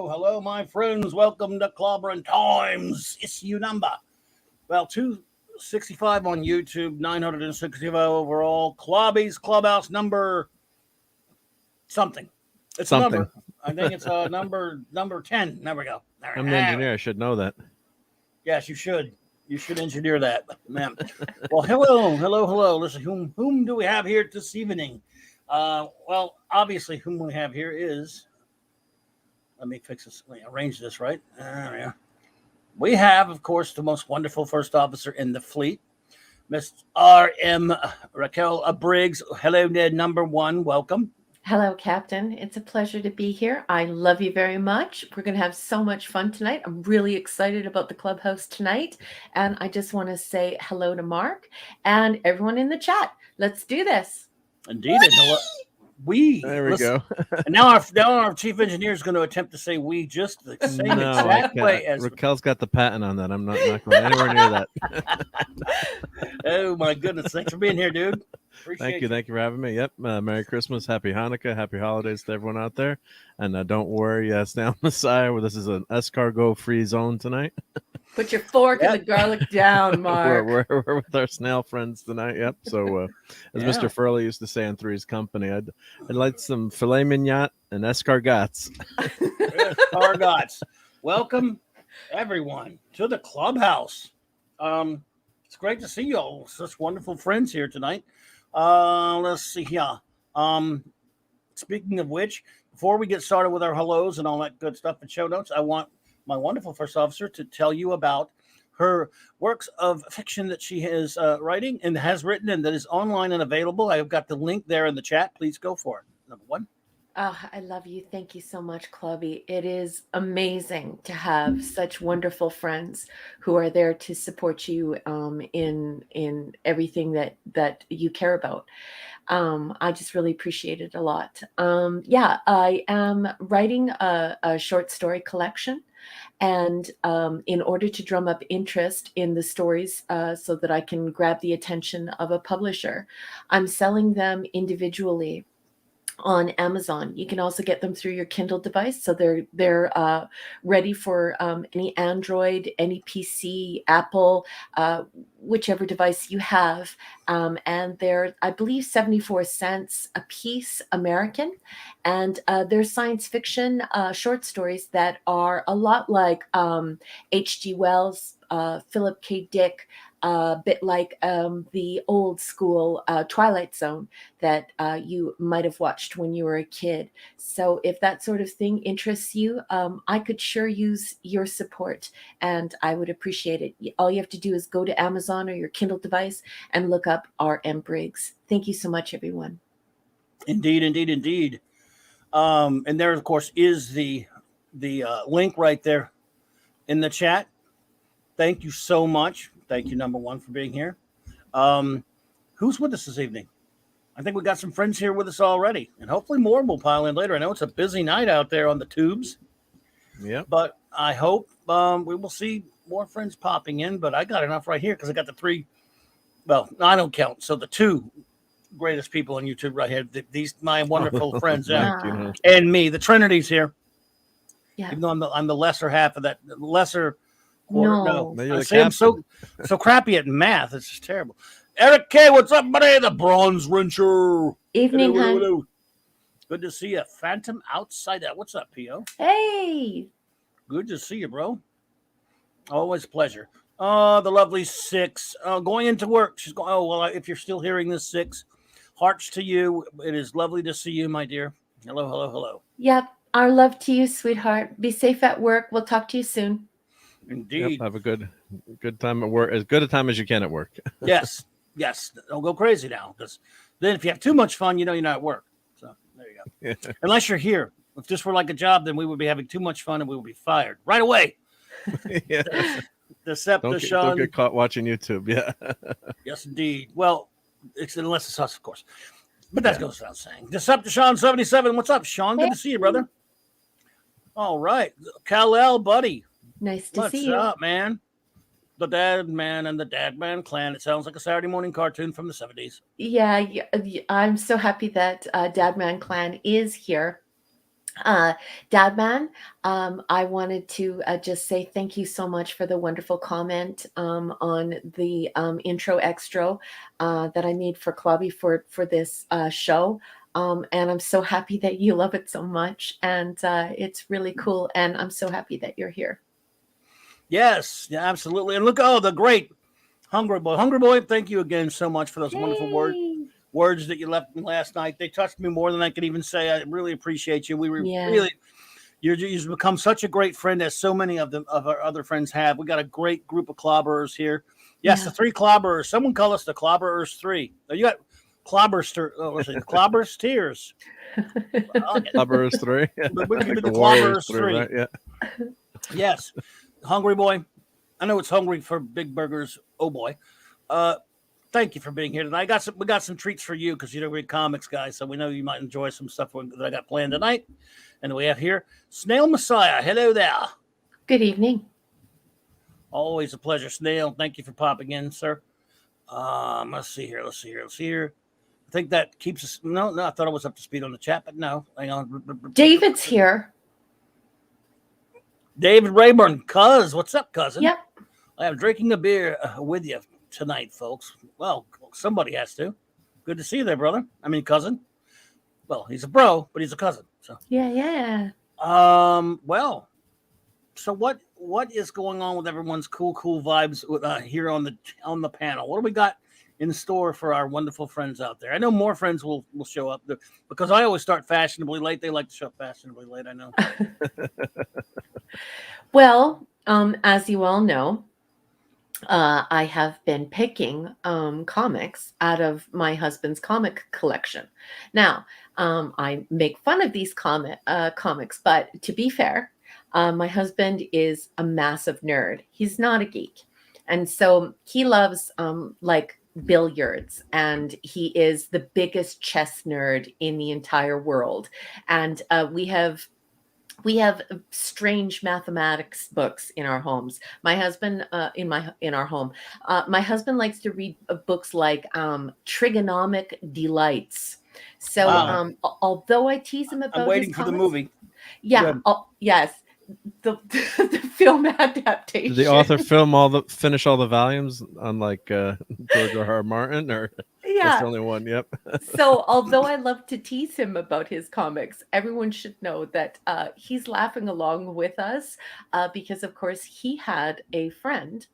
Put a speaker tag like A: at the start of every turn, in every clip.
A: hello, my friends. Welcome to CLOBBERIN Times issue number. Well, 265 on YouTube, 965 overall. CLOBBY'S Clubhouse number something. It's
B: something.
A: a number. I think it's number 10. There we go.
B: I'm an engineer. I should know that.
A: Yes, you should. You should engineer that, ma'am. Well, hello. Listen, whom do we have here this evening? Well, obviously, whom we have here is. Let me fix this. Let me arrange this right. Yeah. We have, of course, the most wonderful first officer in the fleet, Miss R.M. RAQUEL Briggs. Hello, Ned number 1. Welcome.
C: Hello, Captain. It's a pleasure to be here. I love you very much. We're going to have so much fun tonight. I'm really excited about the clubhouse tonight. And I just want to say hello to Mark and everyone in the chat. Let's do this.
A: Indeed.
B: There we go.
A: And now our chief engineer is going to attempt to say we just the same exact way as
B: Raquel's got the patent on that. I'm not going anywhere near that.
A: Oh my goodness. Thanks for being here, dude.
B: Thank you for having me. Yep. Merry Christmas, Happy Hanukkah, Happy Holidays to everyone out there. And don't worry, stay on the side. This is an escargot free zone tonight.
C: Put your fork and the garlic down, Mark.
B: We're with our snail friends tonight. Yep. So as Mr. Furley used to say in Three's Company, I'd like some filet mignon and escargots.
A: Escargots. Welcome everyone to the clubhouse. It's great to see you all. Such wonderful friends here tonight. Let's see here. Speaking of which, before we get started with our hellos and all that good stuff and show notes, I want my wonderful first officer to tell you about her works of fiction that she is writing and has written and that is online and available. I've got the link there in the chat. Please go for it. Number 1.
C: Oh, I love you. Thank you so much, Clubby. It is amazing to have such wonderful friends who are there to support you in everything that you care about. I just really appreciate it a lot. I am writing a short story collection. And in order to drum up interest in the stories so that I can grab the attention of a publisher, I'm selling them individually on Amazon. You can also get them through your Kindle device, so they're ready for any Android, any PC, Apple, whichever device you have, and they're, I believe, 74 cents a piece, American, and they're science fiction short stories that are a lot like H.G. Wells, Philip K. Dick, a bit like the old school Twilight Zone that you might have watched when you were a kid. So if that sort of thing interests you, I could sure use your support and I would appreciate it. All you have to do is go to Amazon or your Kindle device and look up R.M. Briggs. Thank you so much, everyone.
A: Indeed. And there, of course, is the link right there in the chat. Thank you so much. Thank you, number 1, for being here. Who's with us this evening? I think we got some friends here with us already, and hopefully more will pile in later. I know it's a busy night out there on the tubes.
B: Yeah.
A: But I hope we will see more friends popping in, but I got enough right here because I got the 3. Well, I don't count. So the 2 greatest people on YouTube right here, these my wonderful friends, and me. The Trinity's here. Yeah. Even though I'm the lesser half of that, lesser quarter. No. I say I'm so crappy at math. It's just terrible. Eric K, what's up, buddy? The Bronze Wrencher.
C: Evening, hello.
A: Good to see you. Phantom Outside That. What's up, P.O.?
C: Hey.
A: Good to see you, bro. Always a pleasure. The lovely 6. Going into work. She's going, if you're still hearing this, 6, hearts to you. It is lovely to see you, my dear. Hello.
C: Yep. Our love to you, sweetheart. Be safe at work. We'll talk to you soon.
A: Indeed.
B: Yep, have a good time at work. As good a time as you can at work.
A: Yes. Don't go crazy now, because then if you have too much fun, you're not at work. So there you go. Yeah. Unless you're here. If this were like a job, then we would be having too much fun and we would be fired right away.
B: Yeah.
A: Decepticon.
B: Don't get caught watching YouTube. Yeah.
A: Yes, indeed. Well, unless it's us, of course. But that goes without saying. Decepticon 77. What's up, Sean? Good to see you, brother. All right. Kal-El, buddy.
C: Nice to see you.
A: What's up, man? The Dad Man and the Dad Man Clan. It sounds like a Saturday morning cartoon from the 70s.
C: Yeah, I'm so happy that Dad Man Clan is here. Dadman, I wanted to just say thank you so much for the wonderful comment on the intro extra that I made for Clubby for this show. And I'm so happy that you love it so much. And it's really cool. And I'm so happy that you're here.
A: Yes, yeah, absolutely. And look, the great Hungry Boy. Hungry Boy, thank you again so much for those wonderful words that you left me last night. They touched me more than I could even say. I really appreciate you. We were really, you've become such a great friend, as so many of our other friends have. We got a great group of clobberers here. Yes, the 3 clobberers. Someone call us the Clobberers 3. Oh, you got Clobber's tears.
B: Clobberers 3.
A: But we can do the Clobberers 3.
B: Right? Yeah.
A: Yes. Hungry Boy. I know it's hungry for big burgers. Oh boy. Thank you for being here tonight. We got some treats for you because you're a great comics guy, so we know you might enjoy some stuff that I got planned tonight. And we have here Snail Messiah. Hello there.
C: Good evening.
A: Always a pleasure, Snail. Thank you for popping in, sir. Let's see here. I think that keeps us. No, I thought I was up to speed on the chat, but no. Hang on.
C: David's here.
A: David Rayburn. Cuz, what's up, cousin?
C: Yep.
A: I am drinking a beer with you tonight, folks. Well, somebody has to. Good to see you there, brother. I mean, cousin. Well, he's a bro, but he's a cousin. So
C: yeah.
A: Well, so what is going on with everyone's cool vibes here on the panel? What do we got in store for our wonderful friends out there? I know more friends will show up because I always start fashionably late. They like to show up fashionably late, I know.
C: Well, as you all know, I have been picking comics out of my husband's comic collection. Now, I make fun of these comics, but to be fair, my husband is a massive nerd. He's not a geek. And so he loves like billiards, and he is the biggest chess nerd in the entire world. And we have strange mathematics books in our homes. My husband in our home. My husband likes to read books like Trigonomic Delights. So although I tease him about,
A: I'm waiting for the movie.
C: Yeah. Yes. The film adaptation.
B: Did the author finish all the volumes, unlike George R.R. Martin, or that's the only one? Yep.
C: So although I love to tease him about his comics, everyone should know that he's laughing along with us because, of course, he had a friend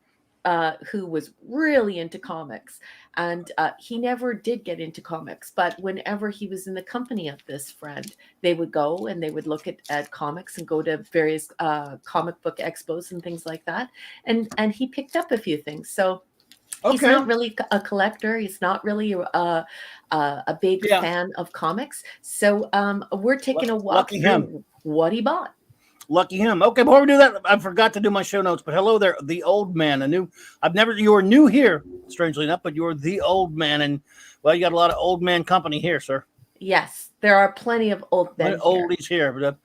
C: who was really into comics, and he never did get into comics. But whenever he was in the company of this friend, they would go and they would look at comics and go to various comic book expos and things like that. And he picked up a few things. So he's not really a collector. He's not really a big fan of comics. So we're taking a walk through what he bought.
A: Lucky him. Okay, before we do that, I forgot to do my show notes, but hello there, the old man. You are new here, strangely enough, but you're the old man, and well, you got a lot of old man company here, sir.
C: Yes, there are plenty of old men.
A: Oldies here. But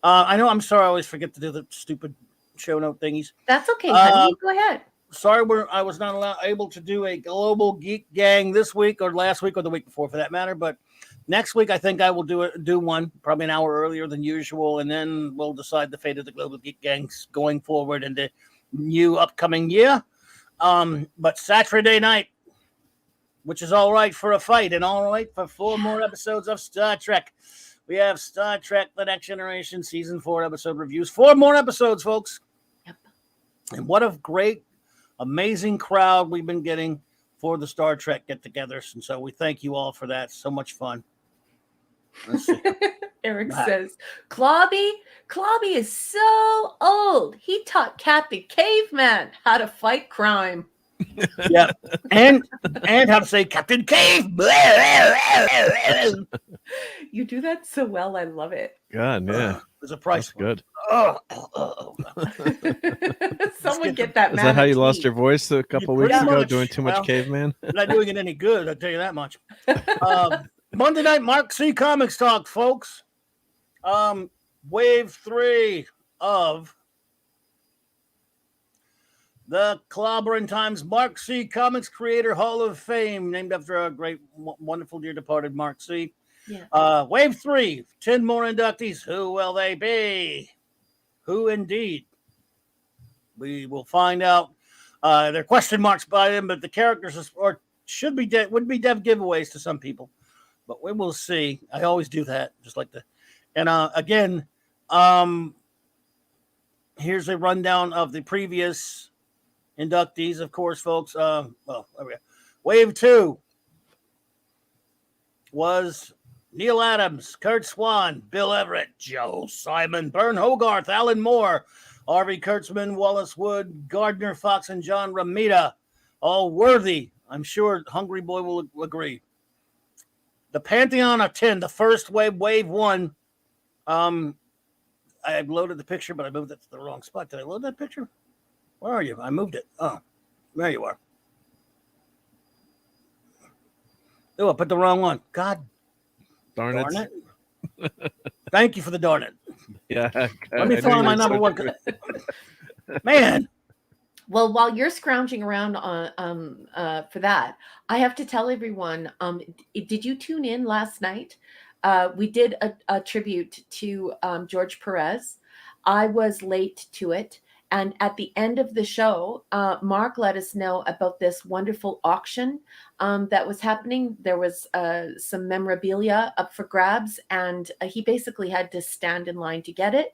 A: I know, I'm sorry, I always forget to do the stupid show note thingies.
C: That's okay, honey. Go ahead.
A: Sorry, I was not able to do a global geek gang this week or last week or the week before, for that matter, but next week, I think I will do one, probably an hour earlier than usual, and then we'll decide the fate of the Global Geek Gangs going forward in the new upcoming year. But Saturday night, which is all right for a fight and all right for 4 more episodes of Star Trek. We have Star Trek The Next Generation Season 4 episode reviews. 4 more episodes, folks.
C: Yep.
A: And what a great, amazing crowd we've been getting for the Star Trek get-togethers. And so we thank you all for that. So much fun. Let's see.
C: Eric says, Clobby is so old. He taught Captain Caveman how to fight crime.
A: Yeah, and how to say Captain Cave.
C: You do that so well. I love it.
B: God, yeah.
A: There's a price.
B: That's good.
C: Someone get that.
B: Is that how you lost your voice a couple weeks ago, doing too much caveman?
A: Not doing it any good, I'll tell you that much. Monday night Mark C Comics Talk, folks. Wave 3 of the Clobbering Times Mark C Comics Creator Hall of Fame, named after our great, wonderful, dear departed Mark C.
C: Yeah.
A: Wave 3, 10 more inductees. Who will they be? Who indeed? We will find out. There are question marks by them, but the characters would be dev giveaways to some people. But we will see. I always do that, just like the. And again, here's a rundown of the previous inductees, of course, folks. Well, there we go. Wave 2 was Neil Adams, Kurt Swan, Bill Everett, Joe Simon, Bern Hogarth, Alan Moore, Harvey Kurtzman, Wallace Wood, Gardner Fox, and John Romita. All worthy. I'm sure Hungry Boy will agree. The Pantheon of 10, the first wave, wave 1. I loaded the picture, but I moved it to the wrong spot. Did I load that picture? Where are you? I moved it. Oh, there you are. Oh, I put the wrong one. God darn it. Thank you for the darn it.
B: Yeah.
A: Let me find my number one. Man.
C: Well, while you're scrounging around for that, I have to tell everyone, did you tune in last night? We did a tribute to George Perez. I was late to it. And at the end of the show, Mark let us know about this wonderful auction that was happening. There was some memorabilia up for grabs, and he basically had to stand in line to get it.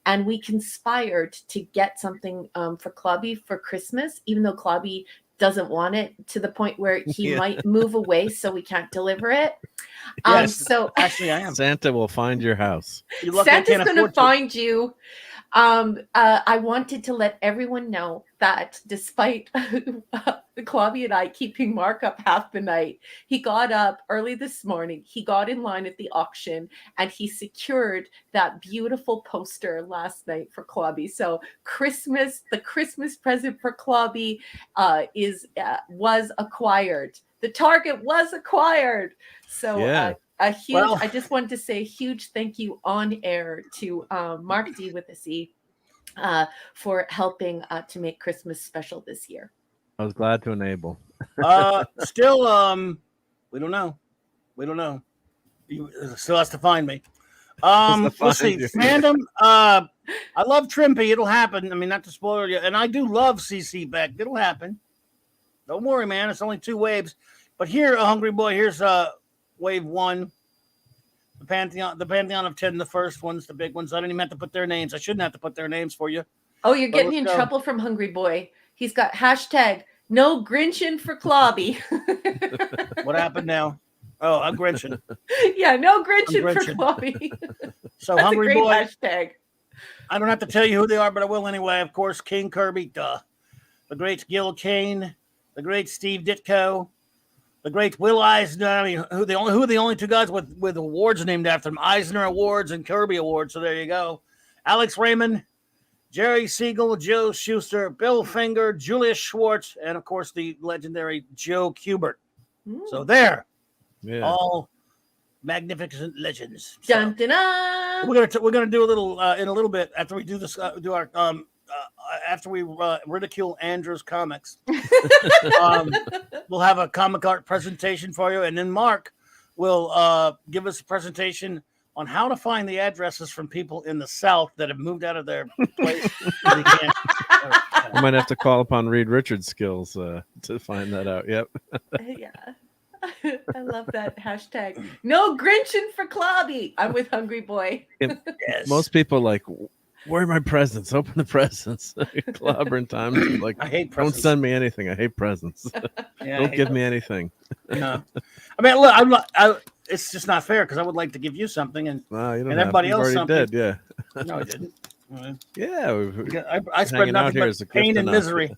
C: And we conspired to get something for Clubby for Christmas, even though Clubby doesn't want it, to the point where he might move away so we can't deliver it.
A: Yes,
C: so
A: actually, I am.
B: Santa will find your house.
C: Santa's going to find you. I wanted to let everyone know that despite Clubby and I keeping Mark up half the night, he got up early this morning. He got in line at the auction and he secured that beautiful poster last night for Clubby. So the Christmas present for Clubby was acquired. The target was acquired. So I just wanted to say a huge thank you on air to Mark D with a C for helping to make Christmas special this year.
B: I was glad to enable.
A: Still, we don't know. You still has to find me. Let's see. Fandom. I love Trimpy. It'll happen. I mean, not to spoil you. And I do love CC Beck. It'll happen. Don't worry, man. It's only 2 waves. But here, Hungry Boy, here's wave 1. The Pantheon of 10, the first ones, the big ones. I didn't even have to put their names. I shouldn't have to put their names for you.
C: Oh, you're getting in trouble from Hungry Boy. He's got hashtag no Grinchin for Clubby.
A: What happened now? Oh, I'm Grinchin.
C: Yeah, no Grinchin for Clubby.
A: So
C: that's
A: Hungry
C: a great
A: Boy.
C: Hashtag.
A: I don't have to tell you who they are, but I will anyway. Of course, King Kirby, duh. The great Gil Kane, the great Steve Ditko, the great Will Eisner. I mean, who are the only 2 guys with awards named after them? Eisner Awards and Kirby Awards. So there you go. Alex Raymond, Jerry Siegel, Joe Schuster, Bill Finger, Julius Schwartz, and of course the legendary Joe Kubert. So there, all magnificent legends.
C: Dun, dun, dun.
A: We're gonna do a little in a little bit after we do this. Do our after we ridicule Andrew's comics. We'll have a comic art presentation for you, and then Mark will give us a presentation on how to find the addresses from people in the South that have moved out of their place.
B: I might have to call upon Reed Richards' skills to find that out. Yep.
C: Yeah. I love that hashtag. No Grinchin for Clubby. I'm with Hungry Boy.
A: Yes.
B: Most people like, where are my presents? Open the presents. Clobbering time. Like,
A: I hate
B: presents. Don't send me anything. I hate presents. Don't give me anything.
A: No. I mean, look, it's just not fair because I would like to give you something and everybody else something.
B: Did, yeah.
A: No, I didn't.
B: Yeah.
A: I spread nothing but pain and misery.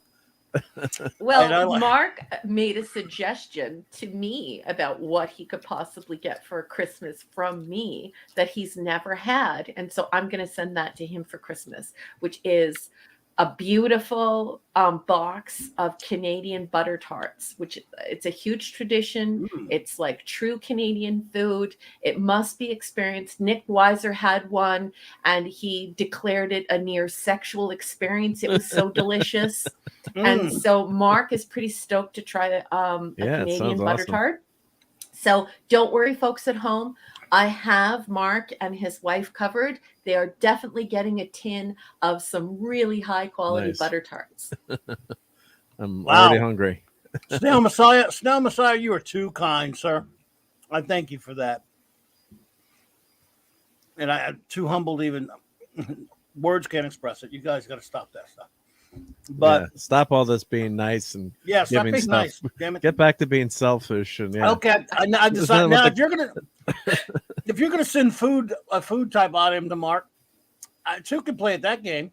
C: Well, Mark made a suggestion to me about what he could possibly get for Christmas from me that he's never had. And so I'm going to send that to him for Christmas, which is a beautiful box of Canadian butter tarts, which it's a huge tradition. It's like true Canadian food. It must be experienced. Nick Weiser had one and he declared it a near sexual experience. It was so delicious. And so Mark is pretty stoked to try a Canadian butter tart. So don't worry, folks at home. I have Mark and his wife covered. They are definitely getting a tin of some really high quality
B: Nice.
C: butter tarts.
B: I'm
A: Wow.
B: already hungry.
A: Snail Messiah, you are too kind, sir. I thank you for that. And I'm too humbled to even words can't express it. You guys got to stop that stuff. But
B: yeah, stop all this being nice and
A: yeah, stop
B: giving
A: being
B: stuff.
A: nice. Damn it.
B: Get back to being selfish and yeah.
A: Okay, I decided now if you're gonna send a food type item to Mark, I too could play at that game.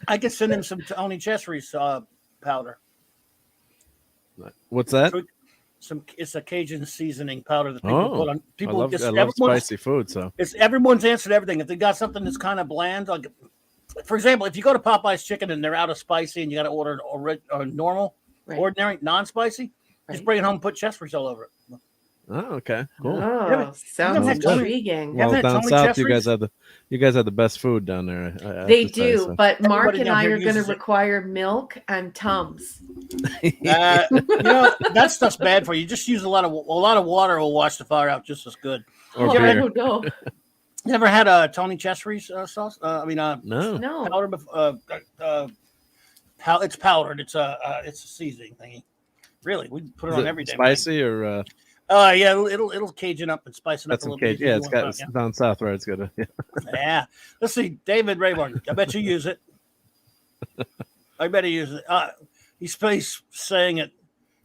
A: I could send him some Tony Chesery's powder.
B: What's that?
A: It's a Cajun seasoning powder that people put on. People
B: I love spicy food, so
A: it's everyone's answer to everything. If they got something that's kind of bland, like for example, if you go to Popeye's Chicken and they're out of spicy and you got to order a normal, ordinary, non-spicy, just bring it home and put Chesery's all over it.
B: Oh, okay, cool.
C: Oh, sounds intriguing.
B: Well, down south, you guys have the best food down there.
C: They do, but Mark
A: Everybody
C: and
A: down
C: I
A: here
C: are going to
A: uses it.
C: require milk and Tums.
A: That stuff's bad for you. Just use a lot of water will wash the fire out just as good.
B: Or
C: I
B: beer.
C: don't know.
A: You ever had a Tony Chesery's sauce?
B: No.
A: Powder. It's powdered. It's a seasoning thingy. Really, we put it on every day.
B: Spicy or
A: yeah, it'll Cajun up and spice it up a little bit.
B: Yeah, it's down south, right? It's good.
A: Yeah. Let's see, David Rayburn. I bet you use it. I bet he uses it. He's saying it.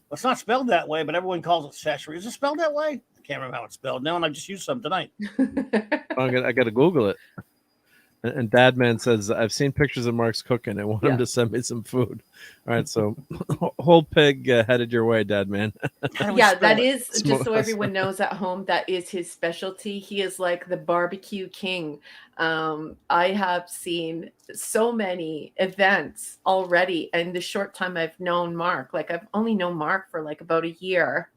A: Well, it's not spelled that way, but everyone calls it Chesery. Is it spelled that way? I can't remember how it's spelled now, and I just used some tonight.
B: I got to Google it. And Dadman says, I've seen pictures of Mark's cooking. I want him to send me some food. All right, so whole pig headed your way, Dadman.
C: Yeah, that is, just so everyone knows at home, that is his specialty. He is like the barbecue king. I have seen so many events already in the short time I've known Mark. Like, I've only known Mark for like about a year.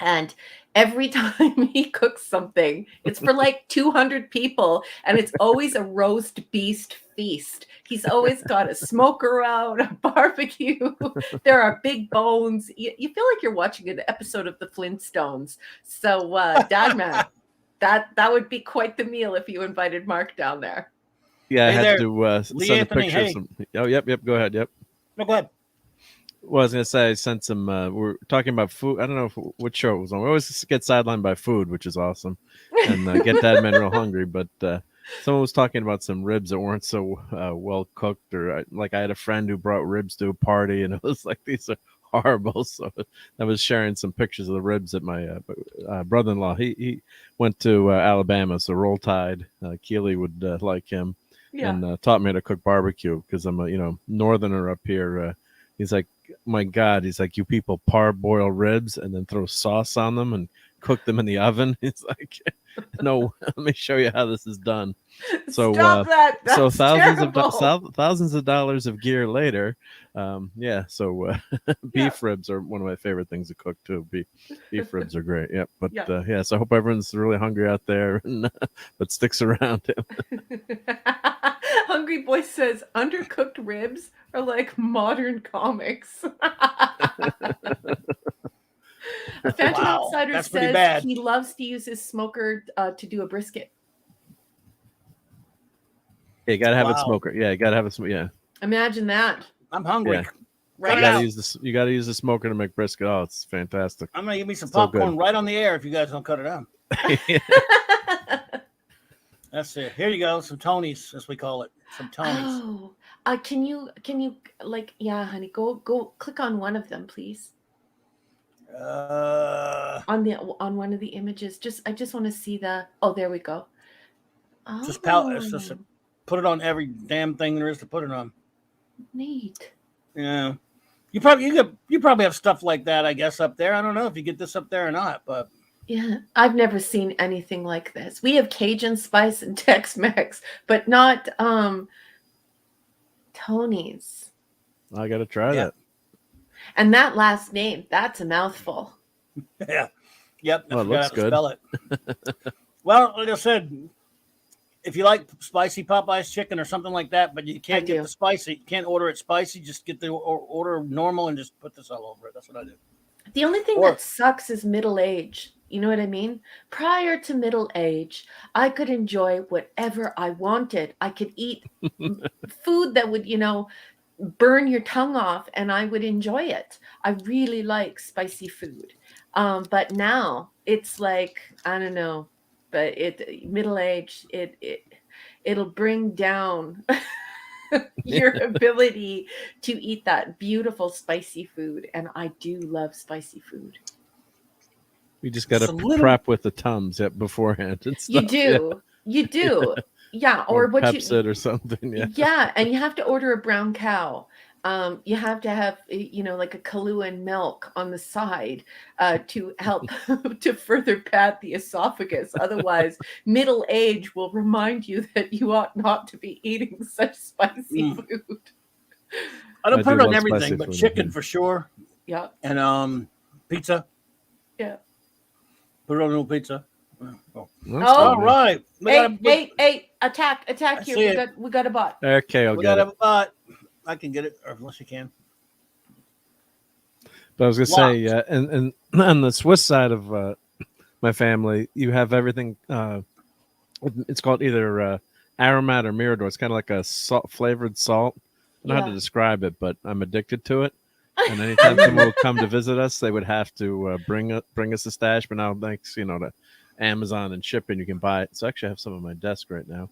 C: And every time he cooks something, it's for like 200 people, and it's always a roast beast feast. He's always got a smoker out, a barbecue. There are big bones. You feel like you're watching an episode of the Flintstones. So, Dadman, that would be quite the meal if you invited Mark down there.
B: Yeah, I had to send a
A: Anthony,
B: picture of some. Oh, yep. Go ahead. Yep.
A: No, go ahead.
B: Well, I was gonna say I sent some. We're talking about food. I don't know which show it was on. We always get sidelined by food, which is awesome, and get Dadman real hungry. But someone was talking about some ribs that weren't so well cooked, or like I had a friend who brought ribs to a party, and it was like, these are horrible. So I was sharing some pictures of the ribs that my brother-in-law. He went to Alabama, so Roll Tide. Keely would like him, and taught me how to cook barbecue because I'm a northerner up here. He's like, my God, he's like, you people parboil ribs and then throw sauce on them and cook them in the oven. It's like, no, let me show you how this is done. So,
C: Stop that. That's
B: so
C: terrible.
B: thousands of dollars of gear later. So beef ribs are one of my favorite things to cook too. Beef ribs are great. Yep. But so I hope everyone's really hungry out there, but sticks around.
C: Hungry Boy says undercooked ribs are like modern comics. Phantom Outsider says he loves to use his smoker to do a brisket.
B: Yeah, you gotta have it smoker. Yeah, you gotta have it. Yeah.
C: Imagine that.
A: I'm hungry.
B: Yeah.
C: Right.
B: You gotta use the smoker to make brisket. Oh, it's fantastic.
A: I'm gonna give me some popcorn right on the air if you guys don't cut it out. That's it. Here you go. Some Tonys, as we call it. Some Tonys.
C: Oh, can you like, yeah, honey, go click on one of them, please. On one of the images. I just want to see the. Oh, there we go. Oh.
A: Just put it on every damn thing there is to put it on.
C: Neat.
A: Yeah. You probably have stuff like that, I guess, up there. I don't know if you get this up there or not, but.
C: Yeah, I've never seen anything like this. We have Cajun spice and Tex-Mex, but not Tony's.
B: I got to try that.
C: And that last name, that's a mouthful.
A: Yeah. Yep.
B: Well, it looks good.
A: Spell it. Well, like I said, if you like spicy Popeye's chicken or something like that, but you can't get the spicy, you can't order it spicy, just get the order normal and just put this all over it. That's what I do.
C: The only thing that sucks is middle age. You know what I mean? Prior to middle age, I could enjoy whatever I wanted. I could eat food that would, burn your tongue off, and I would enjoy it. I really like spicy food. But now it's like, I don't know, but middle age, it'll bring down your ability to eat that beautiful spicy food. And I do love spicy food.
B: You just got to
A: Some little-
B: prep with the Tums beforehand and stuff.
C: You do. You do. Yeah. Or what
B: Pepsid or something. Yeah.
C: Yeah. And you have to order a brown cow. You have to have, like a Kahlua milk on the side to help to further pad the esophagus. Otherwise, middle age will remind you that you ought not to be eating such spicy food.
A: I don't
B: I
A: put
B: do
A: it on
B: love
A: everything,
B: spicy
A: but
B: food.
A: chicken for sure.
C: Yeah.
A: And pizza.
C: Yeah.
A: Put it on a little pizza. Oh.
B: That's
A: All
B: good.
A: right.
C: Hey, attack
A: I
C: here.
A: see it.
C: We got a bot.
B: Okay, I'll
A: We
B: get
A: got
B: it.
A: a bot. I can get it, or unless you can.
B: But I was gonna say, and on the Swiss side of my family, you have everything. It's called either aromat or mirador. It's kind of like a flavored salt. I don't know how to describe it, but I'm addicted to it. And anytime someone would come to visit us, they would have to bring us a stash. But now, thanks to Amazon and shipping, you can buy it. So actually, I have some on my desk right now.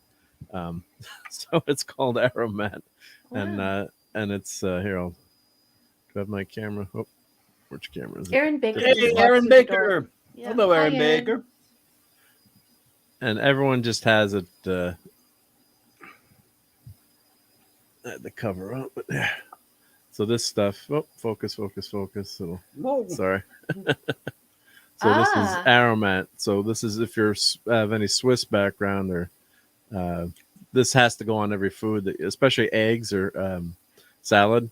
B: So it's called aromat.
C: Wow.
B: And it's here. Do I have my camera? Oh, which camera is it?
C: Aaron Baker.
A: Hey,
C: just walked
A: Aaron
C: through the door.
A: Baker.
C: Yeah.
A: Hello,
C: Hi,
A: Aaron Baker.
B: And everyone just has it. I had the cover up, but there. So this stuff. Oh, focus. It'll,
A: Whoa.
B: sorry. So this is aromat. So this is if you have any Swiss background or. This has to go on every food, especially eggs or salad.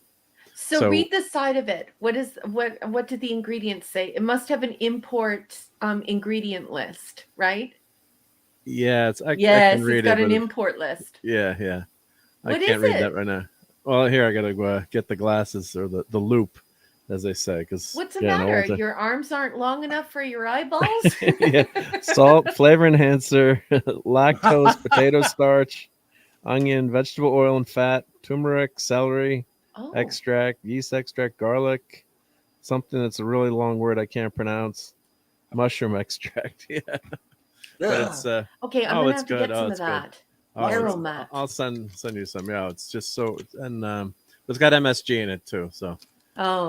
C: So read the side of it. What did the ingredients say? It must have an import ingredient list, right?
B: Yeah, I
C: Yes,
B: can read
C: it's got
B: it,
C: an
B: but
C: import list.
B: yeah. I
C: What
B: can't
C: is
B: read
C: it?
B: that right now. Well, here I gotta go get the glasses or the loop, as they say. Because
C: What's the matter? Your arms aren't long enough for your eyeballs?
B: yeah, salt, flavor enhancer, lactose, potato starch, onion, vegetable oil and fat, turmeric, celery, extract, yeast extract, garlic, something that's a really long word I can't pronounce, mushroom extract. Yeah, but it's
C: okay. I'm gonna have to get some of that. Aromat.
B: I'll send you some. Yeah, it's just so, and it's got MSG in it too. So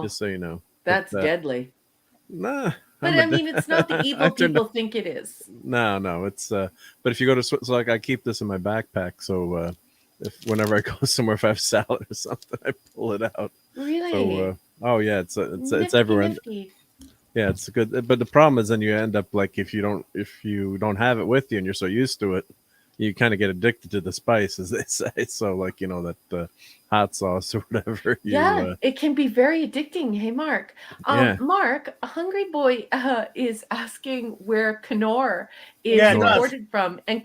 B: just so you know,
C: that's deadly.
B: Nah.
C: But I mean, it's not the evil people think it is.
B: No, it's but if you go to so like I keep this in my backpack, so if whenever I go somewhere, if I have salad or something, I pull it out.
C: Really?
B: So oh yeah, it's
C: Nifty,
B: everywhere.
C: nifty.
B: Yeah, it's good. But the problem is then you end up like if you don't have it with you and you're so used to it, you kind of get addicted to the spice, as they say. So like that hot sauce or whatever.
C: It can be very addicting. Hey, Mark. Mark, a hungry boy is asking where Knorr is imported from, and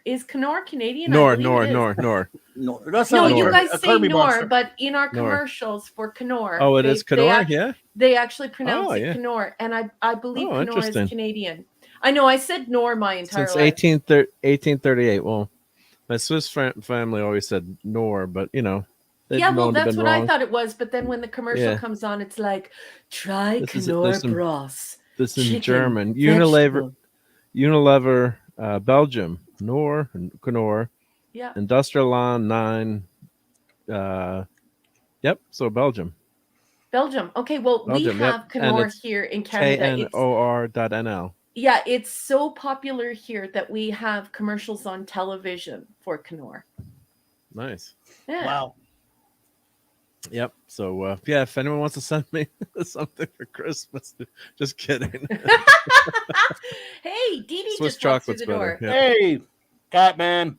C: is Knorr Canadian?
B: Nor.
A: No, that's
C: no,
A: not
C: you guys say
A: Kirby
C: Knorr,
A: monster.
C: but in our commercials for Knorr,
B: oh, it is Knorr,
C: they actually pronounce it Knorr, and I believe Knorr is Canadian. I know I said Knorr my entire
B: since
C: life.
B: 1838. Well, my Swiss family always said Knorr, but
C: well, that's what I thought it was. But then when the commercial comes on, it's like, try Knorr Bros.
B: This is German. Unilever, Belgium. Knorr.
C: Yeah.
B: Industrial Lawn 9. Yep. So Belgium.
C: Okay. Well,
B: Belgium,
C: we have Knorr here in Canada.
B: KNOR.NL.
C: Yeah, it's so popular here that we have commercials on television for Knorr.
B: Nice.
C: Yeah.
A: Wow.
B: Yep. So if anyone wants to send me something for Christmas, just kidding.
C: Hey, Dee Dee
B: Swiss
C: just walked through
B: chocolate's
C: the door.
B: better.
A: Hey, Catman.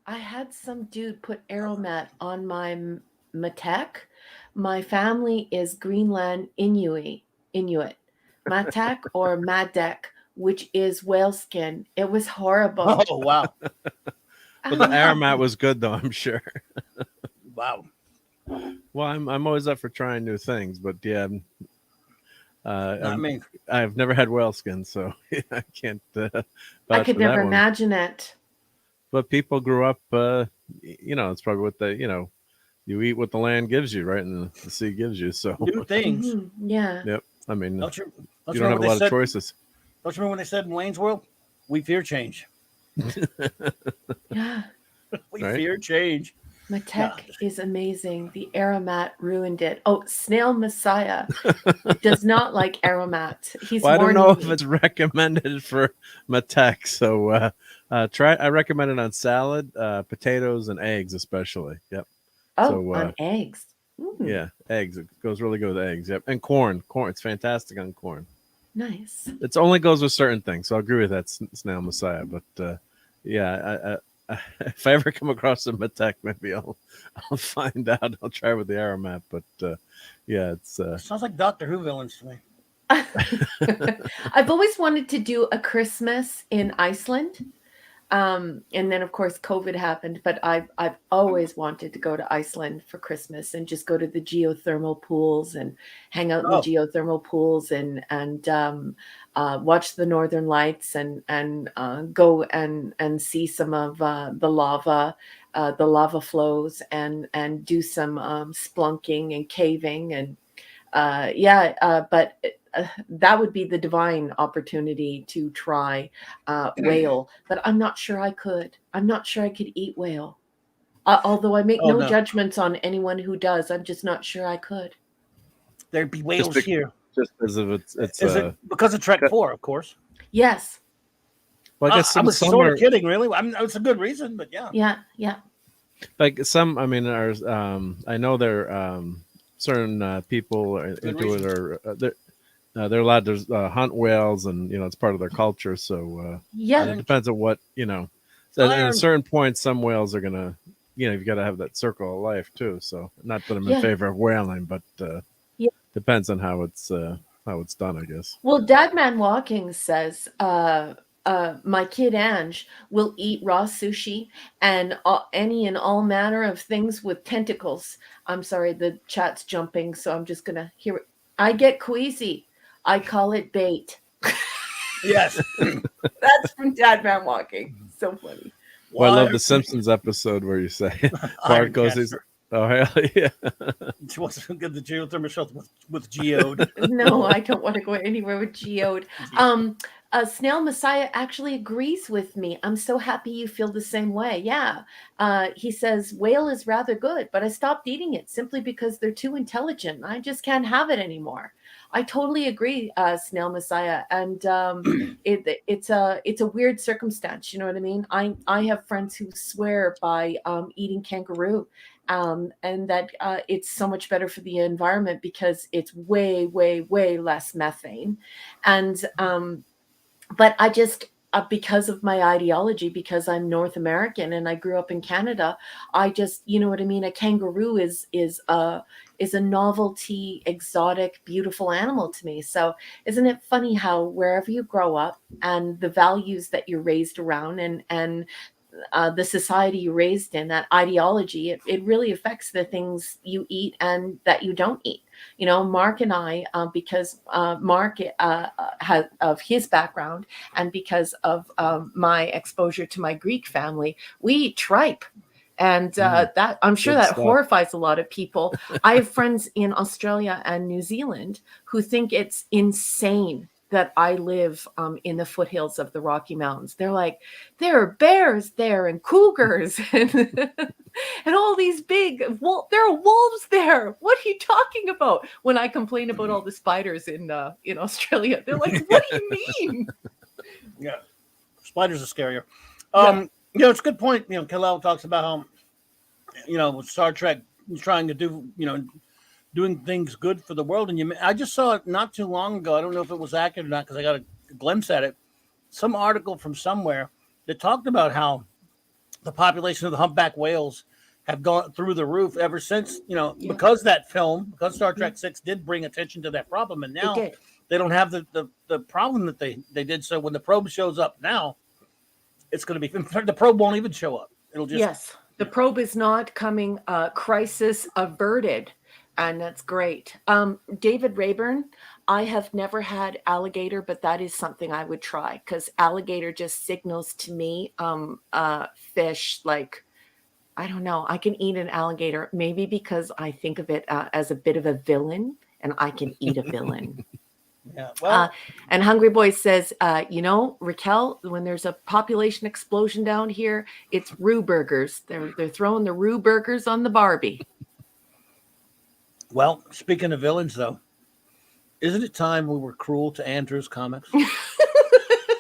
C: I had some dude put aromat on my Matek. My family is Greenland Inuit. Matek or Madek, which is whale skin. It was horrible.
A: Oh, wow.
B: But the aromat was good, though, I'm sure.
A: Wow.
B: Well, I'm always up for trying new things, but yeah,
A: I mean,
B: I've never had whale skin, so I can't
C: I
B: vouch
C: could
B: for that
C: never
B: one.
C: imagine it.
B: But people grew up, it's probably what you eat what the land gives you, right? And the sea gives you. So,
A: new things.
C: Yeah.
B: yep. I mean,
A: Don't you
B: you don't
A: remember
B: have a
A: what they
B: lot of
A: said?
B: choices.
A: Don't you remember when they said in Wayne's World, "We fear change.
C: Yeah.
A: We
B: Right?
A: fear change."
C: Matek is amazing. The aromat ruined it. Oh, Snail Messiah does not like aromat. He's
B: Well, I don't
C: warning
B: know if
C: me.
B: it's recommended for Matek, so try. I recommend it on salad, potatoes, and eggs, especially. Yep.
C: Oh,
B: So
C: on eggs.
B: yeah, eggs. It goes really good with eggs. Yep, and corn. Corn. It's fantastic on corn.
C: Nice.
B: It only goes with certain things, so I agree with that, Snail Messiah. But yeah, if I ever come across a Matek, maybe I'll find out. I'll try with the aromat. But yeah, it's
A: Sounds like Doctor Who villains to me.
C: I've always wanted to do a Christmas in Iceland. And then of course COVID happened, but I've always wanted to go to Iceland for Christmas and just go to the geothermal pools and hang out in the
A: Oh.
C: geothermal pools and watch the northern lights and go and see some of the lava flows and do some splunking and caving and but that would be the divine opportunity to try whale, but I'm not sure I could. I'm not sure I could eat whale. Although I make no judgments on anyone who does, I'm just not sure I could.
A: There'd be whales here.
B: Just because of it's
A: Is it because of Trek 4, of course?
C: Yes.
B: Well, I guess
A: I was sort of kidding, really. It's a good reason, but yeah.
C: Yeah.
B: Like some, I mean, I know there certain people into it, or they're allowed to hunt whales, and it's part of their culture. So it depends on what So at a certain point, some whales are gonna, you've got to have that circle of life too. So not that I'm in favor of whaling, but depends on how it's done, I guess.
C: Well, Dadman Walking says my kid Ange will eat raw sushi and any and all manner of things with tentacles. I'm sorry, the chat's jumping, so I'm just gonna hear it. I get queasy. I call it bait.
A: Yes.
C: That's from Dadman Walking. So funny.
B: Well, I love the Simpsons episode where you say Bart goes, oh, hell yeah.
A: She wants to get the geothermal shelter with geode.
C: No, I don't want to go anywhere with geode. Snail Messiah actually agrees with me. I'm so happy you feel the same way. Yeah. He says, whale is rather good, but I stopped eating it simply because they're too intelligent. I just can't have it anymore. I totally agree, Snail Messiah. And it's a weird circumstance. You know what I mean? I have friends who swear by eating kangaroo. And that it's so much better for the environment because it's way, way, way less methane. And but I just because of my ideology, because I'm North American and I grew up in Canada, I just, you know what I mean? A kangaroo is a novelty, exotic, beautiful animal to me. So isn't it funny how wherever you grow up and the values that you're raised around and the society you raised in, that ideology, it really affects the things you eat and that you don't eat. Mark and I, because Mark has of his background and because of my exposure to my Greek family, we eat tripe. And that I'm sure that horrifies a lot of people. I have friends in Australia and New Zealand who think it's insane that I live in the foothills of the Rocky Mountains. They're like, there are bears there and cougars and all these big, there are wolves there. What are you talking about? When I complain about all the spiders in Australia, they're like, what do you mean?
A: Yeah, spiders are scarier. It's a good point. Kalel talks about how, Star Trek is trying to do, doing things good for the world. And I just saw it not too long ago. I don't know if it was accurate or not because I got a glimpse at it. Some article from somewhere that talked about how the population of the humpback whales have gone through the roof ever since, because that film, because Star Trek 6 did bring attention to that problem. And now they don't have the problem that they did. So when the probe shows up now, it's going to be, the probe won't even show up. It'll just
C: The probe is not coming. Crisis averted, and that's great. David Rayburn, I have never had alligator, but that is something I would try because alligator just signals to me fish like, I don't know. I can eat an alligator, maybe because I think of it as a bit of a villain, and I can eat a villain.
A: Yeah. Well,
C: and Hungry Boy says, Raquel, when there's a population explosion down here, it's Roo burgers. They're throwing the Roo burgers on the Barbie.
A: well, speaking of villains, though, isn't it time we were cruel to Andrew's comics?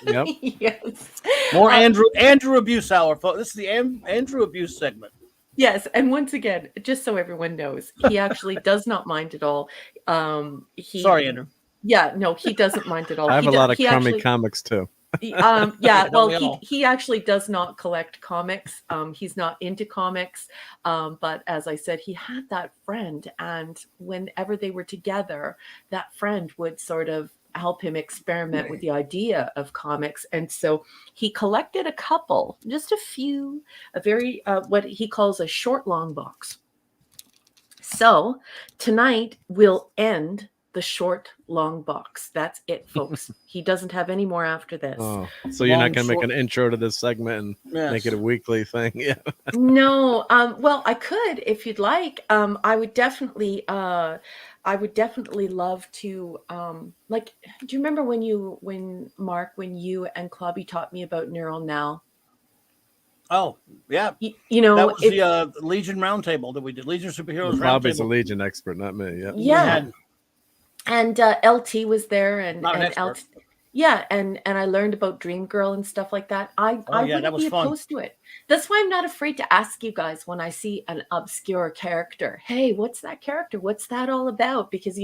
B: Yep.
C: Yes.
A: More Andrew abuse hour, folks. This is the Andrew abuse segment.
C: Yes, and once again, just so everyone knows, he actually does not mind at all.
A: Sorry, Andrew.
C: Yeah, no, he doesn't mind at all.
B: I have
C: He
B: a lot of
C: he
B: crummy
C: actually-
B: comics too.
C: Yeah,
A: Don't we
C: well,
A: all?
C: he actually does not collect comics. He's not into comics. But as I said, he had that friend, and whenever they were together, that friend would sort of help him experiment with the idea of comics. And so he collected a couple, just a few, a very what he calls a short long box. So tonight we'll end the short long box. That's it, folks. He doesn't have any more after this.
B: Oh, so you're
A: Long,
B: not going to make
A: short-
B: an intro to this segment and
A: Yes.
B: make it a weekly thing? Yeah.
C: No, well, I could if you'd like. I would definitely love to. Like, do you remember when you and Clubby taught me about Neural Now?
A: Oh, yeah.
C: You know,
A: That was the Legion Roundtable that we did. Legion Superheroes
B: Bobby's a
A: Roundtable.
B: Legion expert, not me. Yeah.
C: yeah. And LT was there, and
A: Not an
C: and
A: expert.
C: yeah, and I learned about Dream Girl and stuff like that. I
A: yeah,
C: wouldn't
A: that was
C: be
A: fun.
C: opposed to it. That's why I'm not afraid to ask you guys when I see an obscure character. Hey, what's that character? What's that all about? Because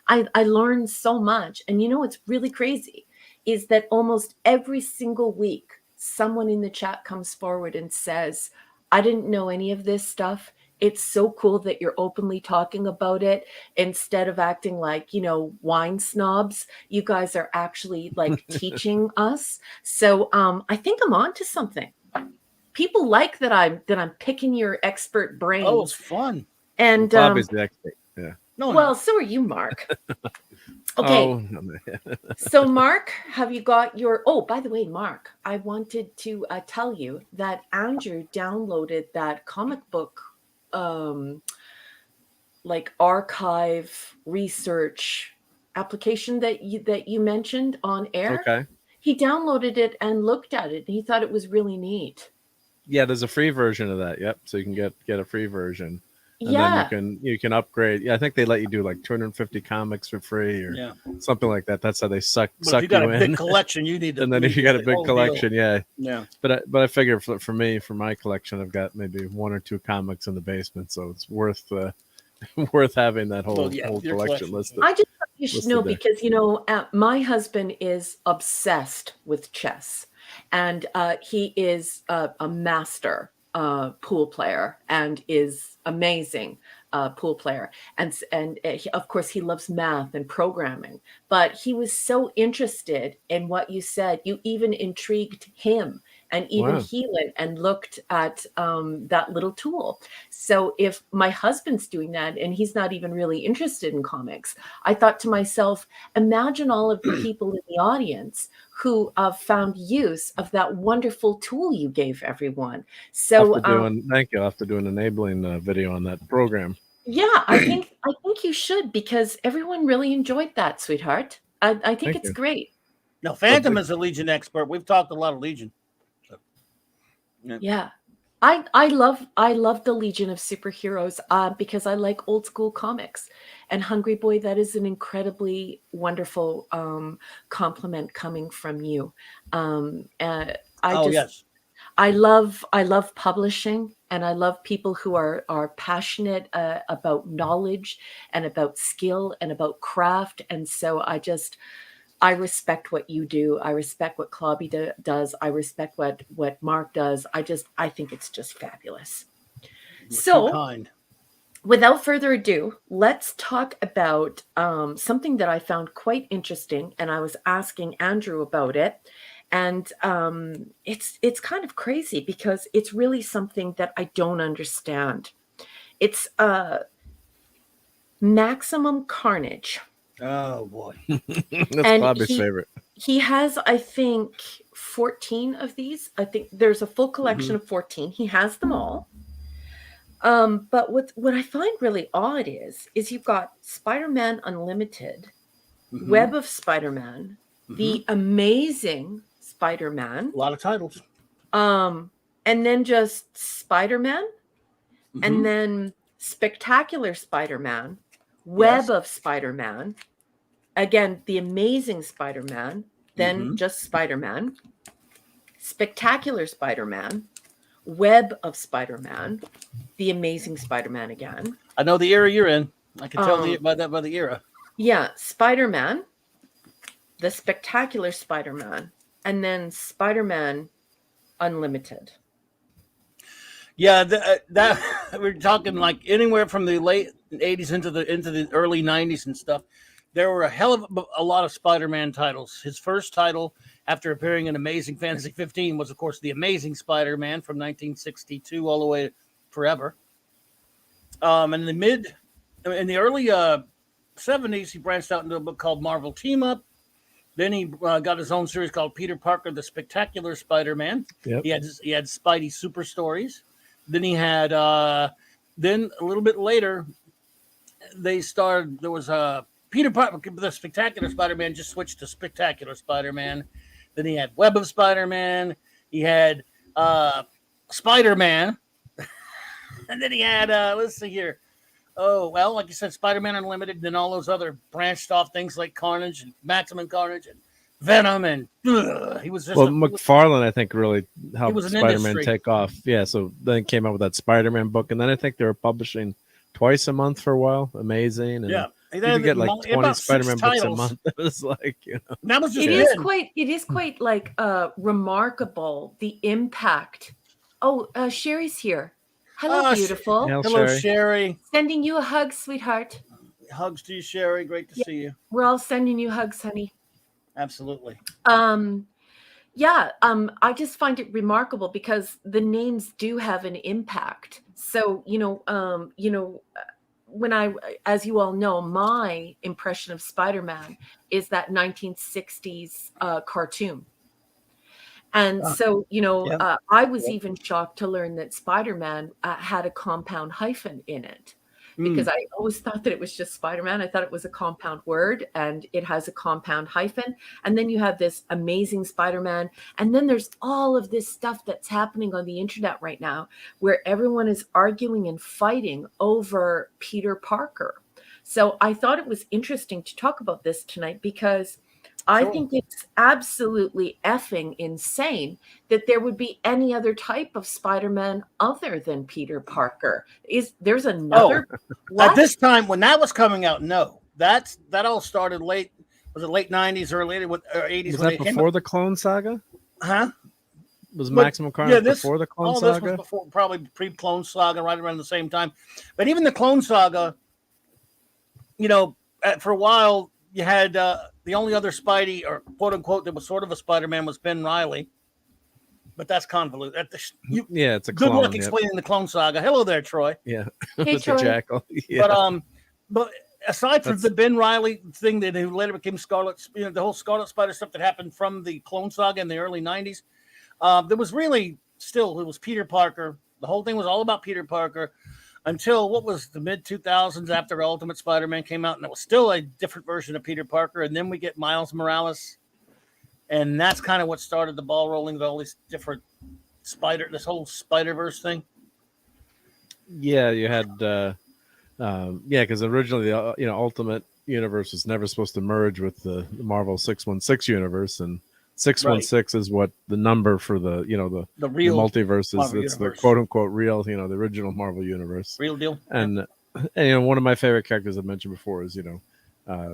C: I learned so much, and what's really crazy is that almost every single week, someone in the chat comes forward and says, "I didn't know any of this stuff. It's so cool that you're openly talking about it instead of acting like, wine snobs. You guys are actually like teaching us." So I think I'm onto something. People like that I'm picking your expert brains.
A: Oh, it's fun.
C: And
B: Bobby's the expert. Yeah.
A: No,
C: well, so are you, Mark. Okay.
B: Oh, no,
C: So, Mark, have you got your... Oh, by the way, Mark, I wanted to tell you that Andrew downloaded that comic book like archive research application that you mentioned on air.
B: Okay.
C: He downloaded it and looked at it, and he thought it was really neat.
B: Yeah, there's a free version of that. Yep. So you can get a free version. And
C: Yeah.
B: then you can upgrade. Yeah, I think they let you do like 250 comics for free or something like that. That's how they suck
A: But if you got a
B: in.
A: big collection, you need to.
B: And then if you got a
A: the
B: big
A: whole deal.
B: collection, yeah.
A: Yeah.
B: But I figure for me, for my collection, I've got maybe 1 or 2 comics in the basement, so it's worth worth having that whole
A: Well, yeah,
B: whole
A: your
B: collection
A: collection.
B: listed.
C: I just thought you should
B: listed
C: know
B: there.
C: because my husband is obsessed with chess, and he is a master pool player and is amazing pool player, and of course he loves math and programming. But he was so interested in what you said, you even intrigued him. And even
B: Wow.
C: he went and looked at that little tool. So if my husband's doing that and he's not even really interested in comics, I thought to myself, imagine all of the people in the audience who found use of that wonderful tool you gave everyone. So
B: Thank you. I'll have to do an enabling video on that program.
C: yeah, I think you should, because everyone really enjoyed that, sweetheart. I think
B: Thank
C: it's
B: you.
C: great.
A: Now, Phantom is a Legion expert. We've talked a lot of Legion.
C: Yeah. I love the Legion of Superheroes because I like old school comics. And Hungry Boy, that is an incredibly wonderful compliment coming from you.
A: Yes.
C: I love publishing, and I love people who are passionate about knowledge and about skill and about craft. And so I respect what you do. I respect what Clobby does. I respect what Mark does. I think it's just fabulous.
A: You're
C: So,
A: too kind.
C: without further ado, let's talk about something that I found quite interesting, and I was asking Andrew about it. And it's kind of crazy because it's really something that I don't understand. It's Maximum Carnage.
A: Oh boy.
B: That's
C: And
B: Bobby's favorite.
C: He has, I think, 14 of these. I think there's a full collection of 14. He has them all. But what I find really odd is you've got Spider-Man Unlimited, Web of Spider-Man, The Amazing Spider-Man.
A: A lot of titles.
C: And then just Spider-Man, and then Spectacular Spider-Man, Web of Spider-Man, again, The Amazing Spider-Man, then just Spider-Man, Spectacular Spider-Man, Web of Spider-Man, The Amazing Spider-Man again.
A: I know the era you're in. I can tell by the era.
C: Yeah, Spider-Man, the Spectacular Spider-Man, and then Spider-Man Unlimited.
A: Yeah, that we're talking like anywhere from the late 80s into the early 90s and stuff. There were a hell of a lot of Spider-Man titles. His first title after appearing in Amazing Fantasy 15 was, of course, The Amazing Spider-Man from 1962 all the way to forever. In the early 70s, he branched out into a book called Marvel Team Up. Then he got his own series called Peter Parker, the Spectacular Spider-Man. Yep. He had Spidey Super Stories. Then he had, then a little bit later, there was Peter Parker, the Spectacular Spider-Man just switched to Spectacular Spider-Man. Then he had Web of Spider-Man. He had Spider-Man. And then he had, let's see here. Oh, well, like you said, Spider-Man Unlimited, then all those other branched off things like Carnage and Maximum Carnage and Venom. And he was just.
B: McFarlane, I think, really helped Spider-Man
A: industry.
B: take off. Yeah, so then came out with that Spider-Man book. And then I think they were publishing twice a month for a while. Amazing. And
A: yeah.
B: You could get like 20 Spider-Man books a month. It was like,
A: That was just
C: it is quite like remarkable, the impact. Oh, Sherry's here. Hello, beautiful.
A: Hello, Sherry.
C: Sending you a hug, sweetheart.
A: Hugs to you, Sherry. Great to see you.
C: We're all sending you hugs, honey.
A: Absolutely.
C: I just find it remarkable because the names do have an impact. So, when as you all know, my impression of Spider-Man is that 1960s cartoon. And so, I was even shocked to learn that Spider-Man had a compound hyphen in it, because I always thought that it was just Spider-Man. I thought it was a compound word, and it has a compound hyphen. And then you have this Amazing Spider-Man. And then there's all of this stuff that's happening on the internet right now where everyone is arguing and fighting over Peter Parker. So I thought it was interesting to talk about this tonight because I think it's absolutely effing insane that there would be any other type of Spider-Man other than Peter Parker. There's another?
A: At this time when that was coming out, no. That all started late. Was it late 90s or later with 80s?
B: Was that before the Clone Saga?
A: Huh?
B: Was Maximum Carnage before the Clone Saga?
A: This was before, probably pre-Clone Saga, right around the same time. But even the Clone Saga, for a while, you had the only other Spidey, or quote unquote, that was sort of a Spider-Man was Ben Reilly, but that's convoluted.
B: It's a
A: good
B: clone.
A: luck explaining the Clone Saga. Hello there, Troy.
B: Yeah,
C: hey, Troy.
B: Jackal. Yeah.
A: But aside from the Ben Reilly thing that later became Scarlet, the whole Scarlet Spider stuff that happened from the Clone Saga in the early 90s, there was really it was Peter Parker. The whole thing was all about Peter Parker. Until what was the mid 2000s after Ultimate Spider-Man came out, and it was still a different version of Peter Parker. And then we get Miles Morales, and that's kind of what started the ball rolling with all these different this whole Spider-Verse thing.
B: Yeah, you had because originally the Ultimate Universe was never supposed to merge with the Marvel 616 universe, and 616 is what the number for the real multiverse is. It's the quote unquote real, the original Marvel universe.
A: Real deal.
B: And one of my favorite characters I mentioned before is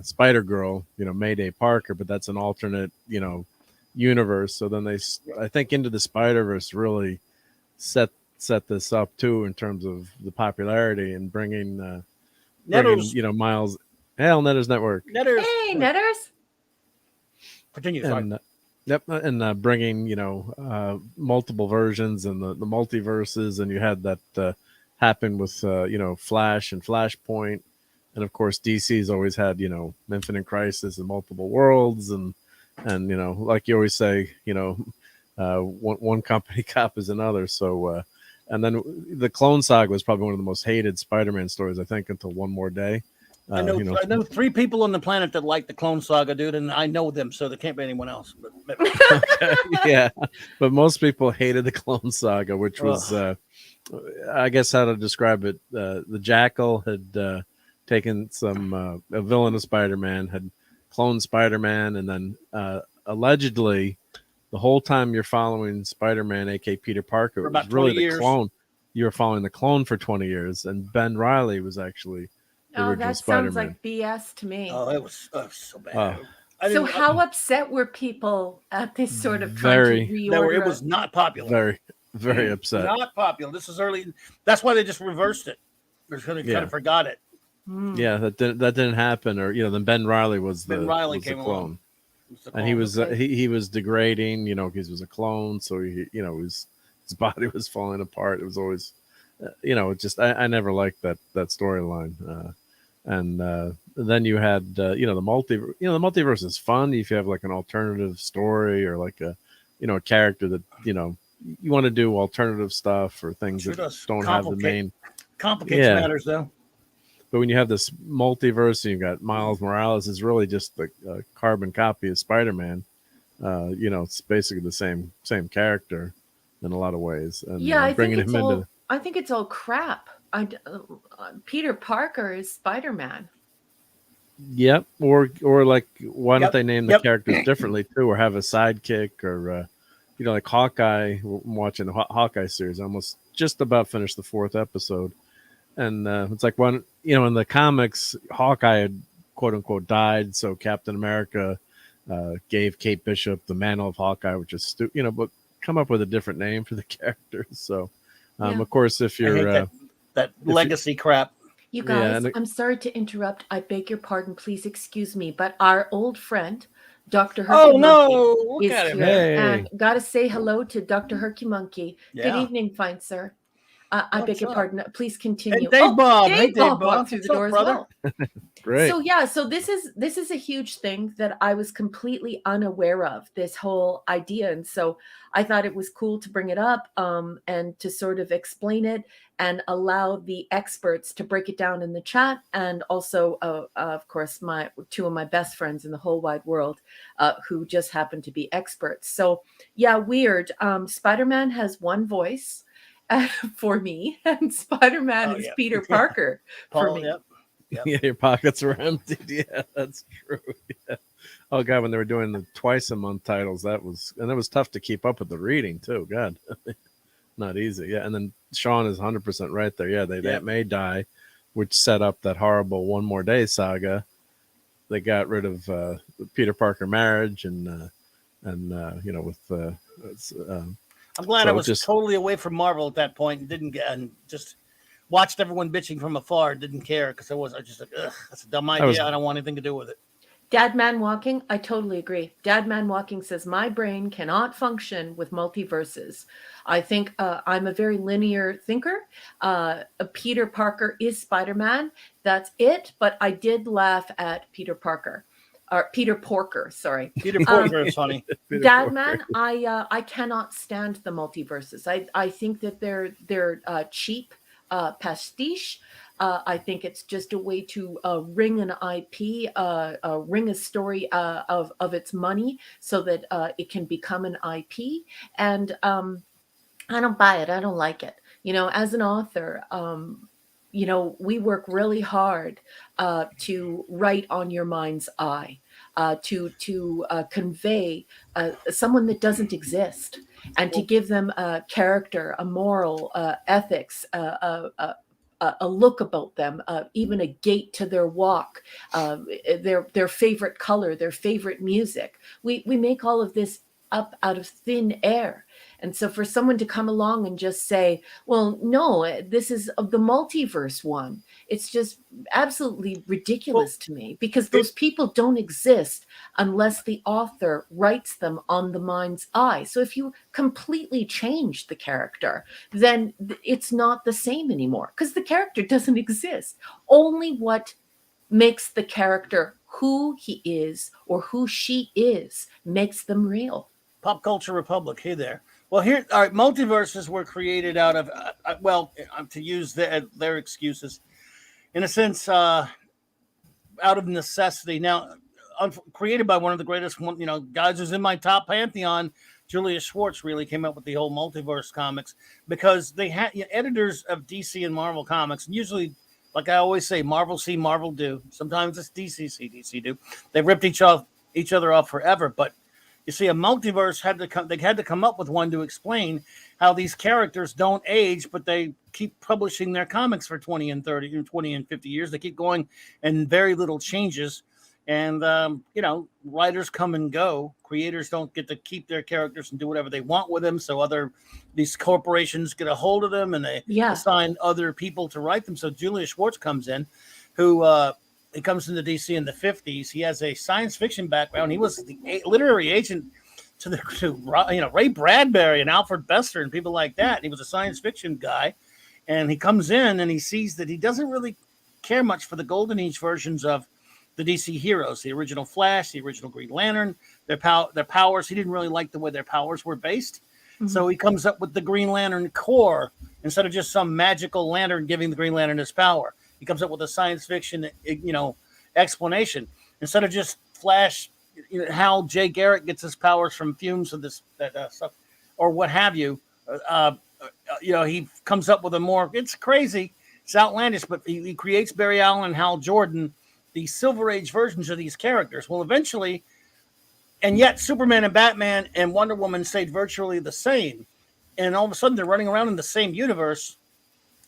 B: Spider Girl, Mayday Parker, but that's an alternate universe. So then I think Into the Spider-Verse really set this up too in terms of the popularity and bringing Miles. Netters Network.
C: Hey, Netters.
A: Continue.
B: And, Yep, and bringing multiple versions and the multiverses, and you had that happen with Flash and Flashpoint, and of course DC's always had Infinite Crisis and multiple worlds, and like you always say, one company cop is another. So and then the Clone Saga was probably one of the most hated Spider-Man stories, I think, until One More Day.
A: I know 3 people on the planet that like the Clone Saga, dude, and I know them, so there can't be anyone else. But
B: okay, yeah, but most people hated the Clone Saga, which was, I guess, how to describe it. The Jackal had taken a villain of Spider-Man, had cloned Spider-Man, and then allegedly, the whole time you're following Spider-Man, aka Peter Parker,
A: for
B: it was
A: about
B: really
A: 20 years.
B: the clone. You were following the clone for 20 years, and Ben Reilly was actually the original
C: that
B: Spider-Man.
C: sounds like BS to me.
A: Oh, it was so bad.
C: So how upset were people at this sort of
B: Very-
C: trying to reorder?
A: it was not popular.
B: Very, very upset.
A: Not popular. This is early. That's why they just reversed it. They kind of forgot it.
B: Yeah, that didn't happen. Or then Ben Reilly was the
A: came
B: clone.
A: along.
B: And he was he was degrading, because he was a clone, so his body was falling apart. It was always, it just I never liked that storyline. And then you had the multiverse is fun if you have like an alternative story or like a a character that you want to do alternative stuff or things that don't have the main
A: complicates matters though.
B: But when you have this multiverse and you've got Miles Morales is really just a carbon copy of Spider-Man. It's basically the same character in a lot of ways. And
C: I think it's all crap. Peter Parker is Spider-Man.
B: Yep. Or like, why don't they name the characters differently too, or have a sidekick, or like Hawkeye. I'm watching the Hawkeye series. I almost just about finished the 4th episode. And it's like in the comics, Hawkeye had quote unquote died, so Captain America gave Kate Bishop the mantle of Hawkeye, which is but come up with a different name for the characters. So, of course, if you're
A: that legacy crap.
C: You guys, I'm sorry to interrupt. I beg your pardon. Please excuse me, but our old friend, Dr. Herky Monkey, is here.
B: Hey.
C: And got to say hello to Dr. Herky Monkey.
A: Yeah.
C: Good evening, fine sir. I beg your pardon. Please continue.
A: And Dave Bob.
C: Dave Bob walked through the door as well.
B: Great.
C: So this is a huge thing that I was completely unaware of, this whole idea, and so I thought it was cool to bring it up and to sort of explain it and allow the experts to break it down in the chat, and also of course two of my best friends in the whole wide world who just happen to be experts. So weird. Spider-Man has one voice for me, and Spider-Man is Peter Parker for me.
A: Yep.
B: Yeah, your pockets were emptied. Yeah, that's true. Yeah. Oh God, when they were doing the twice a month titles, that was tough to keep up with the reading too. God, not easy. Yeah, and then Sean is 100% right there. Yeah, they may die, which set up that horrible One More Day saga. They got rid of the Peter Parker marriage and with
A: I'm glad I was just totally away from Marvel at that point and just watched everyone bitching from afar. Didn't care because I just like, ugh, that's a dumb idea. I don't want anything to do with it.
C: Dadman Walking, I totally agree. Dadman Walking says, my brain cannot function with multiverses. I think I'm a very linear thinker. Peter Parker is Spider-Man. That's it. But I did laugh at Peter Parker. Or Peter Porker, sorry.
A: Peter Porker is funny.
C: Dadman, I cannot stand the multiverses. I think that they're cheap pastiche. I think it's just a way to ring an IP, ring a story of its money so that it can become an IP. And I don't buy it. I don't like it. As an author, we work really hard to write on your mind's eye, to convey someone that doesn't exist, and to give them a character, a moral, ethics, a look about them, even a gait to their walk, their favorite color, their favorite music. We make all of this up out of thin air. And so for someone to come along and just say, well, no, this is of the multiverse one, it's just absolutely ridiculous to me, because those people don't exist unless the author writes them on the mind's eye. So if you completely change the character, then it's not the same anymore, because the character doesn't exist. Only what makes the character who he is or who she is makes them real.
A: Pop Culture Republic, hey there. Well, here, all right, multiverses were created out of, to use their excuses, in a sense, out of necessity. Now, created by one of the greatest, guys who's in my top pantheon, Julius Schwartz, really came up with the whole multiverse comics, because they had editors of DC and Marvel comics, and usually, like I always say, Marvel see, Marvel do. Sometimes it's DC see, DC do. They've ripped each other off forever, but you see, a multiverse they had to come up with one to explain how these characters don't age, but they keep publishing their comics for 20 and 30, 20 and 50 years. They keep going, and very little changes. And, writers come and go. Creators don't get to keep their characters and do whatever they want with them. So these corporations get a hold of them, and they assign other people to write them. So Julius Schwartz comes in, who he comes into DC in the 50s. He has a science fiction background. He was the literary agent to Ray Bradbury and Alfred Bester and people like that. He was a science fiction guy, and he comes in and he sees that he doesn't really care much for the Golden Age versions of the DC heroes, the original Flash, the original Green Lantern, their powers. He didn't really like the way their powers were based. Mm-hmm. So he comes up with the Green Lantern Corps instead of just some magical lantern giving the Green Lantern his power. He comes up with a science fiction, explanation instead of just Flash. How Jay Garrick gets his powers from fumes of that stuff, or what have you. He comes up with a more. It's crazy, it's outlandish, but he creates Barry Allen and Hal Jordan, the Silver Age versions of these characters. Well, eventually, and yet Superman and Batman and Wonder Woman stayed virtually the same, and all of a sudden they're running around in the same universe.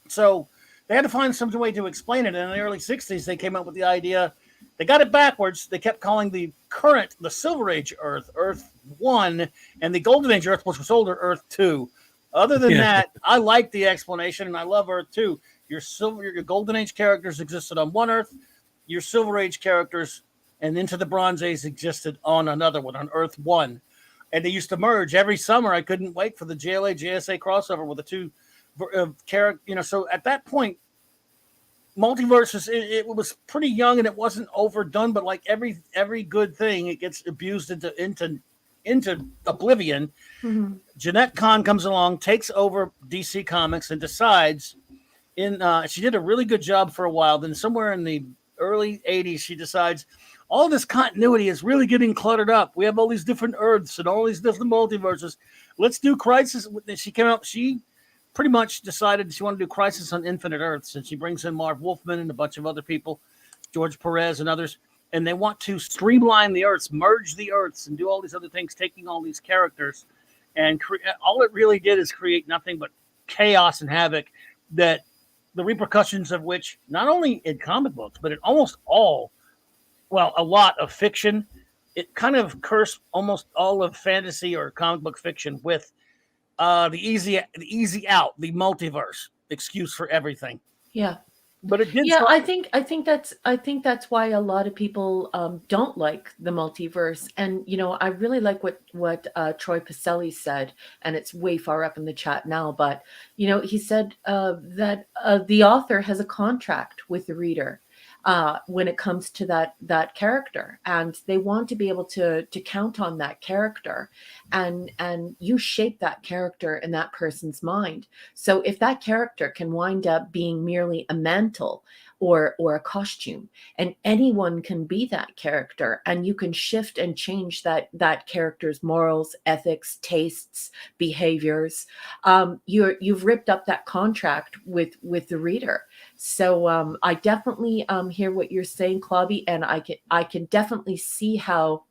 A: So they had to find some way to explain it. And in the early 60s, they came up with the idea. They got it backwards. They kept calling the Silver Age Earth, Earth 1, and the Golden Age Earth, which was older, Earth 2. Other than that, I like the explanation, and I love Earth 2. Your Golden Age characters existed on one Earth. Your Silver Age characters and into the Bronze Age existed on another one, on Earth 1. And they used to merge every summer. I couldn't wait for the JLA, JSA crossover with the two characters. So at that point, multiverses, it was pretty young and it wasn't overdone, but like every good thing, it gets abused into oblivion. Mm-hmm. Jeanette Kahn comes along, takes over DC Comics, and decides she did a really good job for a while. Then somewhere in the early 80s, she decides all this continuity is really getting cluttered up. We have all these different Earths and all these different multiverses. Let's do Crisis. She came out, she pretty much decided she wanted to do Crisis on Infinite Earths, and she brings in Marv Wolfman and a bunch of other people, George Perez and others, and they want to streamline the Earths, merge the Earths, and do all these other things, taking all these characters, and all it really did is create nothing but chaos and havoc, that the repercussions of which, not only in comic books, but in almost a lot of fiction, it kind of cursed almost all of fantasy or comic book fiction with the easy out, the multiverse excuse for everything.
C: Yeah.
A: But it did.
C: Yeah, I think that's why a lot of people don't like the multiverse. And I really like what Troy Pacelli said, and it's way far up in the chat now. But he said that the author has a contract with the reader when it comes to that character, and they want to be able to count on that character, and you shape that character in that person's mind. So if that character can wind up being merely a mantle or a costume, and anyone can be that character, and you can shift and change that character's morals, ethics, tastes, behaviors, you've ripped up that contract with the reader. So I definitely hear what you're saying, Clobby, and I can definitely see how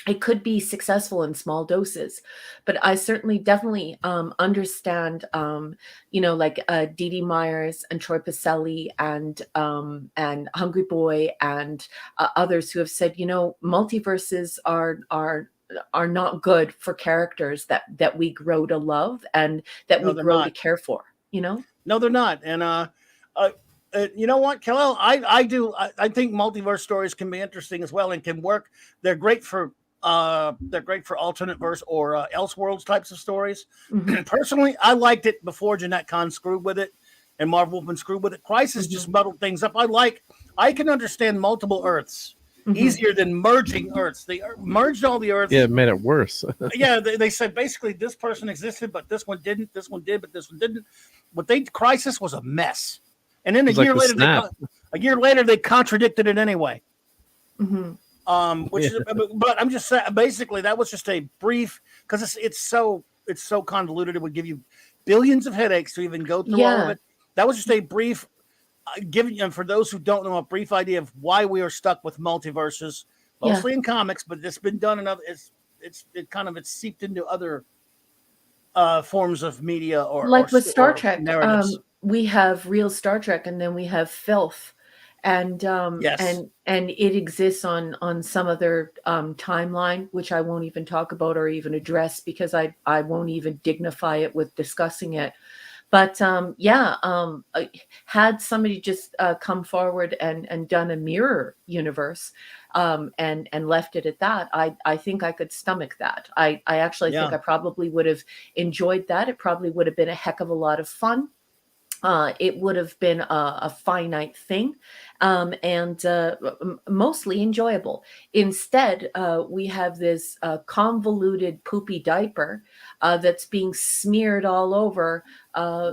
C: it could be successful in small doses, but I certainly definitely understand, like Dee Dee Myers and Troy Pacelli and Hungry Boy and others who have said, multiverses are are not good for characters that we grow to love and that
A: No,
C: we
A: they're
C: grow to
A: not.
C: care for, you know?
A: No, they're not. And you know what, Kellel? I think multiverse stories can be interesting as well and can work. They're great for alternate verse or Elseworlds types of stories.
C: Mhm.
A: Personally, I liked it before Jeanette Kahn screwed with it and Marv Wolfman screwed with it. Crisis just muddled things up. I can understand multiple Earths easier than merging Earths. They merged all the Earths.
B: Yeah, it made it worse.
A: Yeah, they said basically this person existed, but this one didn't. This one did, but this one didn't. Crisis was a mess. And then a year later, they contradicted it anyway. Which is, but I'm just saying, basically, that was just a brief, because it's so convoluted. It would give you billions of headaches to even go through all of it. That was just a brief, giving, and for those who don't know, a brief idea of why we are stuck with multiverses, mostly in comics, but it's been done in other. It's seeped into other forms of media or
C: like with Star Trek.
A: Narratives.
C: We have real Star Trek, and then we have filth, and and it exists on some other timeline, which I won't even talk about or even address because I won't even dignify it with discussing it. But had somebody just come forward and done a mirror universe and left it at that, I think I could stomach that. I actually think I probably would have enjoyed that. It probably would have been a heck of a lot of fun. It would have been a finite thing and mostly enjoyable. Instead, we have this convoluted poopy diaper that's being smeared all over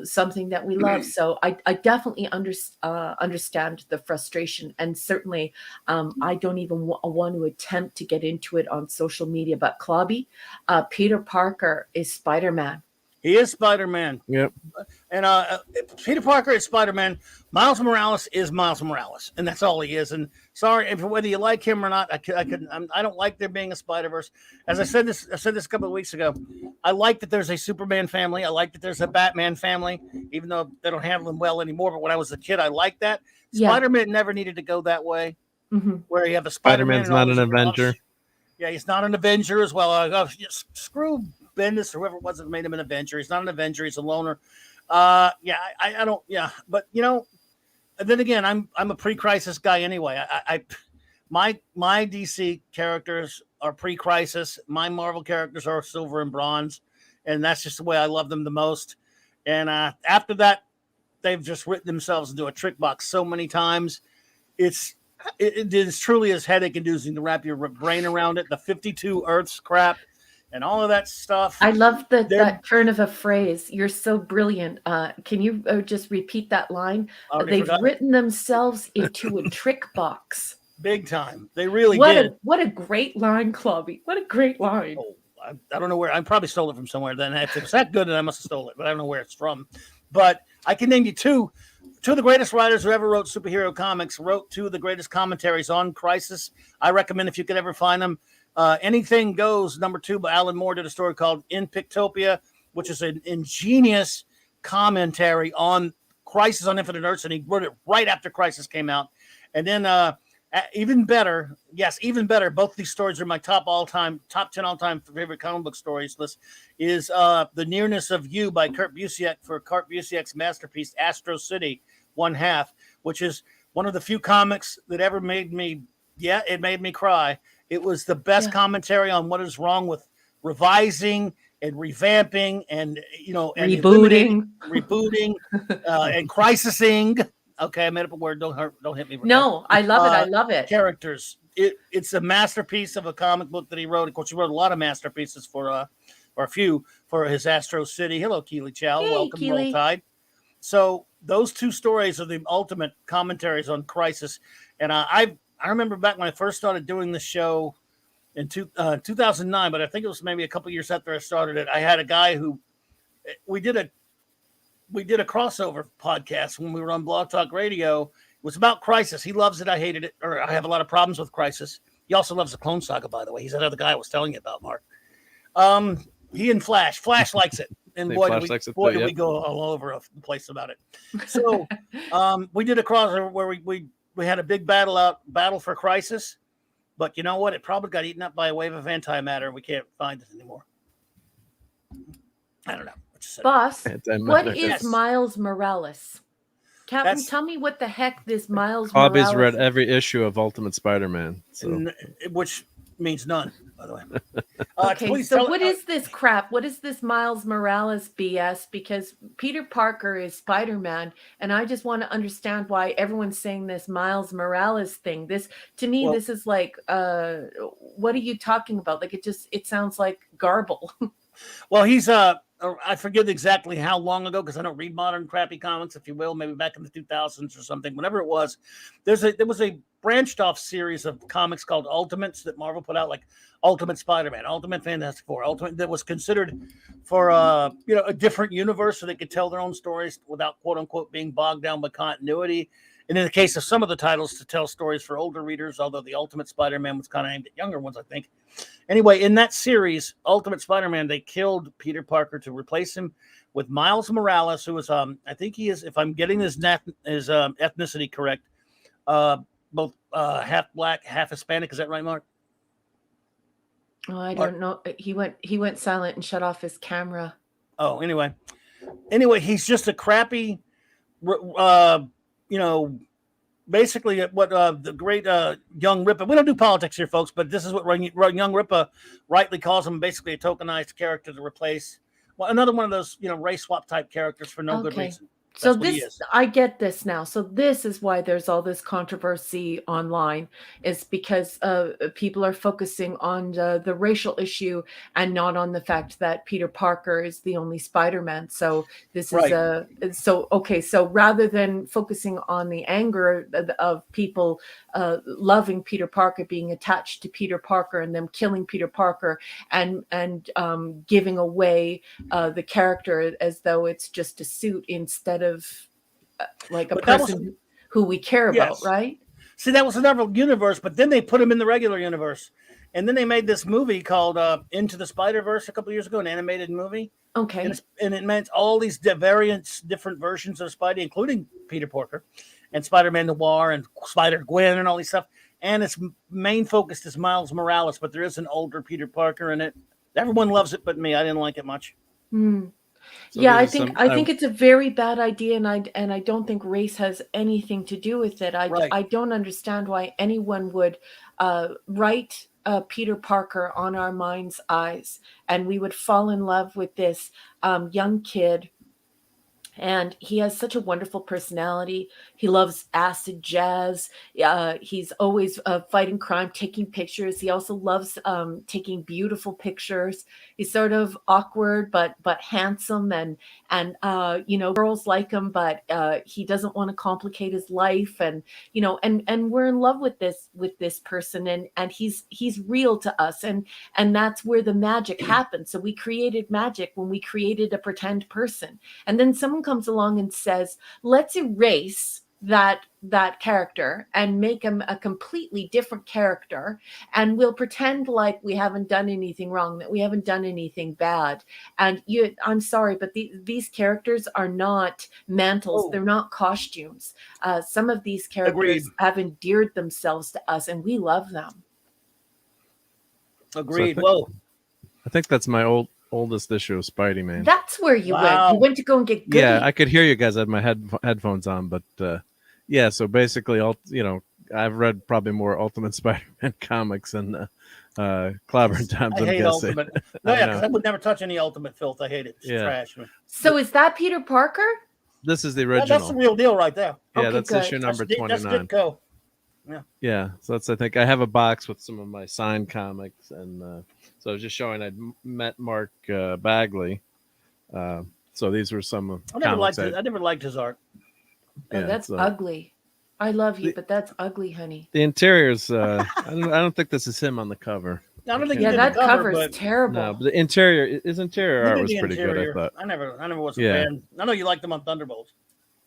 C: something that we love. So I definitely understand the frustration. And certainly I don't even want to attempt to get into it on social media. But Clobby, Peter Parker is Spider-Man.
A: He is Spider-Man.
B: Yep.
A: And Peter Parker is Spider-Man. Miles Morales is Miles Morales, and that's all he is. And sorry, whether you like him or not, I don't like there being a Spider-Verse. As I said this a couple of weeks ago. I like that there's a Superman family. I like that there's a Batman family, even though they don't handle them well anymore. But when I was a kid, I liked that. Yeah. Spider-Man never needed to go that way, where you have a Spider-Man.
B: Spider-Man's not an Avenger.
A: Yeah, he's not an Avenger as well. Screw Bendis or whoever it was that made him an Avenger. He's not an Avenger. He's a loner. I don't. Yeah, but you know, then again, I'm a pre-crisis guy anyway. My DC characters are pre-crisis. My Marvel characters are silver and bronze, and that's just the way I love them the most. And after that, they've just written themselves into a trick box so many times. It is truly as headache-inducing to wrap your brain around it. The 52 Earths crap. And all of that stuff.
C: I love that turn of a phrase. You're so brilliant. Can you just repeat that line? They've written themselves into a trick box.
A: Big time. They really did.
C: What a great line, Clobby. What a great line.
A: Oh, I don't know where. I probably stole it from somewhere. Then if it's that good, then I must have stole it. But I don't know where it's from. But I can name you two of the greatest writers who ever wrote superhero comics. Wrote two of the greatest commentaries on Crisis. I recommend if you could ever find them. Anything Goes, #2 by Alan Moore did a story called In Pictopia, which is an ingenious commentary on Crisis on Infinite Earths, and he wrote it right after Crisis came out. And then even better, both these stories are my top 10 all-time favorite comic book stories list, is The Nearness of You by Kurt Busiek for Kurt Busiek's masterpiece, Astro City, 1/2, which is one of the few comics that ever made me cry. It was the best commentary on what is wrong with revising and revamping and, and
C: rebooting
A: and crisising. Okay, I made up a word. Don't hit me.
C: No, I love it. I love it.
A: Characters. It's a masterpiece of a comic book that he wrote. Of course, he wrote a lot of masterpieces for a few for his Astro City. Hello, Keely Chow.
C: Hey,
A: welcome,
C: Keely.
A: Roll Tide. So those two stories are the ultimate commentaries on Crisis. And I remember back when I first started doing the show in 2009, but I think it was maybe a couple years after I started it. I had a guy who we did a crossover podcast when we were on Blog Talk Radio. It was about Crisis. He loves it. I hated it, or I have a lot of problems with Crisis. He also loves the Clone Saga, by the way. He's that other guy I was telling you about, Mark. He and Flash. Flash likes it. And boy, did we go all over the place about it. So we did a crossover where we had a big battle for Crisis, But you know what? It probably got eaten up by a wave of antimatter, and we can't find it anymore. I don't know.
C: Boss, what is
A: Yes.
C: Miles Morales? Captain,
A: That's-
C: tell me what the heck this Miles
B: Clobby's
C: Morales
B: read
C: is.
B: every issue of Ultimate Spider-Man, so
A: which means none, by the way.
C: Okay,
A: please
C: so
A: tell-
C: what is this crap? What is this Miles Morales BS? Because Peter Parker is Spider-Man, and I just want to understand why everyone's saying this Miles Morales thing. This, to me, this is like, what are you talking about? Like, it sounds like garble.
A: Well, he's I forget exactly how long ago, because I don't read modern crappy comics, if you will, maybe back in the 2000s or something, whenever it was. There was a branched off series of comics called Ultimates that Marvel put out, like Ultimate Spider-Man, Ultimate Fantastic Four, Ultimate, that was considered for a different universe, so they could tell their own stories without quote unquote being bogged down by continuity. And in the case of some of the titles, to tell stories for older readers, although the Ultimate Spider-Man was kind of aimed at younger ones, I think. Anyway, in that series, Ultimate Spider-Man, they killed Peter Parker to replace him with Miles Morales, who was, I think he is, if I'm getting his ethnicity correct, both half black, half Hispanic. Is that right, Mark?
C: Oh, I don't know. He went silent and shut off his camera.
A: Oh, anyway, he's just a crappy, basically what the great Young Ripper. We don't do politics here, folks, but this is what Young Ripper rightly calls him, basically a tokenized character to replace another one of those race swap type characters for no good reason.
C: So this, I get this now. So this is why there's all this controversy online, is because people are focusing on the racial issue and not on the fact that Peter Parker is the only Spider-Man. So this is so rather than focusing on the anger of people loving Peter Parker, being attached to Peter Parker, and them killing Peter Parker, and giving away the character as though it's just a suit instead of like a person who we care about, right?
A: See, that was another universe, but then they put him in the regular universe, and then they made this movie called Into the Spider-Verse a couple of years ago, an animated movie.
C: Okay,
A: and it meant all these variants, different versions of Spidey, including Peter Parker and Spider-Man Noir and Spider-Gwen and all these stuff. And its main focus is Miles Morales, but there is an older Peter Parker in it. Everyone loves it, but me. I didn't like it much.
B: So
C: yeah, I think it's a very bad idea, and I don't think race has anything to do with it. I don't understand why anyone would write Peter Parker on our mind's eyes, and we would fall in love with this young kid. And he has such a wonderful personality. He loves acid jazz. He's always fighting crime, taking pictures. He also loves taking beautiful pictures. He's sort of awkward, but handsome, and girls like him, but he doesn't want to complicate his life. And and we're in love with this person, and he's real to us, and that's where the magic happens. So we created magic when we created a pretend person, and then someone comes along and says, let's erase that character and make him a completely different character, and we'll pretend like we haven't done anything wrong, that we haven't done anything bad. And I'm sorry, but these characters are not mantles. They're not costumes. Some of these characters have endeared themselves to us, and we love them.
A: Agreed.
B: I think that's my oldest issue of Spidey, man.
C: That's where you went. You went to go and get goody.
B: Yeah, I could hear you guys. I had my headphones on, but yeah. So basically, I've read probably more Ultimate Spider-Man comics than Clobberin times.
A: I hate Ultimate. No, yeah, because I would never touch any Ultimate filth. I hate it. It's trash.
C: So is that Peter Parker?
B: This is the original.
A: That's the real deal right there.
B: Yeah, that's issue number 29.
A: That's Ditko.
B: Yeah. So that's, I think I have a box with some of my signed comics, and so I was just showing I'd met Mark Bagley. So these were some of
A: I never liked his art.
C: Oh, yeah, that's ugly. I love you, but that's ugly, honey.
B: The interiors, I don't think this is him on the cover.
A: I don't think
C: that cover is terrible.
B: No, but his interior art was pretty good, I thought.
A: I never was a fan. I know you liked them on Thunderbolts.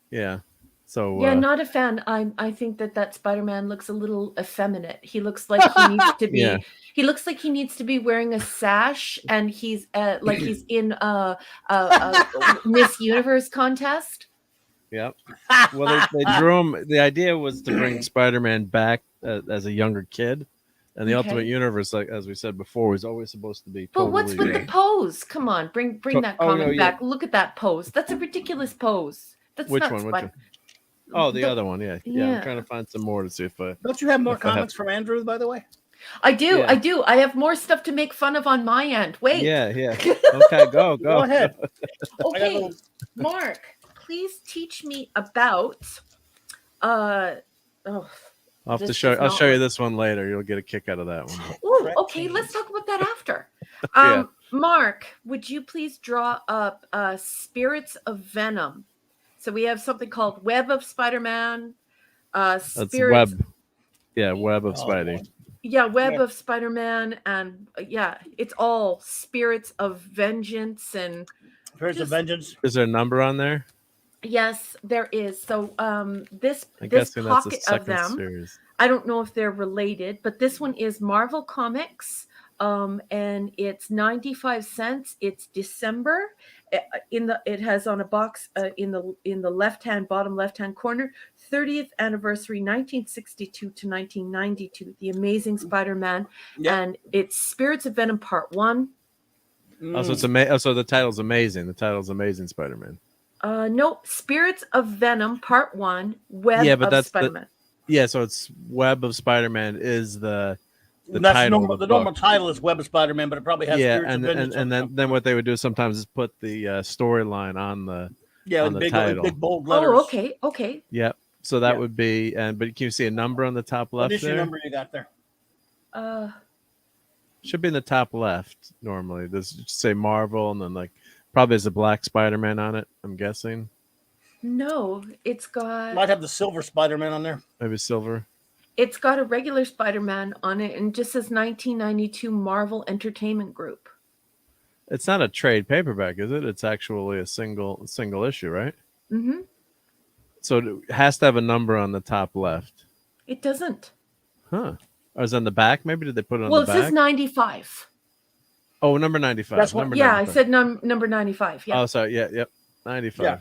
B: Yeah. So
C: not a fan. I think that Spider-Man looks a little effeminate. He looks like he needs to be. He looks like he needs to be wearing a sash, and he's like he's in a Miss Universe contest.
B: Yep. Well, they drew him. The idea was to bring Spider-Man back as a younger kid, And the
C: Okay.
B: Ultimate Universe, like as we said before, was always supposed to be.
C: But
B: Totally,
C: what's with the pose? Come on, bring that comic back. Look at that pose. That's a ridiculous pose. That's
B: Which
C: not
B: one?
C: Spider.
B: Oh, the other one. Yeah. I'm trying to find some more to see if I.
A: Don't you have more comics from Andrew, by the way?
C: I do.
B: Yeah.
C: I do. I have more stuff to make fun of on my end. Wait.
B: Yeah. Okay, go.
A: Go ahead.
C: Okay, Mark, please teach me about.
B: I'll have to show. I'll show you this one later. You'll get a kick out of that one.
C: Oh, okay. Let's talk about that after. Mark, would you please draw up Spirits of Venom? So we have something called Web of Spider-Man.
B: That's
C: Spirits.
B: Web. Yeah, Web of Spidey.
C: Yeah, Web of Spider-Man, and it's all Spirits of Vengeance and.
A: Spirits of Vengeance.
B: Is there a number on there?
C: Yes, there is. So this
B: guessing
C: pocket
B: that's a
C: of them,
B: series.
C: I don't know if they're related, but this one is Marvel Comics, and it's 95 cents. It's December. It has on a box in the bottom left hand corner, 30th anniversary 1962 to 1992, The Amazing Spider-Man, and it's Spirits of Venom Part 1.
B: Oh, so it's amazing. So the title's amazing. The title's Amazing Spider-Man.
C: Nope. Spirits of Venom Part 1, Web of Spider-Man.
B: So it's Web of Spider-Man is the
A: title. The normal title is Web of Spider-Man, but it probably has Spirits of Vengeance.
B: And then what they would do sometimes is put the storyline on the title.
A: Big bold letters.
C: Oh, okay.
B: Yep. So that would be but can you see a number on the top left?
A: What issue number you got there?
B: Should be in the top left normally. Does it say Marvel and then probably has a black Spider-Man on it, I'm guessing.
C: No, it's got.
A: Might have the silver Spider-Man on there.
B: Maybe silver.
C: It's got a regular Spider-Man on it and just says 1992 Marvel Entertainment Group.
B: It's not a trade paperback, is it? It's actually a single issue, right?
C: Mm-hmm.
B: So it has to have a number on the top left.
C: It doesn't.
B: Huh. Or is it on the back? Maybe did they put it on
C: the
B: back?
C: Well, it says 95.
B: Oh, number 95.
A: That's what,
C: 95. I said number 95. Yeah.
B: Oh, sorry. Yep. 95.
A: Yeah.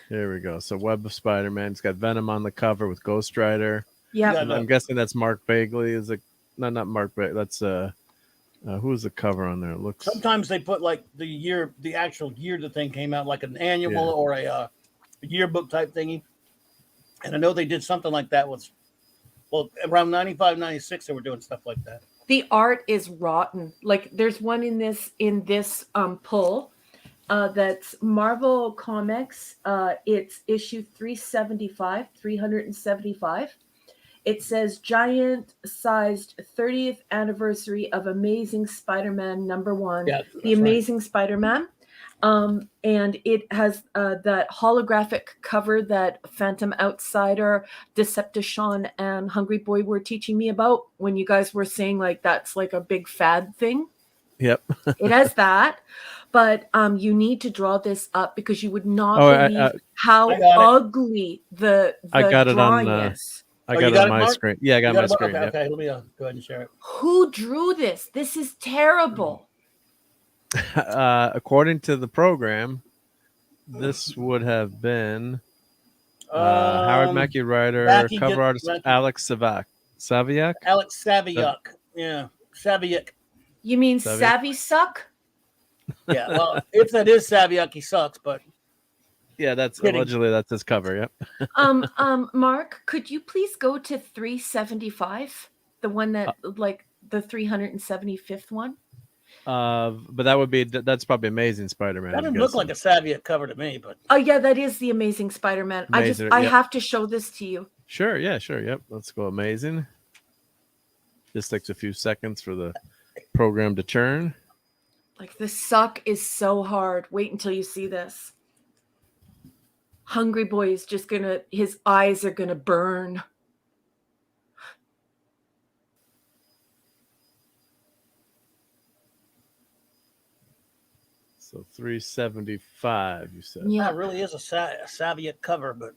B: Here we go. So Web of Spider-Man. It's got Venom on the cover with Ghost Rider.
C: Yeah.
B: I'm guessing that's Mark Bagley. Not Mark Bagley. That's who's the cover on there? It looks.
A: Sometimes they put the actual year the thing came out, like an annual or a yearbook type thingy. And I know they did something like that around 95, 96, they were doing stuff like that.
C: The art is rotten. Like there's one in this pull that's Marvel Comics. It's issue 375. It says giant sized 30th anniversary of Amazing Spider-Man #1. Yeah, The Amazing Spider-Man. And it has that holographic cover that Phantom Outsider, Decepticon, and Hungry Boy were teaching me about when you guys were saying that's like a big fad thing.
B: Yep.
C: It has that, but you need to draw this up because you would not believe how ugly the drawing is.
B: I got it on my screen. Yeah, I got my screen.
A: Okay, let me go ahead and share it.
C: Who drew this? This is terrible.
B: According to the program, this would have been Howard Mackie writer, cover artist Alex Saviuk.
A: Alex Saviuk. Yeah, Saviuk.
C: You mean Savvy Suck?
A: Yeah, well, if that is Saviuk, he sucks, but.
B: Yeah, allegedly that's his cover. Yep.
C: Mark, could you please go to 375, the one that the 375th one?
B: But that's probably Amazing Spider-Man.
A: That doesn't look like a Saviuk cover to me, but.
C: Oh yeah, that is the Amazing Spider-Man. I have to show this to you.
B: Sure. Yeah. Sure. Yep. Let's go. Amazing. Just takes a few seconds for the program to turn.
C: The suck is so hard. Wait until you see this. Hungry Boy is just his eyes are gonna burn.
B: So 375, you said.
C: Yeah,
A: it really is a Saviuk cover, but.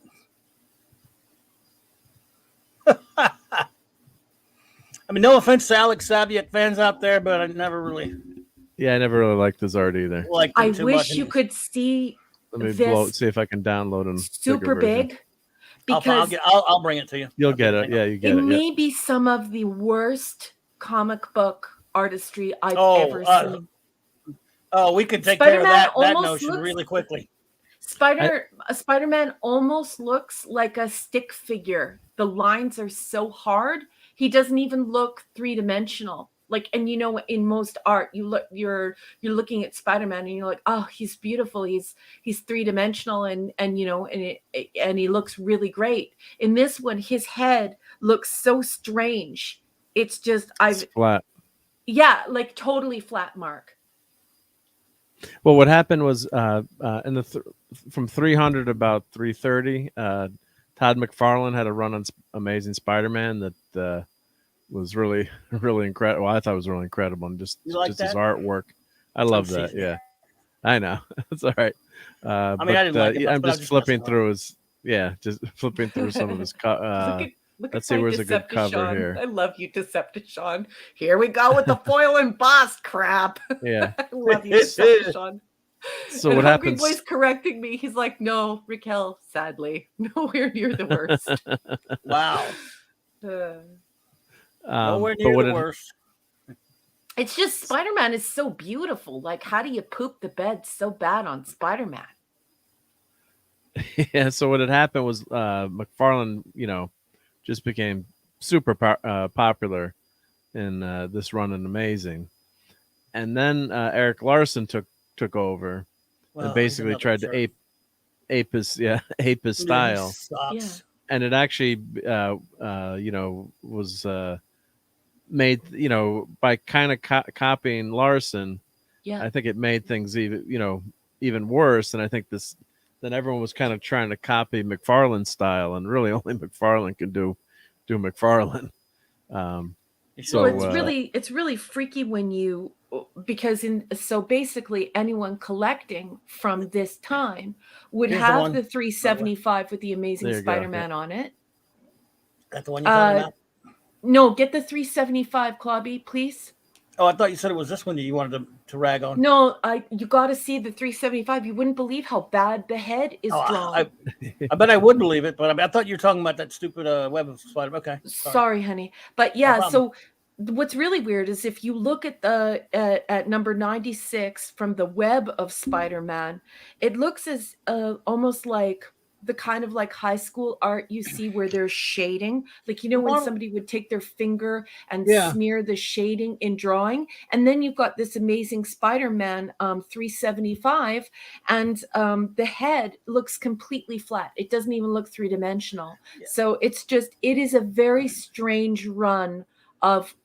A: I mean, no offense to Alex Saviuk fans out there, but I never really.
B: Yeah, I never really liked his art either.
C: I wish you could see.
B: Let me
C: see
B: if I can download him.
C: Super big. because
A: I'll bring it to you.
B: You'll get it. Yeah, you get it.
C: may be some of the worst comic book artistry I've ever seen.
A: Oh, we could take care of that notion really quickly.
C: Spider-Man almost looks like a stick figure. The lines are so hard. He doesn't even look three-dimensional. Like, and you know, in most art, you're looking at Spider-Man and you're like, oh, he's beautiful. He's three-dimensional and you know, and he looks really great. In this one, his head looks so strange. It's just
B: It's flat.
C: Yeah, like totally flat, Mark.
B: Well, what happened was in the from 300 to about 330, Todd McFarlane had a run on Amazing Spider-Man that was really, really incredible. Well, I thought it was really incredible, and just his artwork. I love that. Yeah, I know. It's all right.
A: I mean, I didn't like it much,
B: I'm just flipping through just flipping through some of his. Let's see, where's a good cover here?
C: I love you, Decepticon. Here we go with the foil embossed crap.
B: Yeah.
C: I love you, Decepticon.
B: So what happens?
C: Boy's correcting me. He's like, no, Raquel, sadly, nowhere near the worst.
A: Wow. Nowhere near the worst.
C: It's just Spider-Man is so beautiful. Like, how do you poop the bed so bad on Spider-Man?
B: Yeah, so what had happened was McFarlane, you know, just became super popular in this run in Amazing, and then Eric Larson took over and basically tried to ape his style.
C: Yeah.
B: And it actually you know, was made, you know, by kind of copying Larson.
C: Yeah,
B: I think it made things even worse, and I think then everyone was kind of trying to copy McFarlane's style, and really only McFarlane can do McFarlane.
C: So it's really freaky when you, because so basically anyone collecting from this time would have the 375 with the Amazing Spider-Man on it.
A: That's the one you're talking about?
C: No, get the 375, Clobby, please.
A: Oh, I thought you said it was this one that you wanted to rag on.
C: No, you got to see the 375. You wouldn't believe how bad the head is drawn.
A: I bet I would believe it, but I thought you were talking about that stupid Web of Spider. Okay,
C: sorry, honey, but yeah. No, so what's really weird is if you look at the at number 96 from the Web of Spider-Man, it looks as almost like the kind of like high school art you see where there's shading, like, you know, when somebody would take their finger and smear the shading in drawing. And then you've got this Amazing Spider-Man 375, and the head looks completely flat. It doesn't even look three-dimensional. So it is a very strange run of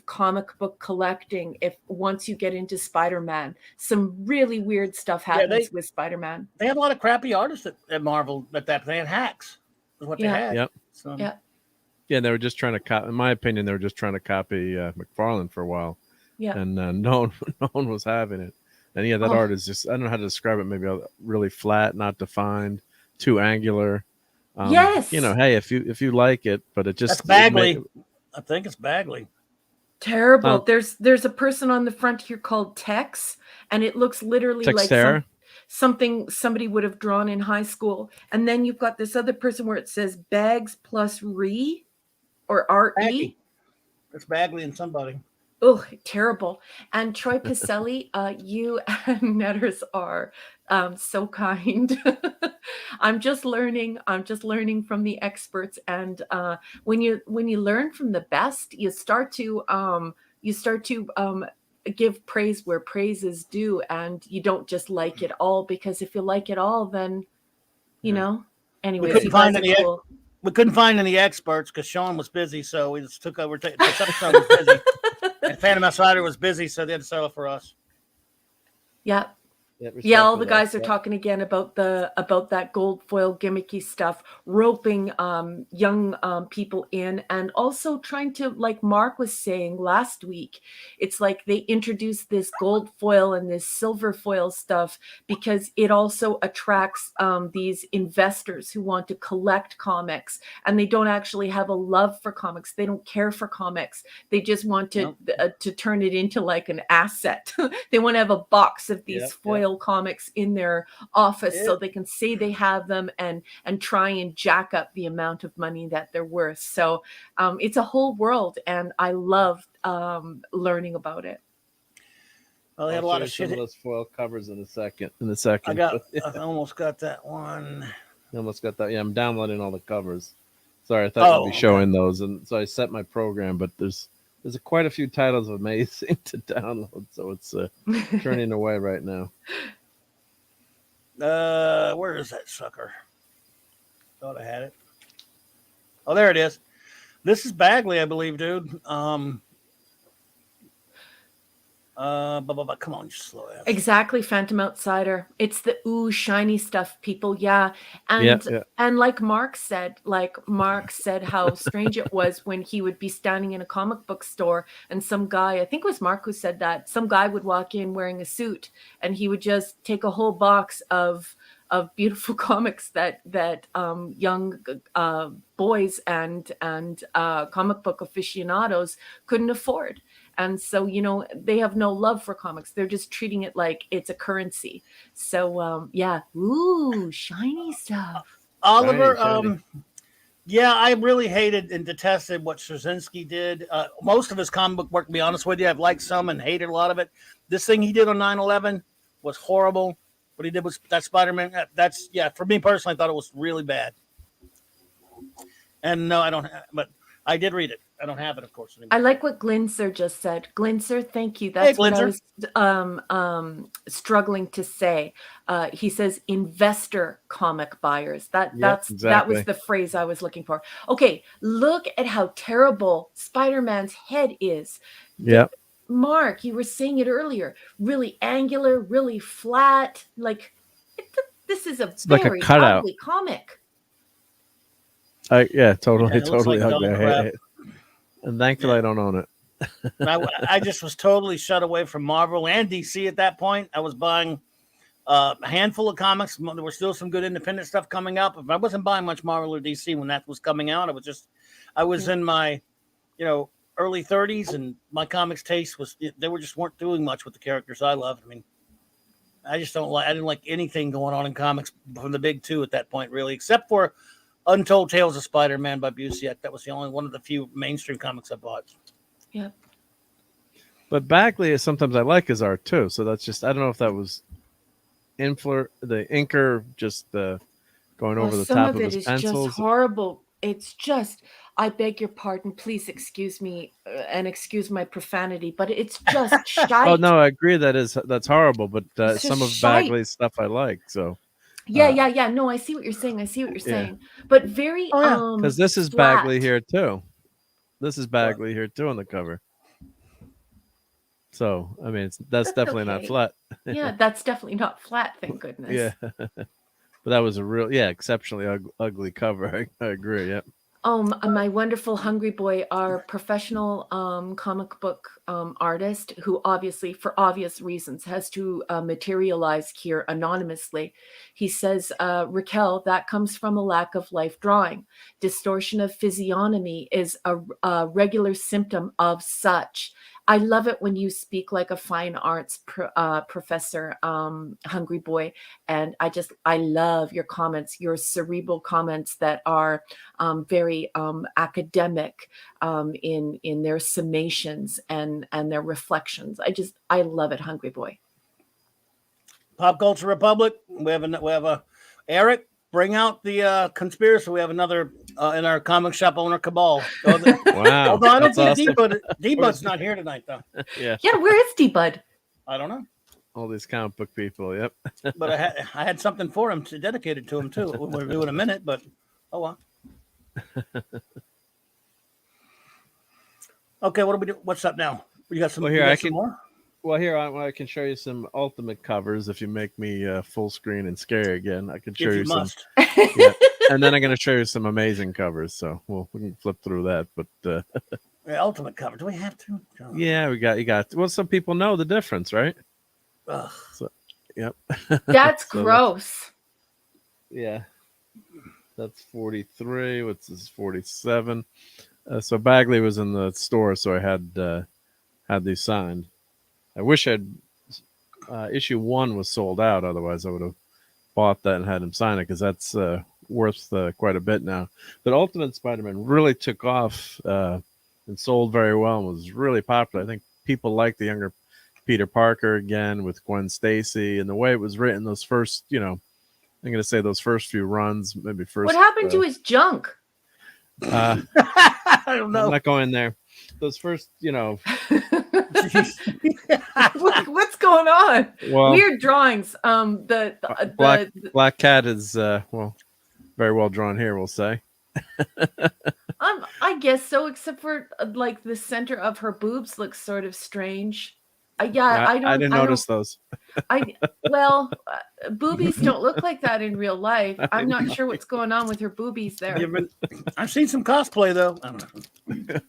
C: comic book collecting. If once you get into Spider-Man, some really weird stuff happens with Spider-Man.
A: They had a lot of crappy artists at Marvel that they had hacks is what they had.
B: Yep.
A: So.
B: Yeah, they were just trying to copy. In my opinion, they were just trying to copy McFarlane for a while. Yeah, and no one was having it. And yeah, that art is just, I don't know how to describe it. Maybe really flat, not defined, too angular.
C: Yes.
B: You know, hey, if you like it, but it just,
A: that's Bagley. I think it's Bagley.
C: Terrible. There's a person on the front here called Tex, and it looks literally like something somebody would have drawn in high school. And then you've got this other person where it says Bags plus Re or R-E.
A: It's Bagley and somebody.
C: Oh, terrible. And Troy Pacelli, you and Netters are so kind. I'm just learning from the experts. And when you learn from the best, you start to give praise where praise is due, and you don't just like it all, because if you like it all, then you know. Anyways,
A: we couldn't find any experts because Sean was busy, so we just took over. Sean was busy, and Phantom Outsider was busy, so they had to settle for us.
C: Yeah. Yeah, all the guys are talking again about that gold foil gimmicky stuff, roping young people in, and also trying to, like Mark was saying last week, it's like they introduced this gold foil and this silver foil stuff because it also attracts these investors who want to collect comics, and they don't actually have a love for comics. They don't care for comics. They just want to turn it into like an asset. They want to have a box of these foils pile comics in their office so they can say they have them and try and jack up the amount of money that they're worth. So it's a whole world, and I love learning about it.
A: Well, they had a lot of shit.
B: Some of those foil covers in a second.
A: I almost got that one.
B: I almost got that. Yeah, I'm downloading all the covers. Sorry, I thought you'd be showing those, and so I set my program. But there's quite a few titles of Amazing to download, so it's turning away right now.
A: Where is that sucker? Thought I had it. Oh, there it is. This is Bagley, I believe, dude. Come on, just slow down.
C: Exactly, Phantom Outsider. It's the shiny stuff, people. Yeah. And like Mark said, how strange it was when he would be standing in a comic book store and some guy, I think it was Mark who said that, some guy would walk in wearing a suit and he would just take a whole box of beautiful comics that young boys and comic book aficionados couldn't afford. And so, they have no love for comics. They're just treating it like it's a currency. So, yeah. Ooh, shiny stuff.
A: Oliver, yeah, I really hated and detested what Straczynski did. Most of his comic book work, to be honest with you, I've liked some and hated a lot of it. This thing he did on 9/11 was horrible. What he did was that Spider-Man, for me personally, I thought it was really bad. And no, I don't, but I did read it. I don't have it, of course, anymore.
C: I like what Glinser just said. Glinser, thank you. That's what I was struggling to say. He says investor comic buyers. That was the phrase I was looking for. Okay, look at how terrible Spider-Man's head is.
B: Yeah.
C: Mark, you were saying it earlier. Really angular, really flat. Like this is it's very like a cutout. Ugly comic.
B: Totally ugly. And thankfully, I don't own it.
A: I just was totally shut away from Marvel and DC at that point. I was buying a handful of comics. There was still some good independent stuff coming out, but I wasn't buying much Marvel or DC when that was coming out. I was in my, early 30s, and my comics taste weren't doing much with the characters I loved. I mean, I didn't like anything going on in comics from the big two at that point, really, except for Untold Tales of Spider-Man by Busiek. That was the only one of the few mainstream comics I bought.
C: Yeah.
B: But Bagley is sometimes I like his art too. So that's just, I don't know if that was the inker just going over the top of his pencils. Some of it is just horrible.
C: It's just, I beg your pardon, please excuse me and excuse my profanity, but it's just shite.
B: Oh no, I agree that's horrible, but some of Bagley's stuff I like, so.
C: Yeah. No, I see what you're saying. But very
B: because this is
C: flat.
B: Bagley here too. This is Bagley here too on the cover. So I mean, that's definitely not flat.
C: Yeah, that's definitely not flat. Thank goodness.
B: Yeah, but that was a real, exceptionally ugly cover. I agree. Yeah.
C: My wonderful Hungry Boy, our professional comic book artist, who obviously, for obvious reasons, has to materialize here anonymously. He says, Raquel, that comes from a lack of life drawing. Distortion of physiognomy is a regular symptom of such. I love it when you speak like a fine arts professor, Hungry Boy. And I love your comments, your cerebral comments that are very academic in their summations and their reflections. I love it, Hungry Boy.
A: Pop Culture Republic. We have a Eric. Bring out the conspiracy. We have another in our comic shop owner cabal.
B: Wow.
A: Although I don't think D-Bud's not here tonight, though.
B: Yeah,
C: where is D-Bud?
A: I don't know.
B: All these comic book people, yep.
A: But I had something for him dedicated to him, too. We'll do in a minute, but oh well. Okay, what do we do? What's up now? You got some, some more?
B: Well, here I can show you some ultimate covers. If you make me full screen and scary again, I can show you some. Yeah. And then I'm going to show you some amazing covers. So we can flip through that. But
A: ultimate cover. Do we have to? Oh.
B: Yeah, you got. Well, some people know the difference, right?
A: Ugh.
B: So, yep.
C: That's gross.
B: Yeah, that's 43. What's this? 47. So Bagley was in the store, so I had these signed. I wish I'd issue 1 was sold out. Otherwise, I would have bought that and had him sign it because that's worth quite a bit now. But Ultimate Spider-Man really took off and sold very well and was really popular. I think people liked the younger Peter Parker again with Gwen Stacy and the way it was written. Those first, I'm going to say those first few runs, maybe first.
C: What happened to his junk?
A: I don't know.
B: I'm not going there. Those first,
C: What's going on?
B: well,
C: Weird drawings.
B: Black Cat is very well drawn here, we'll say.
C: I guess so, except for like the center of her boobs looks sort of strange. I
B: didn't notice those.
C: Boobies don't look like that in real life. I'm not sure what's going on with her boobies there.
A: I've seen some cosplay though. I don't know.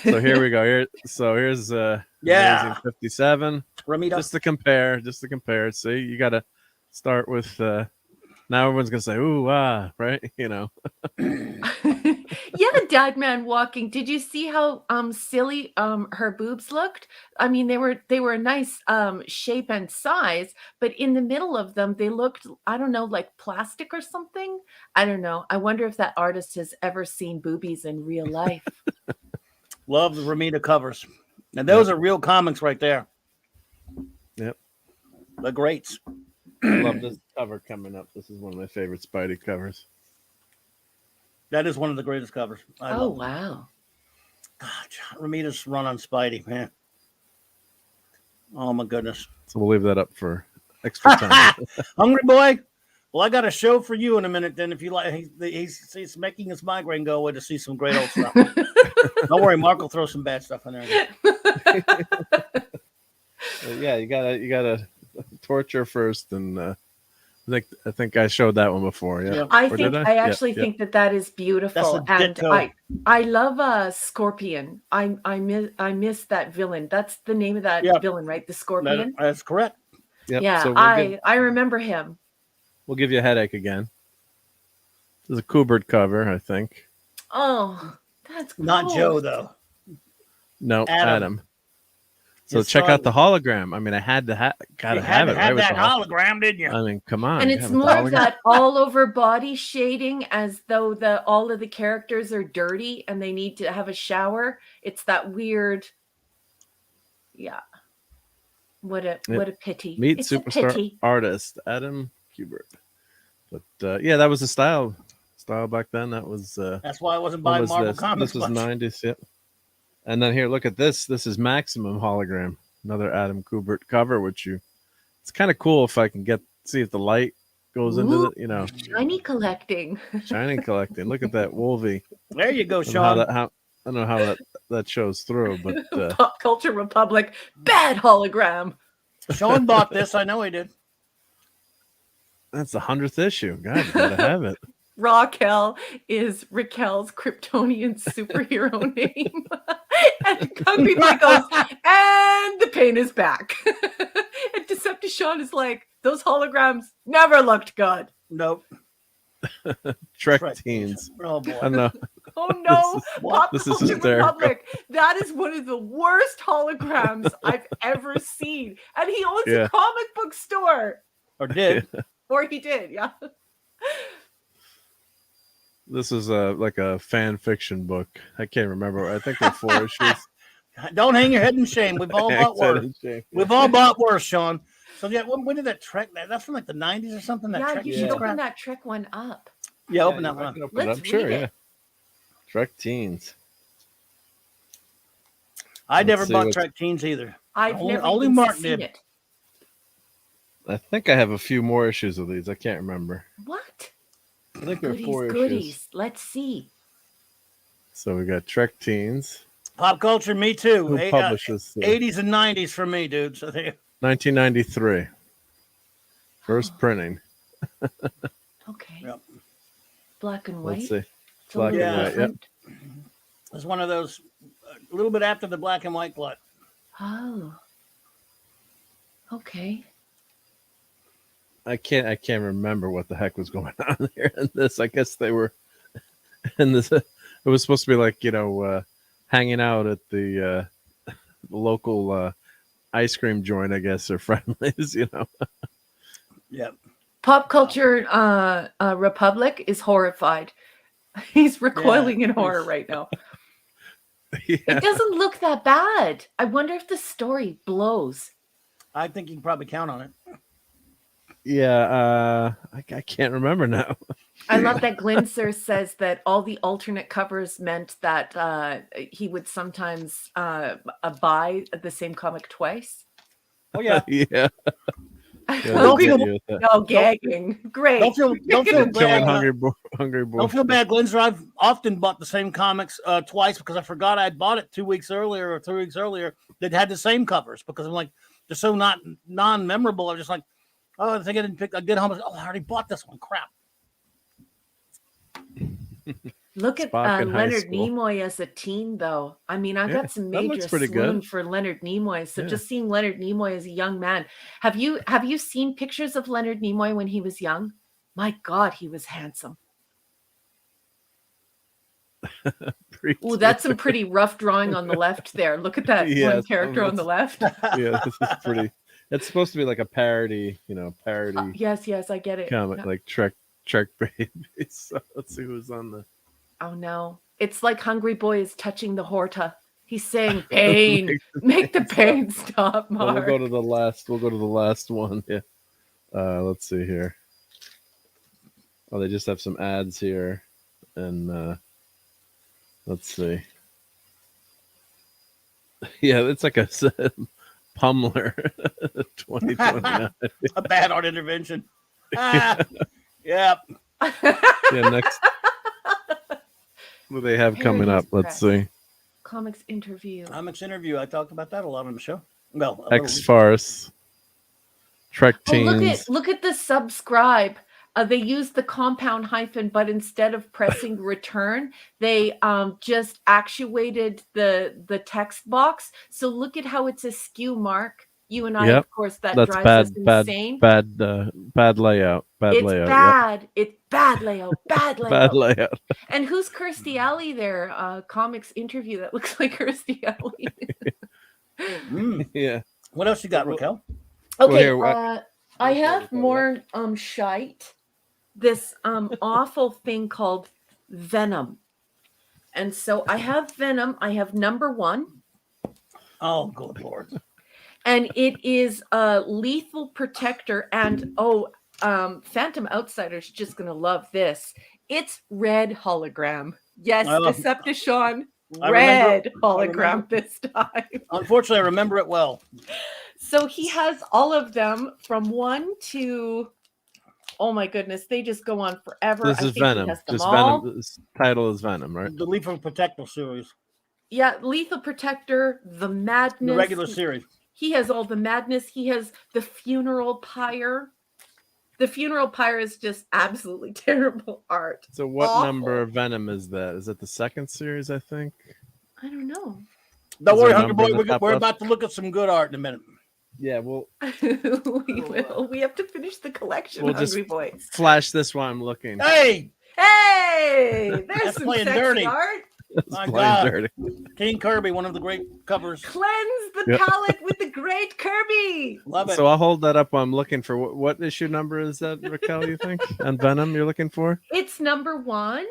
B: So here we go. Here's Amazing 57.
A: Ramita.
B: Just to compare. See, you got to start with. Now everyone's gonna say, "Ooh, ah," right?
C: Yeah, Dad Man walking. Did you see how silly her boobs looked? I mean, they were a nice shape and size, but in the middle of them, they looked, I don't know, like plastic or something. I don't know. I wonder if that artist has ever seen boobies in real life.
A: Love the Ramita covers, and those are real comics right there.
B: Yep,
A: the greats.
B: I love this cover coming up. This is one of my favorite Spidey covers.
A: That is one of the greatest covers.
C: Oh, wow.
A: God, Ramita's run on Spidey, man. Oh, my goodness.
B: So we'll leave that up for extra time.
A: Hungry boy? Well, I got a show for you in a minute then. If you like, he's making his migraine go away to see some great old stuff. Don't worry, Mark will throw some bad stuff in there.
B: Yeah, you gotta torture first, and I think I showed that one before. Yeah,
C: I actually think that is beautiful, and I love Scorpion. I miss that villain. That's the name of that villain, right? The Scorpion.
A: That's correct.
B: Yep.
C: Yeah,
B: so
C: I remember him.
B: We'll give you a headache again. This is a Kubert cover, I think.
C: Oh, that's cool.
A: Not Joe though.
B: No, Adam. So check out the hologram. I mean, I had to have it.
A: Have that hologram, didn't you?
B: I mean, come on.
C: And it's more of that all over body shading, as though all of the characters are dirty and they need to have a shower. It's that weird. Yeah. What a pity.
B: Meet superstar artist Adam Kubert. But that was the style back then. That was.
A: That's why I wasn't buying Marvel comics.
B: This was '90s. Yeah. And then here, look at this. This is Maximum Hologram, another Adam Kubert cover, it's kind of cool if I can see if the light goes into it,
C: Shiny collecting.
B: Look at that Wolvie.
A: There you go, Sean.
B: I don't know how that shows through, but
C: Pop Culture Republic, bad hologram.
A: Sean bought this. I know he did.
B: That's the 100th issue. God, you gotta have it.
C: Raquel is Raquel's Kryptonian superhero name. And Hungry Boy goes, and the pain is back. And Decepticon is like, those holograms never looked good.
A: Nope.
B: Trek Teens.
A: Oh, boy.
B: I know.
C: Oh, no. Pop Culture Republic. That is one of the worst holograms I've ever seen. And he owns a comic book store.
A: Or did.
C: Or he did, yeah.
B: This is like a fan fiction book. I can't remember. I think they're 4 issues.
A: Don't hang your head in shame. We've all bought worse. We've all bought worse, Sean. So yeah, when did that Trek? That's from like the 90s or something.
C: You should open that Trek one up.
A: Yeah, open that one.
C: Let's
B: read
C: it.
B: Yeah. Trek Teens.
A: I never bought Trek Teens either.
C: Only Mark did. It.
B: I think I have a few more issues of these. I can't remember.
C: What?
B: I think there are 4 issues.
C: Let's see.
B: So we got Trek Teens.
A: Pop Culture, me too.
B: Who publishes
A: 80s and 90s for me, dude. So
B: 1993. First printing.
C: Okay. Yep. Black and white.
B: Let's see. Black and white. Yep.
A: It's one of those a little bit after the black and white glut.
C: Oh. Okay.
B: I can't remember what the heck was going on there in this. I guess they were in this. It was supposed to be like, hanging out at the local ice cream joint, I guess, or Friendlies, you know.
A: Yeah.
C: Pop Culture Republic is horrified. He's recoiling in horror right now.
B: Yeah.
C: It doesn't look that bad. I wonder if the story blows.
A: I think you can probably count on it.
B: Yeah, I can't remember now.
C: I love that Glinser says that all the alternate covers meant that he would sometimes buy the same comic twice.
A: Oh yeah.
B: Yeah.
A: Don't feel-
C: No gagging. Great.
A: Don't feel
B: Killing
A: bad.
B: hungry boy.
A: Don't feel bad, Glinzer. I've often bought the same comics twice because I forgot I'd bought it 2 weeks earlier or 3 weeks earlier that had the same covers because I'm like, they're so not non-memorable. I'm just like, oh, I think I didn't pick. I get home. Oh, I already bought this one. Crap.
C: Look at
B: Spock in high
C: Leonard
B: school.
C: Nimoy as a teen, though. I mean, I got some
B: that
C: major
B: looks pretty
C: swoon
B: good.
C: for Leonard Nimoy. So
B: Yeah.
C: just seeing Leonard Nimoy as a young man, have you seen pictures of Leonard Nimoy when he was young? My God, he was handsome. Oh, that's some pretty rough drawing on the left there. Look at that one character on the left.
B: Yeah, this is pretty. It's supposed to be like a parody, you know,
C: Yes, I get it.
B: comic, like Trek Baby. So let's see who's on the.
C: Oh no, it's like Hungry Boy is touching the Horta. He's saying, "Pain, make the pain stop." Mark.
B: Well, we'll go to the last. We'll go to the last one. Yeah. Let's see here. Oh, they just have some ads here, and let's see. Yeah, it's like a Pummeler 2029.
A: A bad art intervention. Ah, yeah.
B: Yeah, next. What do they have coming up? Let's see.
C: Comics interview.
A: Comics interview. I talked about that a lot on the show. Well,
B: X Farce. Trek Teens.
C: Look at the subscribe. They used the compound hyphen, but instead of pressing return, they just actuated the text box. So look at how it's askew, Mark. You and I, of course, that's drives us insane.
B: Bad layout.
C: It's
B: layout.
C: bad. Yep. It's bad layout. Bad layout.
B: Bad layout.
C: And who's Kirstie Alley there? Comics interview that looks like Kirstie Alley.
B: Yeah.
A: What else you got, Raquel?
C: Okay, I have more shite. This awful thing called Venom. And so I have Venom. I have #1.
A: Oh, good Lord.
C: And it is a Lethal Protector. And Phantom Outsider's just going to love this. It's red hologram. Yes, Decepticon red hologram this time.
A: Unfortunately, I remember it well.
C: So he has all of them from 1 to... Oh my goodness, they just go on forever.
B: This is Venom. Venom. This title is Venom, right?
A: The Lethal Protector series.
C: Yeah, Lethal Protector, the Madness.
A: The regular series.
C: He has all the madness. He has the Funeral Pyre. The Funeral Pyre is just absolutely terrible art.
B: So what number of Venom is that? Is it the second series, I think?
C: I don't know.
A: Don't worry, Hungry Boy. We're about to look at some good art in a minute.
B: Yeah, well,
C: we will. We have to finish the collection,
B: we'll
C: Hungry
B: just
C: Boy.
B: Flash this while I'm looking.
A: Hey!
C: There's some
A: playing
C: sexy
A: dirty.
C: art.
A: My God. King Kirby, one of the great covers.
C: Cleanse the palette with the great Kirby.
A: Love it.
B: So I'll hold that up while I'm looking for what issue number is that, Raquel, you think? And Venom you're looking for?
C: It's #1.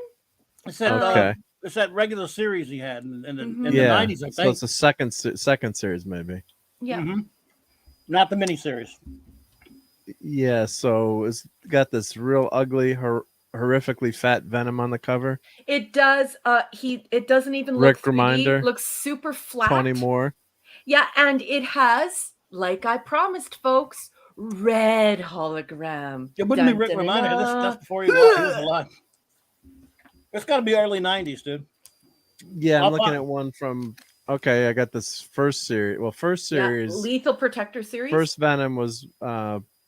A: It's that regular series he had in the 90s, I think.
B: So it's the second series, maybe.
C: Yeah.
A: Mm-hmm. Not the miniseries.
B: Yeah, so it's got this real ugly, horrifically fat Venom on the cover.
C: It does. It doesn't even
B: Rick
C: look 3D.
B: Reminder.
C: It looks super flat.
B: Tony Moore.
C: Yeah, and it has, like I promised, folks, red hologram.
A: It wouldn't be Rick Reminder. That's before he was alive. It's got to be early 90s, dude.
B: Yeah, I'm looking at one from... Okay, I got this first series. Well, first series...
C: Yeah, Lethal Protector series.
B: First Venom was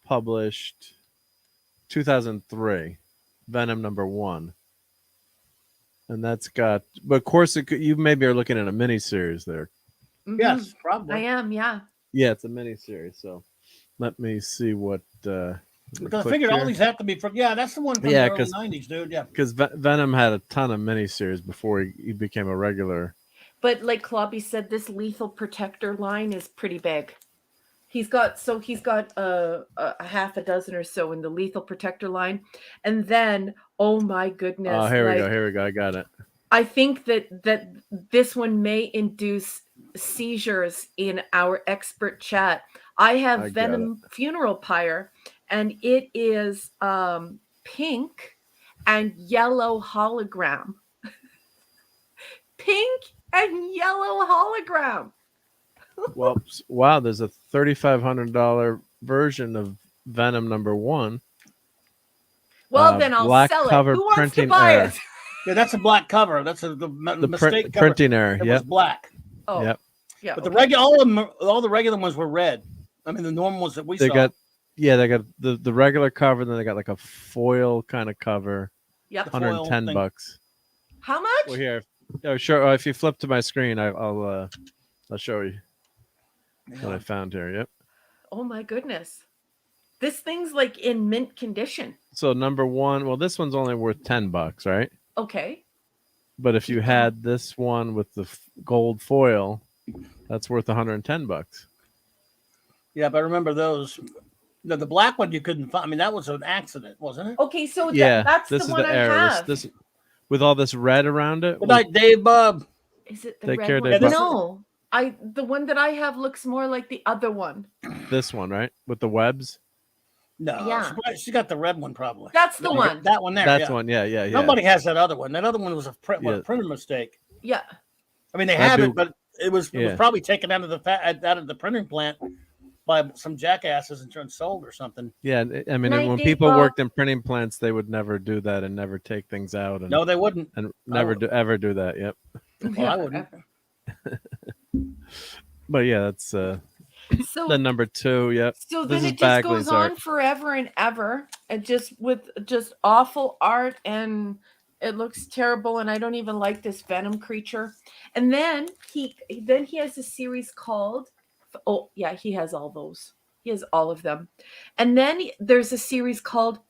B: published 2003. Venom #1. And that's got... But of course, you maybe are looking at a miniseries there.
C: Mm-hmm.
A: Yes, probably.
C: I am, yeah.
B: Yeah, it's a miniseries. So let me see what...
A: because I figured all these have to be from... Yeah, that's the one from the early 90s, dude. Yeah.
B: Because Venom had a ton of miniseries before he became a regular...
C: But like Clobby said, this Lethal Protector line is pretty big. He's got a half a dozen or so in the Lethal Protector line, and then oh my goodness,
B: Oh, here we go. Here we go. I got it.
C: I think that this one may induce seizures in our expert chat. I have Venom Funeral Pyre, and it is pink and yellow hologram. Pink and yellow hologram.
B: Well, wow, there's a $3,500 version of Venom #1.
C: Well, then I'll
B: black
C: sell
B: cover
C: it. Who wants to
B: printing
C: buy
B: error.
C: it?
A: Yeah, that's a black cover. That's the mistake cover.
B: Printing error.
A: It
B: Yep.
A: was black.
C: Oh,
B: Yep.
C: yeah.
A: But the regular, all the regular ones were red. I mean, the normal ones that we saw.
B: They got the regular cover, then they got like a foil kind of cover.
C: Yep.
B: $110.
C: How much?
B: Well, here. Oh, sure. If you flip to my screen, I'll show you what I found here. Yep.
C: Oh my goodness. This thing's like in mint condition.
B: So #1, well, this one's only worth $10, right?
C: Okay.
B: But if you had this one with the gold foil, that's worth $110.
A: Yeah, but I remember those. The black one you couldn't find. I mean, that was an accident, wasn't it?
C: Okay, so
B: Yeah,
C: that's
B: this
C: the
B: is
C: one
B: the
C: I
B: error.
C: have.
B: This with all this red around it.
A: Good night, Dave Bub.
C: Is it the
B: Take
C: red
B: care,
C: one?
B: Dave.
C: No, the one that I have looks more like the other one.
B: This one, right, with the webs.
A: No,
C: Yeah.
A: she got the red one probably.
C: That's the one.
A: That one there.
B: That's
A: yeah.
B: one. Yeah.
A: Nobody has that other one. That other one was a printer mistake.
C: Yeah.
A: I mean, they have it, but it was probably taken out of the printing plant by some jackasses and turned sold or something.
B: Yeah, I mean, when people worked in printing plants, they would never do that and never take things out. And,
A: no, they wouldn't.
B: And never ever do that. Yep.
A: Well, I wouldn't.
B: But yeah, that's
C: so
B: the #2. Yep.
C: So then it just goes on forever and ever, and just with just awful art, and it looks terrible, and I don't even like this Venom creature. And then he has a series called, oh yeah, he has all those. He has all of them. And then there's a series called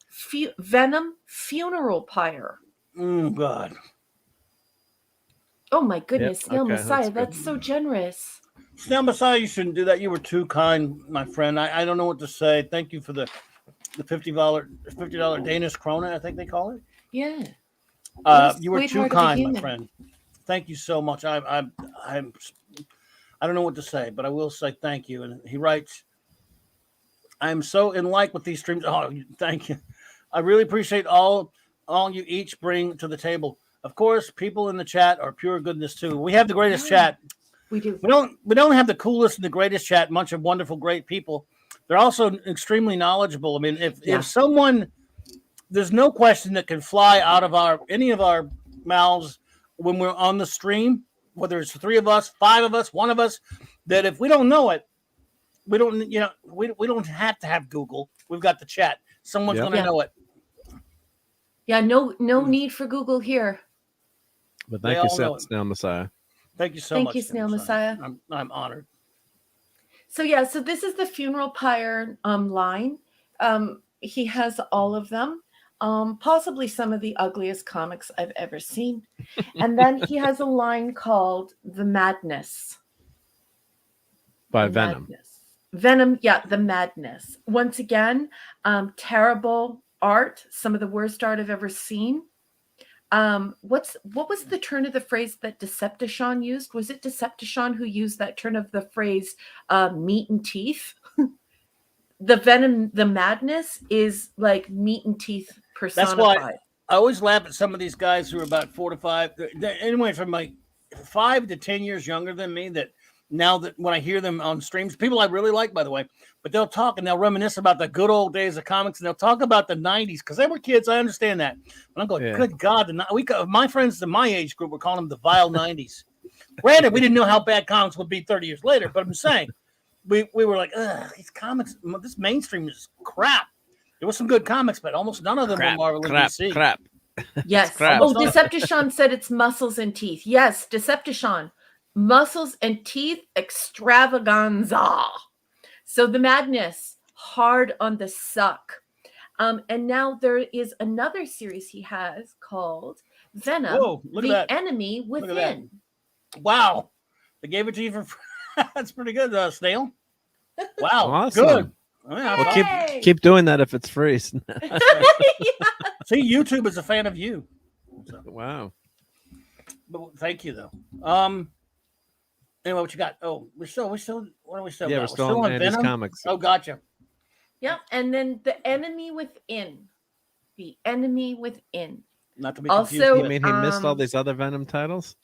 C: Venom Funeral Pyre.
A: Oh God.
C: Oh my goodness, Snail Messiah, that's so generous.
A: Snail Messiah, you shouldn't do that. You were too kind, my friend. I don't know what to say. Thank you for the $50 Danish krona, I think they call it.
C: Yeah.
A: You were too kind, my friend. Thank you so much. I don't know what to say, but I will say thank you. And he writes, I'm so in like with these streams. Oh, thank you. I really appreciate all you each bring to the table. Of course, people in the chat are pure goodness too. We have the greatest chat.
C: We do.
A: We don't have the coolest and the greatest chat. Bunch of wonderful, great people. They're also extremely knowledgeable. I mean, if someone, there's no question that can fly out of any of our mouths when we're on the stream, whether it's 3 of us, 5 of us, 1 of us, that if we don't know it, we don't have to have Google. We've got the chat. Someone's going to know it.
C: Yeah, no need for Google here.
B: But thank you, Snail Messiah.
A: Thank you so much.
C: Thank you, Snail Messiah.
A: I'm honored.
C: So yeah, so this is the Funeral Pyre line. He has all of them. Possibly some of the ugliest comics I've ever seen. And then he has a line called The Madness.
B: By Venom.
C: Madness. Venom, yeah, The Madness. Once again, terrible art, some of the worst art I've ever seen. What was the turn of the phrase that Decepticon used? Was it Decepticon who used that turn of the phrase meat and teeth? The Venom, the Madness is like meat and teeth personified.
A: That's why I always laugh at some of these guys who are about 4 to 5, anyway, from like 5 to 10 years younger than me, that now that when I hear them on streams, people I really like, by the way, but they'll talk and they'll reminisce about the good old days of comics, and they'll talk about the 90s because they were kids. I understand that. But I'm going, good God, my friends in my age group were calling them the vile 90s. Granted, we didn't know how bad comics would be 30 years later, but I'm saying we were like, ugh, these comics, this mainstream is crap. There was some good comics, but almost none of them were Marvel and DC.
B: Crap.
C: Yes. Oh, Decepticon said it's muscles and teeth. Yes, Decepticon. Muscles and teeth extravaganza. So The Madness, hard on the suck. And now there is another series he has called Venom, the Enemy Within.
A: Wow. They gave it to you for that's pretty good, Snail. Wow,
B: Awesome.
A: good. Yeah,
B: Well,
C: Yay!
B: keep doing that if it's free.
C: Yeah.
A: see, YouTube is a fan of you. So,
B: Wow.
A: but thank you though. Anyway, what you got? Oh, we're still. What are we still?
B: Yeah,
A: got?
B: we're still on Andy's
A: Venom.
B: comics.
A: Oh, gotcha.
C: Yep. And then the enemy within. The enemy within.
A: Not to be
C: Also,
A: confused.
B: You
A: with-
B: mean he missed all these other Venom titles?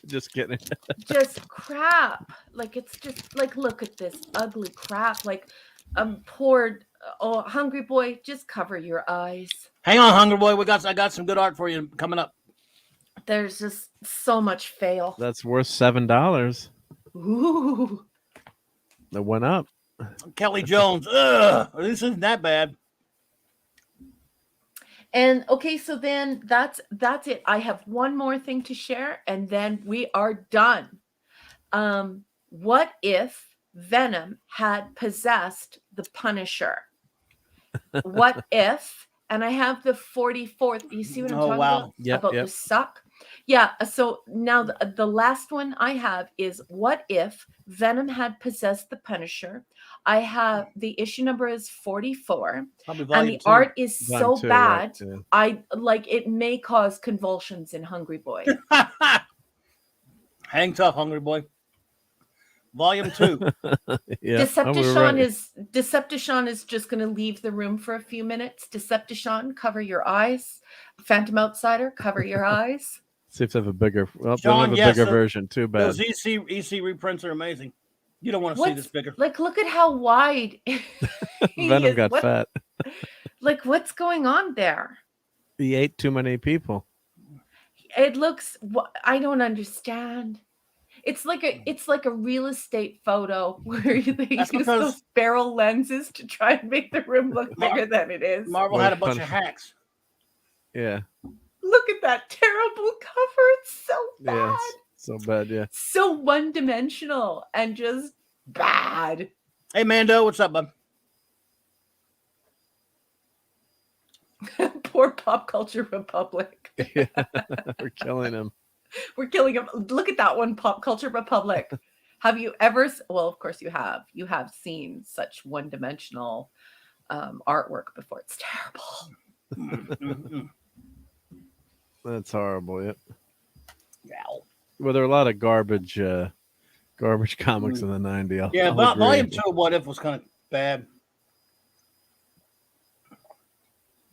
B: Just kidding.
C: just crap. Like it's just like look at this ugly crap. Like poor hungry boy, just cover your eyes.
A: Hang on, Hunger Boy. I got some good art for you coming up.
C: There's just so much fail.
B: That's worth $7.
C: Ooh.
B: That went up.
A: Kelly Jones. Ugh, this isn't that bad.
C: And okay, so then that's it. I have one more thing to share, and then we are done. What if Venom had possessed the Punisher? What if? And I have the 44th. You see what I'm talking about?
B: Yep,
C: About
B: yep.
C: the suck. Yeah. So now the last one I have is what if Venom had possessed the Punisher? I have the issue number is 44,
A: Probably
C: and
A: volume
C: the
A: 2.
C: art is
B: Volume
C: so
B: 2,
C: bad.
B: right, yeah.
C: I like it may cause convulsions in Hungry Boy.
A: Hang tough, Hungry Boy. Volume 2.
B: Yeah.
C: Decepticon is just going to leave the room for a few minutes. Decepticon, cover your eyes. Phantom Outsider, cover your eyes.
B: See if they have a bigger. Well, they
A: Sean,
B: don't have a
A: yes,
B: bigger version. Too bad.
A: Those EC reprints are amazing. You don't want to see this bigger.
C: Like, look at how wide he
B: Venom
C: is.
B: got fat.
C: Like, what's going on there?
B: He ate too many people.
C: It looks. I don't understand. It's like a real estate photo where they use those barrel lenses to try and make the room look bigger than it is.
A: Marvel had a bunch of hacks.
B: Yeah.
C: Look at that terrible cover. It's so bad.
B: Yeah, so bad, yeah.
C: So one-dimensional and just bad.
A: Hey, Mando, what's up, bud?
C: Poor Pop Culture Republic.
B: Yeah, we're killing him.
C: We're killing him. Look at that one, Pop Culture Republic. Have you ever? Well, of course you have. You have seen such one-dimensional artwork before. It's terrible.
B: That's horrible. Yep.
A: Yeah.
B: Well, there are a lot of garbage comics in the '90s.
A: Yeah, but volume 2 of What If was kind of bad.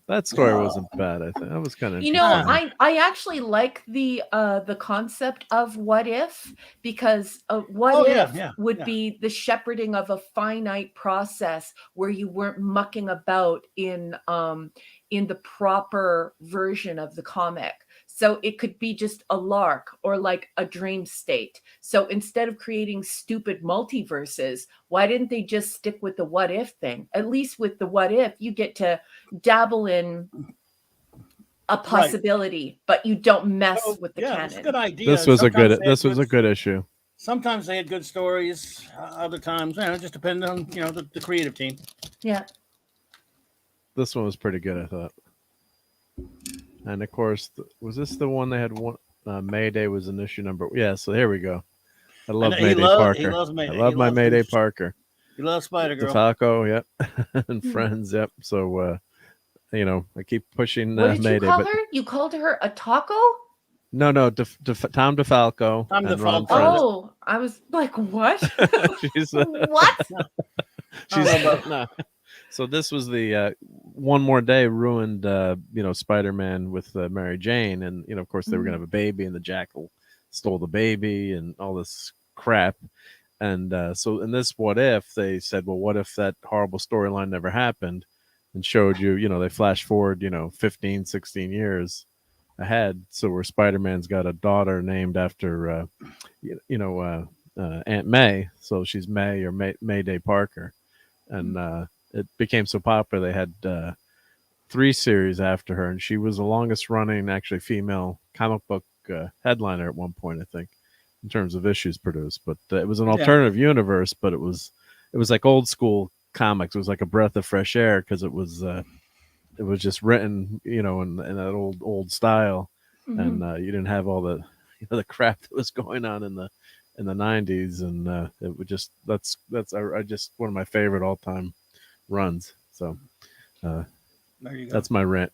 B: That story wasn't bad. I think that was kind of.
C: You know, I actually like the concept of What If, because What If would be the shepherding of a finite process where you weren't mucking about in the proper version of the comic. So it could be just a lark or like a dream state. So instead of creating stupid multiverses, why didn't they just stick with the what if thing? At least with the what if, you get to dabble in a possibility, but you don't mess with the canon.
A: It's a good idea.
B: This was a good issue.
A: Sometimes they had good stories. Other times, it just depended on the creative team.
C: Yeah.
B: This one was pretty good, I thought. And of course, was this the one they had? One Mayday was an issue number. Yeah, so here we go. I love Mayday Parker.
A: He loves Mayday.
B: I love my Mayday Parker.
A: He loves Spider Girl.
B: DeFalco, yep, and friends, yep. So I keep pushing
C: what did
B: Mayday.
C: You call her? You called her a taco?
B: No, Tom DeFalco.
A: Tom
B: and
A: DeFalco.
C: Oh, I was like, what?
B: She's
C: what?
B: No. So this was the One More Day ruined, Spider-Man with Mary Jane, and of course they were gonna have a baby, and the Jackal stole the baby, and all this crap. And so in this What If, they said, well, what if that horrible storyline never happened, and showed you, they flash forward, 15, 16 years ahead, so where Spider-Man's got a daughter named after, Aunt May, so she's May or Mayday Parker, and it became so popular they had 3 series after her, and she was the longest running actually female comic book headliner at one point, I think, in terms of issues produced. But it was an alternative universe, but it was like old school comics. It was like a breath of fresh air because it was just written in that old style, and you didn't have all the the crap that was going on in in the 90s, and it would just that's I just one of my favorite all time runs. So
A: There you go.
B: that's my rant.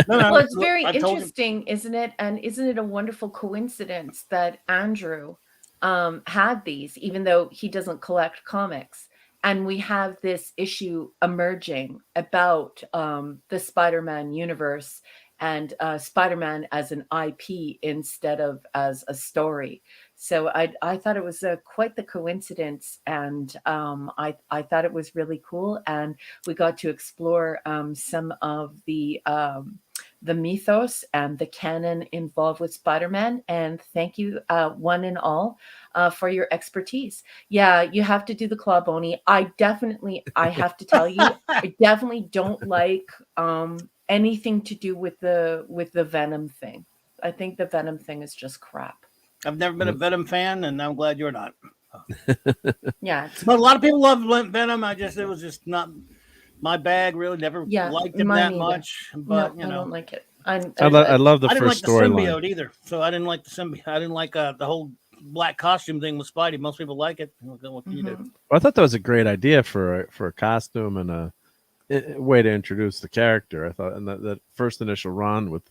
C: Well, it's
A: look,
C: very
A: I told you.
C: interesting, isn't it? And isn't it a wonderful coincidence that Andrew had these, even though he doesn't collect comics? And we have this issue emerging about the Spider-Man universe and Spider-Man as an IP instead of as a story. So I thought it was quite the coincidence, and I thought it was really cool. And we got to explore some of the mythos and the canon involved with Spider-Man. And thank you, one and all, for your expertise. Yeah, you have to do the claw bony. I have to tell you, I definitely don't like anything to do with the Venom thing. I think the Venom thing is just crap.
A: I've never been a Venom fan, and I'm glad you're not.
C: Yeah,
A: But a lot of people love Venom. It was just not my bag. Really, never liked him that much. But
C: no, I don't like it.
B: I love the
A: I didn't like
B: first
A: the
B: storyline
A: symbiote either. So I didn't like the symbiote. I didn't like the whole black costume thing with Spidey. Most people like it. What can you do?
B: Well, I thought that was a great idea for a costume and a way to introduce the character. I thought, and that first initial run with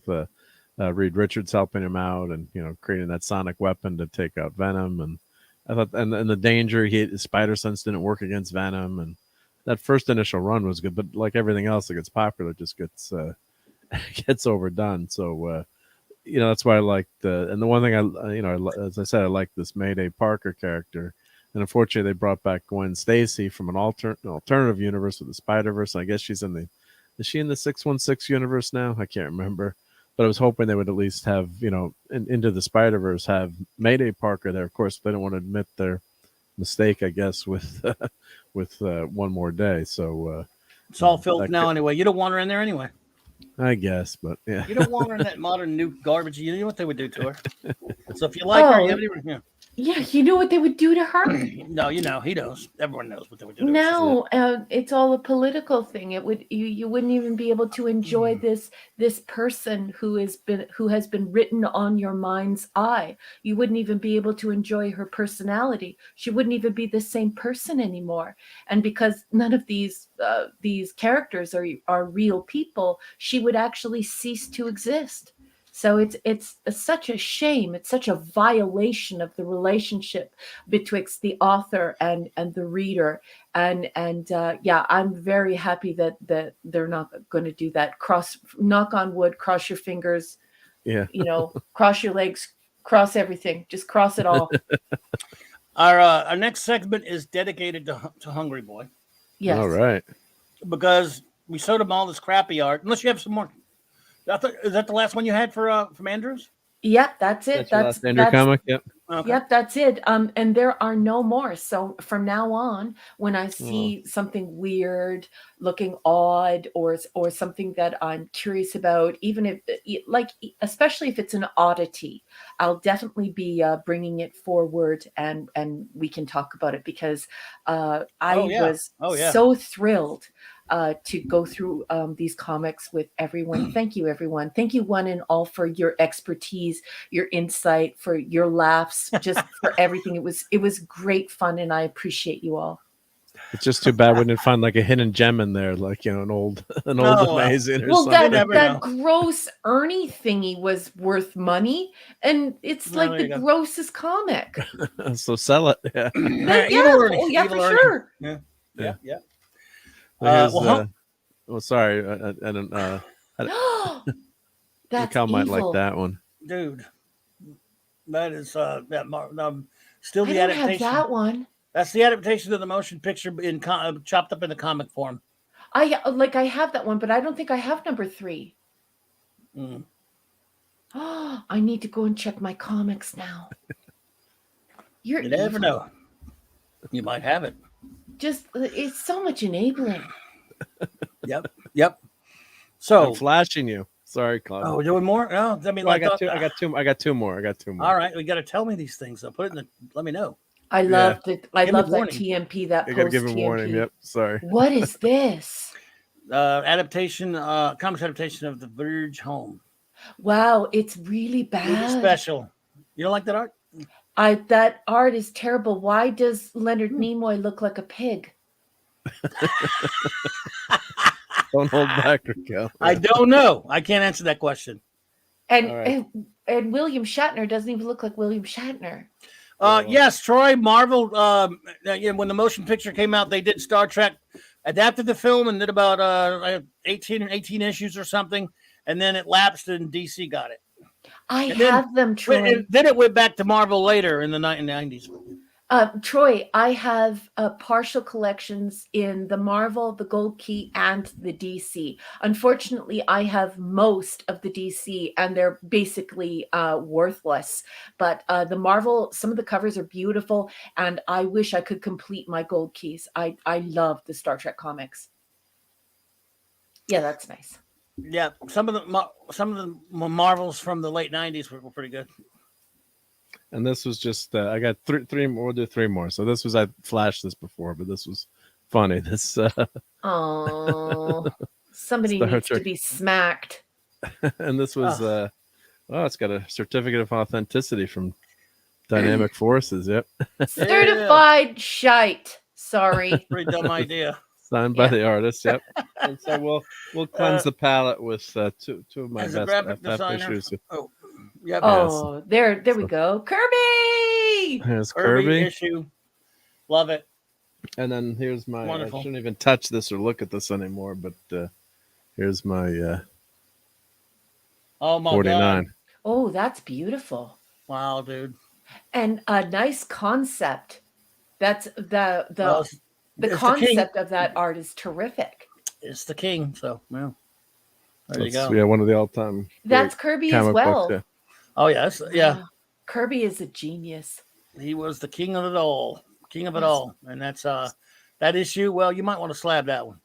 B: Reed Richards helping him out, and creating that sonic weapon to take out Venom, and I thought, and the danger, his spider sense didn't work against Venom, and that first initial run was good. But like everything else that gets popular, it just gets gets overdone. So that's why I like the one thing as I said, I like this Mayday Parker character. And unfortunately, they brought back Gwen Stacy from an alternative universe with the Spider-Verse. I guess is she in the 616 universe now? I can't remember. But I was hoping they would at least have, Into the Spider-Verse have Mayday Parker there. Of course, they don't want to admit their mistake, I guess, with One More Day. So
A: it's all filled now anyway. You don't want her in there anyway.
B: I guess, but yeah.
A: You don't want her in that modern new garbage. You know what they would do to her. So if you like her,
C: yeah, you know what they would do to her?
A: No, he knows. Everyone knows what they would do to her.
C: No, it's all a political thing. It would you wouldn't even be able to enjoy this person who has been written on your mind's eye. You wouldn't even be able to enjoy her personality. She wouldn't even be the same person anymore. And because none of these characters are real people, she would actually cease to exist. So it's such a shame. It's such a violation of the relationship betwixt the author and the reader. And I'm very happy that they're not going to do that. Knock on wood, cross your fingers.
B: Yeah.
C: Cross your legs, cross everything. Just cross it all.
A: Our next segment is dedicated to Hungry Boy.
C: Yes.
B: All right.
A: Because we showed him all this crappy art. Unless you have some more. Is that the last one you had from Andrews?
C: Yep, that's it.
B: That's Andrew comic. Yep.
A: Okay.
C: Yep, that's it. And there are no more. So from now on, when I see something weird, looking odd, or something that I'm curious about, even if, especially if it's an oddity, I'll definitely be bringing it forward, and we can talk about it, because I was so thrilled to go through these comics with everyone. Thank you, everyone. Thank you, one and all, for your expertise, your insight, for your laughs, just for everything. It was great fun, and I appreciate you all.
B: It's just too bad we didn't find like a hidden gem in there, like an old Amazing or something.
C: That gross Ernie thingy was worth money, and it's like the grossest comic.
B: So sell it. Yeah.
C: Yeah, for sure.
A: Yeah.
B: Sorry, I don't.
C: That's
B: Cal might
C: evil.
B: like that one,
A: dude. That is still
C: I
A: the
C: don't
A: adaptation.
C: have that one.
A: That's the adaptation of the motion picture chopped up in the comic form.
C: I have that one, but I don't think I have number 3. Oh, I need to go and check my comics now. You
A: never know. You might have it.
C: It's so much enabling.
A: Yep. So
B: I'm flashing you. Sorry, Claude.
A: Oh, we're doing more? No, I mean,
B: I got two more.
A: All right, we got to tell me these things. So let me know.
C: I love that TMP. That
B: I got to give him warning. Yep. Sorry.
C: What is this?
A: Adaptation, comics adaptation of The Verge Home.
C: Wow, it's really bad.
A: Really special. You don't like that art?
C: That art is terrible. Why does Leonard Nimoy look like a pig?
B: Don't hold back, Raquel.
A: I don't know. I can't answer that question.
C: And,
B: All right.
C: and William Shatner doesn't even look like William Shatner.
A: Yes, Troy, Marvel, when the motion picture came out, they did Star Trek, adapted the film and did about 18 issues or something, and then it lapsed and DC got it.
C: I have them, Troy.
A: And then it went back to Marvel later in the 1990s.
C: Troy, I have partial collections in the Marvel, the Gold Key, and the DC. Unfortunately, I have most of the DC, and they're basically worthless. But the Marvel, some of the covers are beautiful, and I wish I could complete my Gold Keys. I love the Star Trek comics. Yeah, that's nice.
A: Yeah, some of the Marvels from the late 90s were pretty good.
B: And this was just I got three more. We'll do three more. So this was, I flashed this before, but this was funny. This
C: Oh, somebody needs to be smacked.
B: And this was it's got a certificate of authenticity from Dynamic Forces. Yep.
C: Certified shite. Sorry.
A: Pretty dumb idea.
B: Signed by the artist. Yep. And so we'll cleanse the palette with two of my best FF issues.
A: Oh, yep.
C: Oh, there we go. Kirby.
B: Here's Kirby
A: issue. Love it.
B: And then here's my.
A: Wonderful.
B: I shouldn't even touch this or look at this anymore. But here's my.
A: Oh my
B: 49.
A: God.
C: Oh, that's beautiful.
A: Wow, dude.
C: And a nice concept. That's the concept of that art is terrific.
A: It's the king. So, well, there you go.
B: Yeah, one of the all-time.
C: That's Kirby as well.
B: Books, yeah.
A: Oh yes, yeah.
C: Kirby is a genius.
A: He was the king of it all, and that's that issue. Well, you might want to slab that one.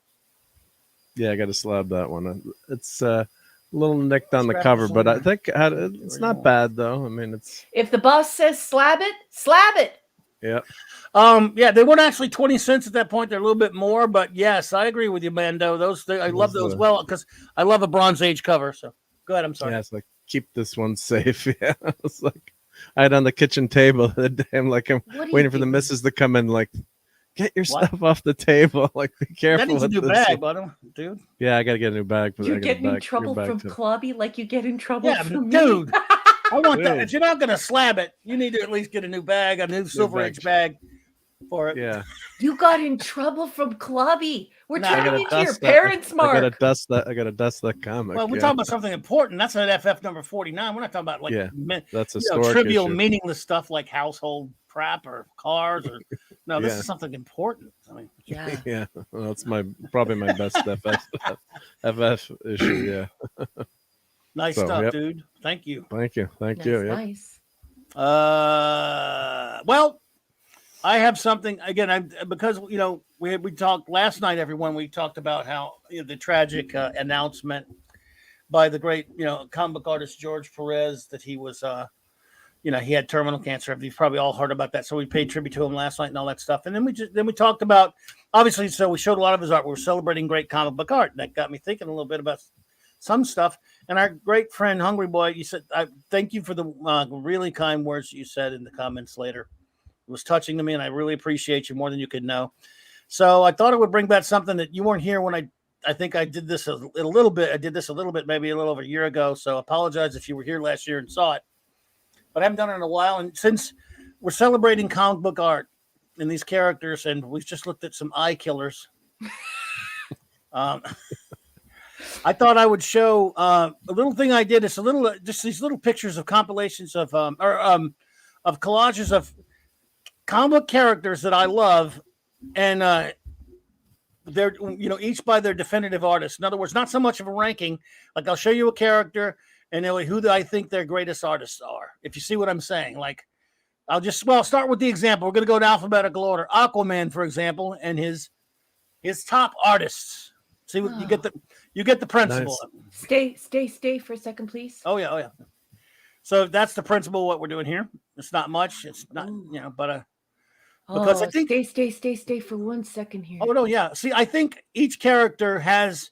B: Yeah, I got to slab that one. It's a little nicked on the cover, but I think it's not bad though. I mean, it's
C: if the boss says slab it.
B: Yeah.
A: Yeah, they weren't actually 20 cents at that point. They're a little bit more, but yes, I agree with you, Mando. I love those well because I love a Bronze Age cover. So go ahead. I'm sorry.
B: Yeah, it's like keep this one safe. Yeah, it's like I had on the kitchen table the day. I'm like, I'm waiting for the missus to come in. Like, get your stuff off the table. Like, be careful.
A: That needs a new bag, dude.
B: Yeah, I got to get a new bag.
C: You're getting in trouble from Clubby, like you get in trouble from
A: dude.
C: me.
A: I want that. If you're not going to slab it, you need to at least get a new bag, a new Silver Age bag for it.
B: Yeah.
C: You got in trouble from Clubby. We're turning into your parents, Mark.
B: I gotta dust that comic.
A: Well, we're talking about something important. That's an FF number 49. We're not talking about
B: that's a
A: trivial,
B: issue.
A: Meaningless stuff like household crap or cars or no. This is something important. I mean,
C: yeah.
B: Well, that's probably my best FF issue. Yeah.
A: Nice stuff, dude. Thank you.
B: Thank you.
C: Nice.
A: Well, I have something again. Because we talked last night. Everyone, we talked about how the tragic announcement by the great comic book artist George Perez that he was he had terminal cancer. You've probably all heard about that. So we paid tribute to him last night and all that stuff. And then we talked about obviously. So we showed a lot of his art. We were celebrating great comic book art. And that got me thinking a little bit about some stuff. And our great friend Hungry Boy, you said, I thank you for the really kind words you said in the comments later. It was touching to me, and I really appreciate you more than you could know. So I thought I would bring back something that you weren't here when I think I did this a little bit. I did this a little bit, maybe a little over a year ago. So I apologize if you were here last year and saw it. But I haven't done it in a while. And since we're celebrating comic book art and these characters, and we've just looked at some eye killers, I thought I would show a little thing I did. It's just these little pictures of compilations of collages of comic book characters that I love, and they're each by their definitive artist. In other words, not so much of a ranking. Like I'll show you a character and who I think their greatest artists are. If you see what I'm saying, like I'll start with the example. We're going to go in alphabetical order. Aquaman, for example, and his top artists. See, you get the principle.
C: Nice. Stay for a second, please.
A: Oh yeah. So that's the principle of what we're doing here. It's not much. It's not, but because I think
C: stay for 1 second here.
A: Oh no, yeah. See, I think each character has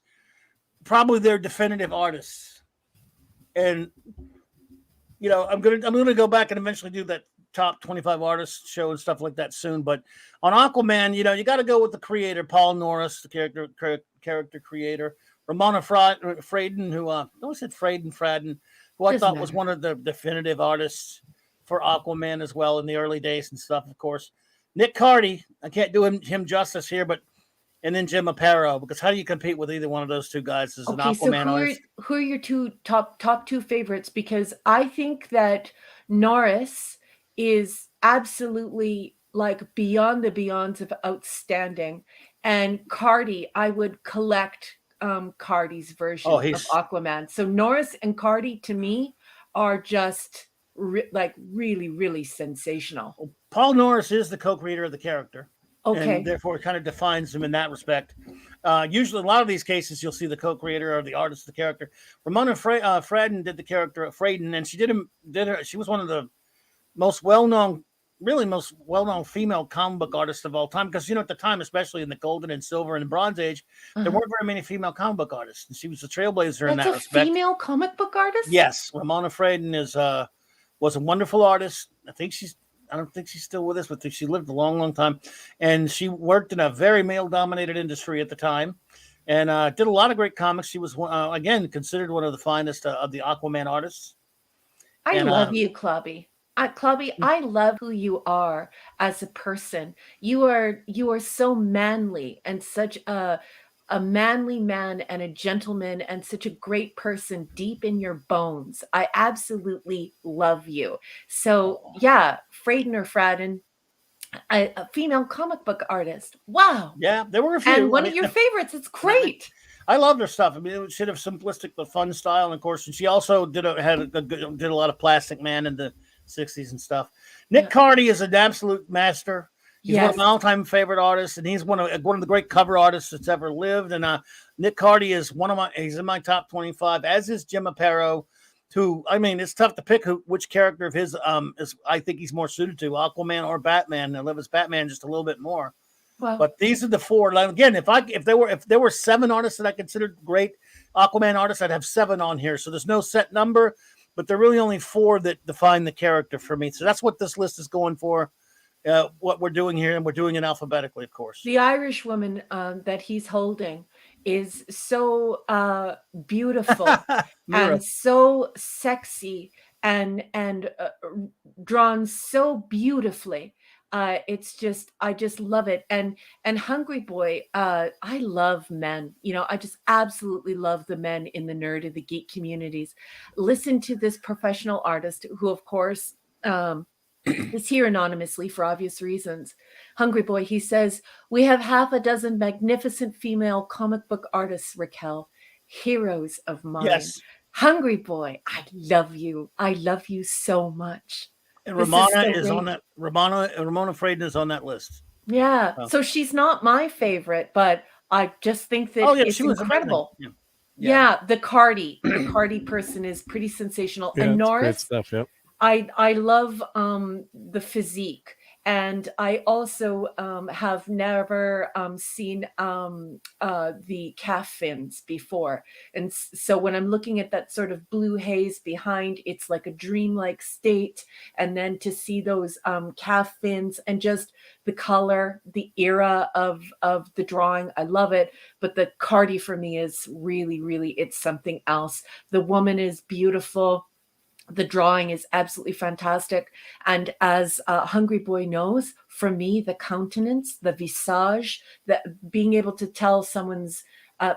A: probably their definitive artists, and I'm gonna go back and eventually do that top 25 artists show and stuff like that soon. But on Aquaman, you know, you got to go with the creator, Paul Norris, the character creator. Ramona Fraden, who I always said Fraden, who I thought was one of the definitive artists for Aquaman as well in the early days and stuff, of course. Nick Cardy, I can't do him justice here, but and then Jim Aparo, because how do you compete with either one of those two guys as an Aquaman artist?
C: Who are your top two favorites? Because I think that Norris is absolutely like beyond the beyonds of outstanding, and Cardy, I would collect Cardy's version of Aquaman. So Norris and Cardy to me are just really, really sensational.
A: Well, Paul Norris is the co-creator of the character.
C: Okay.
A: And therefore, it kind of defines him in that respect. Usually, a lot of these cases, you'll see the co-creator or the artist of the character. Ramona Fraden did the character of Fraden, and she was one of the most well-known female comic book artists of all time. Because, you know, at the time, especially in the Golden and Silver and Bronze Age, there weren't very many female comic book artists. And she was a trailblazer in that respect.
C: That's a female comic book artist?
A: Yes. Ramona Fraden was a wonderful artist. I don't think she's still with us, but she lived a long, long time. And she worked in a very male-dominated industry at the time and did a lot of great comics. She was, again, considered one of the finest of the Aquaman artists.
C: I love you, Clubby. Clubby, I love who you are as a person. You are so manly and such a manly man and a gentleman and such a great person deep in your bones. I absolutely love you. So yeah, Fraden or Fraden, a female comic book artid. Wow.
A: Yeah, there were a few.
C: And one of your favorites. It's great.
A: I loved her stuff. I mean, it should have simplistic but fun style, and of course, and she also did a lot of Plastic Man in the 60s and stuff. Nick Cardy is an absolute master. He's one of my all-time favorite artists, and he's one of the great cover artists that's ever lived. And Nick Cardy is he's in my top 25, as is Jim Aparo, who, I mean, it's tough to pick which character of his is I think he's more suited to, Aquaman or Batman. I love his Batman just a little bit more.
C: Wow.
A: But these are the four. Like, again, if there were 7 artists that I considered great Aquaman artists, I'd have 7 on here. So there's no set number, but there are really only 4 that define the character for me. So that's what this list is going for. What we're doing here, and we're doing it alphabetically, of course.
C: The Irish woman that he's holding is so beautiful and so sexy and drawn so beautifully. It's just, I just love it. And Hungry Boy, I love men. You know, I just absolutely love the men in the nerd and the geek communities. Listen to this professional artist who, of course, is here anonymously for obvious reasons. Hungry Boy, he says, "We have half a dozen magnificent female comic book artists, Raquel, heroes of mine."
A: Yes.
C: Hungry Boy, I love you. I love you so much.
A: And Ramona is on that. Ramona Fraden is on that list.
C: Yeah. So she's not my favorite, but I just think that it's incredible. Yeah. The Cardy person is pretty sensational.
B: Yeah,
C: and Norris,
B: great stuff. Yep.
C: I love the physique, and I also have never seen the calf fins before, and so when I'm looking at that sort of blue haze behind, it's like a dreamlike state, and then to see those calf fins and just the color, the era of the drawing, I love it. But the Cardy for me is really, really, it's something else. The woman is beautiful. The drawing is absolutely fantastic. And as Hungry Boy knows, for me, the countenance, the visage, being able to tell someone's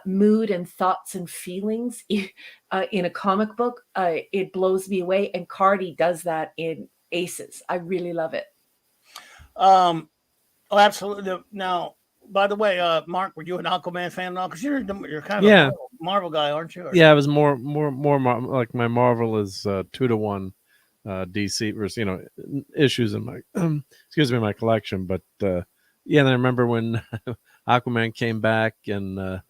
C: mood and thoughts and feelings in a comic book, it blows me away. And Cardy does that in aces. I really love it.
A: Oh, absolutely. Now, by the way, Mark, were you an Aquaman fan now? Because you're kind of a Marvel guy, aren't you?
B: Yeah, I was more like my Marvel is 2-to-1 DC versus issues in my my collection. But and I remember when Aquaman came back and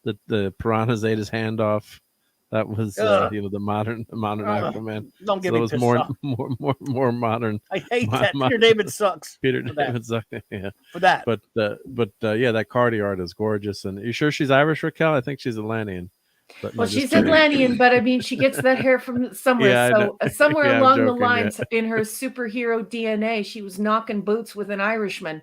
B: the piranhas ate his hand off. That was the modern Aquaman.
A: Don't give
B: me
A: pissed
B: off. more modern.
A: I hate that. Peter David sucks.
B: Peter David sucks. Yeah.
A: For that.
B: But that Cardy art is gorgeous. And you sure she's Irish, Raquel? I think she's Atlantean. But
C: Well,
B: no, just
C: she's
B: kidding.
C: Atlantean, but I mean, she gets that hair from somewhere.
B: Yeah, I know.
C: So somewhere
B: Yeah, I'm
C: along the
B: joking, yeah.
C: lines in her superhero DNA, she was knocking boots with an Irishman,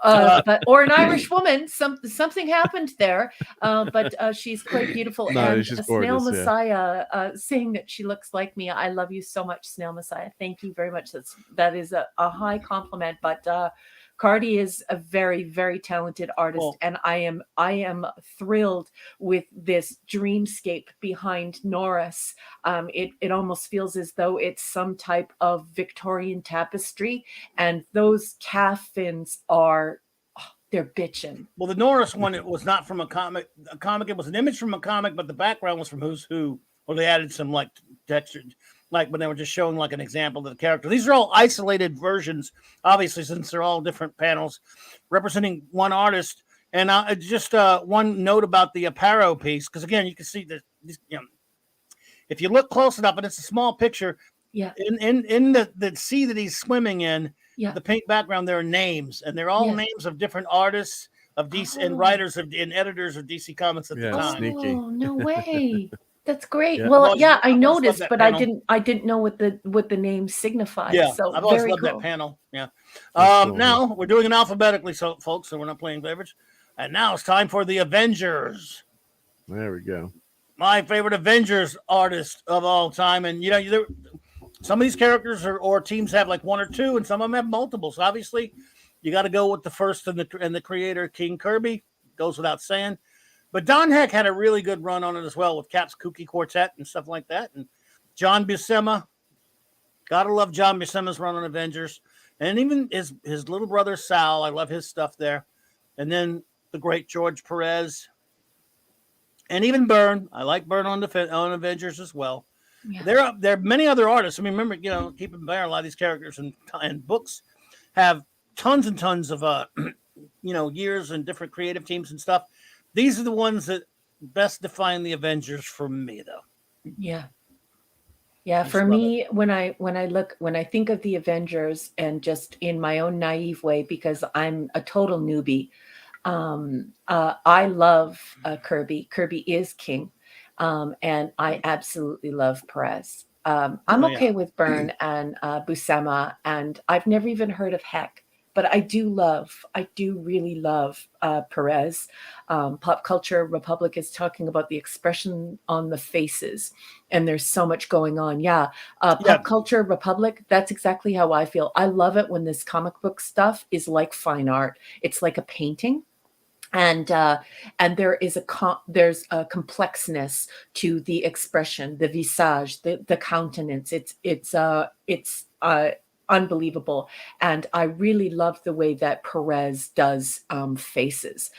C: or an Irish woman. Something happened there, but she's quite beautiful.
B: No,
C: And
B: she's
C: Snail
B: gorgeous, yeah.
C: Messiah saying that she looks like me. I love you so much, Snail Messiah. Thank you very much. That is a high compliment. But Cardi is a very, very talented artist,
A: Well,
C: and I am thrilled with this dreamscape behind Norris. It almost feels as though it's some type of Victorian tapestry, and those calf fins are they're bitchin'.
A: Well, the Norris one, it was not from a comic. It was an image from a comic, but the background was from Who's Who. Or they added some like texture, like when they were just showing like an example of the character. These are all isolated versions, obviously, since they're all different panels representing one artist. And just one note about the Aparo piece, because again, you can see that if you look close enough, and it's a small picture.
C: Yeah.
A: In the sea that he's swimming in,
C: yeah.
A: the pink background, there are names, and they're all names of different artists of DC and writers and editors of DC Comics at the time.
B: Sneaky.
C: Oh, no way. That's great.
B: Yeah.
C: Well, I noticed, but
A: panel.
C: I didn't know what the name signified.
A: Yeah,
C: so
A: I've always
C: very
A: loved
C: cool.
A: that panel. Yeah.
B: Cool,
A: now we're doing it alphabetically, so folks, so we're not playing favorites. And now it's time for the Avengers.
B: There we go.
A: My favorite Avengers artist of all time, and some of these characters or teams have like one or two, and some of them have multiple. So obviously, you got to go with the first and the creator, King Kirby. Goes without saying. But Don Heck had a really good run on it as well with Cap's Kooky Quartet and stuff like that. And John Buscema, gotta love John Buscema's run on Avengers, and even his little brother Sal. I love his stuff there. And then the great George Perez, and even Byrne. I like Byrne on Avengers as well. Yeah. There are many other artists. I mean, remember, keep in mind a lot of these characters and books have tons and tons of years and different creative teams and stuff. These are the ones that best define the Avengers for me, though.
C: Yeah. Yeah, for me, when I think of the Avengers, and just in my own naive way, because I'm a total newbie, I love Kirby. Kirby is king, and I absolutely love Perez. I'm okay with Byrne and Buscema, and I've never even heard of Heck. But I do really love Perez. Pop Culture Republic is talking about the expression on the faces, and there's so much going on. Pop Culture Republic, that's exactly how I feel. I love it when this comic book stuff is like fine art. It's like a painting. And there is there's a complexness to the expression, the visage, the countenance. It's unbelievable. And I really love the way that Perez does faces.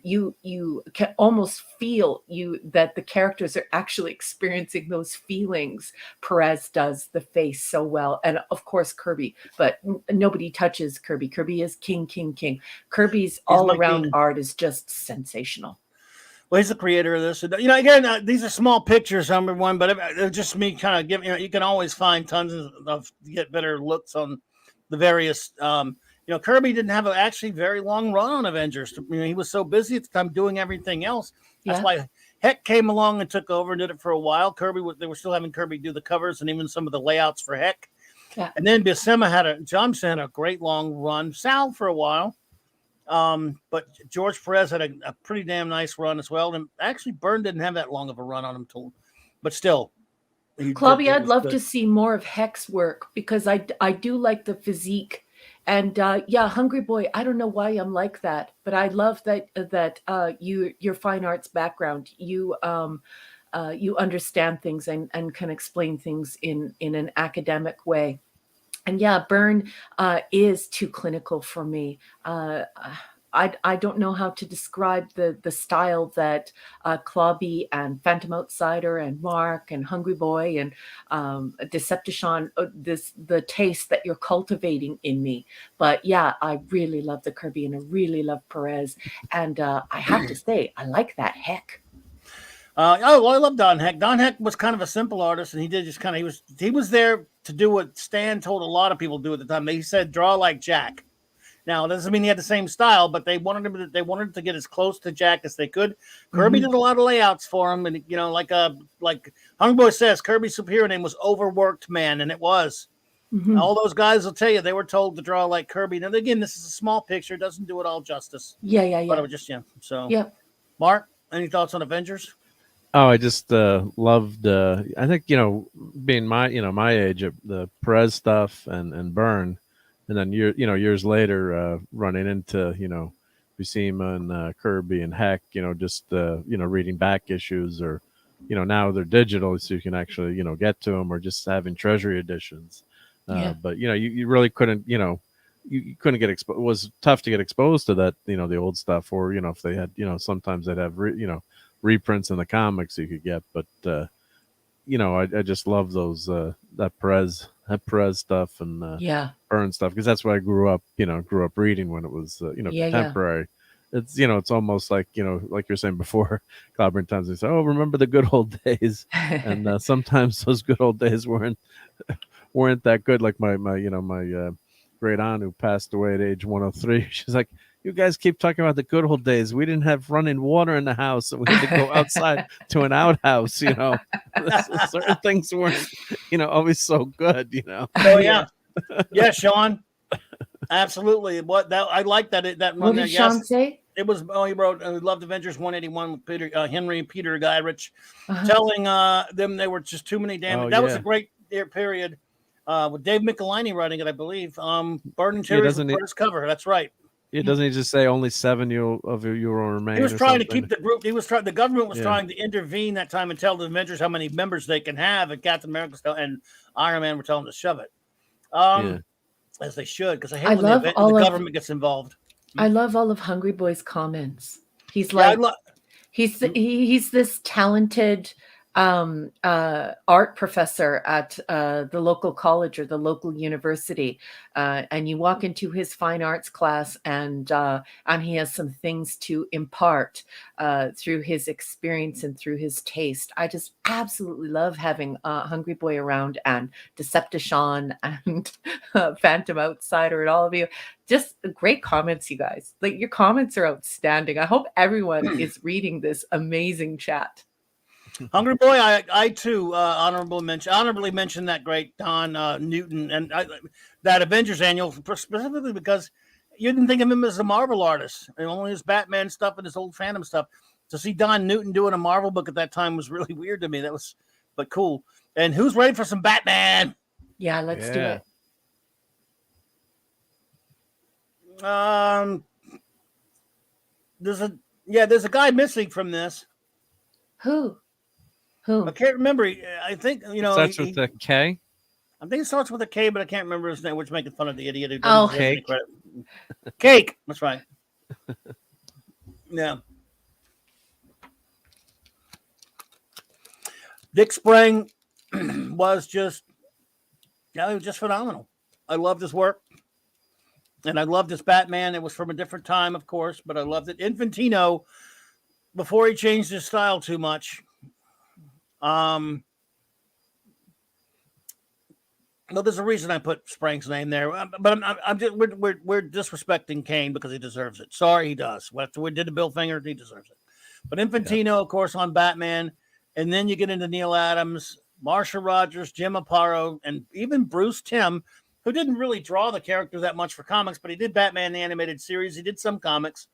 C: You can almost feel that the characters are actually experiencing those feelings. Perez does the face so well. And of course, Kirby, but nobody touches Kirby. Kirby is king. Kirby's all-around art is just sensational.
A: Well, he's the creator of this. Again, these are small pictures, number one, but it's just me kind of giving. You can always find tons of get better looks on the various. Kirby didn't have an actually very long run on Avengers. He was so busy at the time doing everything else. That's why Heck came along and took over and did it for a while. They were still having Kirby do the covers and even some of the layouts for Heck. Yeah. And then Buscema had a great long run. Sal for a while. But George Perez had a pretty damn nice run as well. And actually, Byrne didn't have that long of a run on him, but still.
C: Clubby, I'd love to see more of Heck's work, because I do like the physique. And Hungry Boy, I don't know why I'm like that, but I love that your fine arts background, you understand things and can explain things in an academic way. And Byrne is too clinical for me. I don't know how to describe the style that Clobby and Phantom Outsider and Mark and Hungry Boy and Decepticon, the taste that you're cultivating in me. But I really love the Kirby and I really love Perez. And I have to say, I like that Heck.
A: I love Don Heck. Don Heck was kind of a simple artist, and he did just kind of he was there to do what Stan told a lot of people to do at the time. He said, "Draw like Jack," Now, that doesn't mean he had the same style, but they wanted to get as close to Jack as they could. Kirby did a lot of layouts for him, and like Hungry Boy says, Kirby's superhero name was Overworked Man, and it was. All those guys will tell you they were told to draw like Kirby. Now, again, this is a small picture; doesn't do it all justice.
C: Yeah.
A: But it was just So,
C: Yeah.
A: Mark, any thoughts on Avengers?
B: Oh, I just loved. I think being my age, the Perez stuff and Byrne, and then years later, running into Buscema and Kirby and Heck, just reading back issues, or now they're digital, so you can actually get to them, or just having treasury editions. But you really couldn't you couldn't get exposed. It was tough to get exposed to that the old stuff, or if they had sometimes they'd have reprints in the comics you could get, but I just love those that Perez stuff and Byrne stuff, because that's what I grew up reading when it was contemporary. It's it's almost like like you're saying before, Clobbering times, they say, oh, remember the good old days. And sometimes those good old days weren't that good. Like my great aunt, who passed away at age 103, she's like, you guys keep talking about the good old days. We didn't have running water in the house, so we had to go outside to an outhouse. Certain things weren't, always so good.
A: Oh yeah, yeah, Sean, absolutely. I like that run.
C: What did Sean say?
A: It was. Oh, he wrote. Loved Avengers 181 with Peter Guy Rich, telling them they were just too many damage. That was a great period. With Dave Michelini writing it, I believe. Byrne and Terry's first cover. That's right.
B: It doesn't he just say only 7 of you will remain?
A: He was trying to keep the group. The government was trying to intervene that time and tell the Avengers how many members they can have, and Captain America and Iron Man were telling them to shove it. As they should, because I hate when the government gets involved.
C: I love all of Hungry Boy's comments. He's like, he's this talented art professor at the local college or the local university, and you walk into his fine arts class, and he has some things to impart through his experience and through his taste. I just absolutely love having Hungry Boy around, and Decepticon and Phantom Outsider, and all of you. Just great comments, you guys. Like, your comments are outstanding. I hope everyone is reading this amazing chat.
A: Hungry Boy, I too honorably mentioned that great Don Newton and that Avengers annual, specifically because you didn't think of him as a Marvel artist, and only his Batman stuff and his old Phantom stuff. To see Don Newton doing a Marvel book at that time was really weird to me. But cool. And who's ready for some Batman?
C: Yeah, let's do it.
A: There's a guy missing from this.
C: Who?
A: I can't remember. I think
B: starts with a K.
A: I think it starts with a K, but I can't remember his name, which is making fun of the idiot who
C: doesn't
A: have any credit. Cake. That's right. Yeah. Dick Sprang was just phenomenal. I loved his work. And I loved his Batman. It was from a different time, of course, but I loved it. Infantino, before he changed his style too much, well, there's a reason I put Sprang's name there, but we're disrespecting Kane because he deserves it. Sorry, he does. We did to Bill Finger, he deserves it. But Infantino, of course, on Batman, and then you get into Neil Adams, Marcia Rogers, Jim Aparo, and even Bruce Timm, who didn't really draw the character that much for comics, but he did Batman the animated series. He did some comics,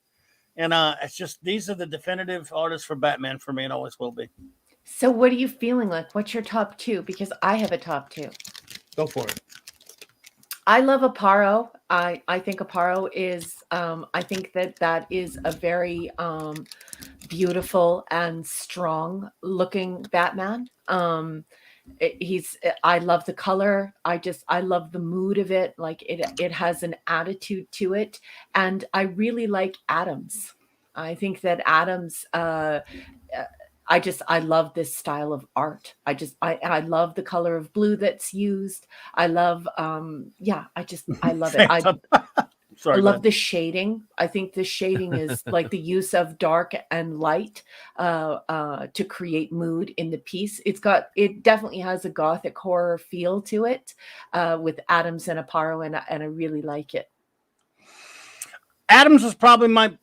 A: and it's just these are the definitive artists for Batman for me, and always will be.
C: So what are you feeling like? What's your top two? Because I have a top two.
A: Go for it.
C: I love Aparo. I think Aparo is, I think that is a very beautiful and strong looking Batman. I love the color. I love the mood of it. Like it has an attitude to it. And I really like Adams. I think that Adams, I love this style of art. I love the color of blue that's used. I love, I love it. I love the shading. I think the shading is like the use of dark and light to create mood in the piece. It definitely has a gothic horror feel to it with Adams and Aparo, and I really like it.
A: Adams was probably my.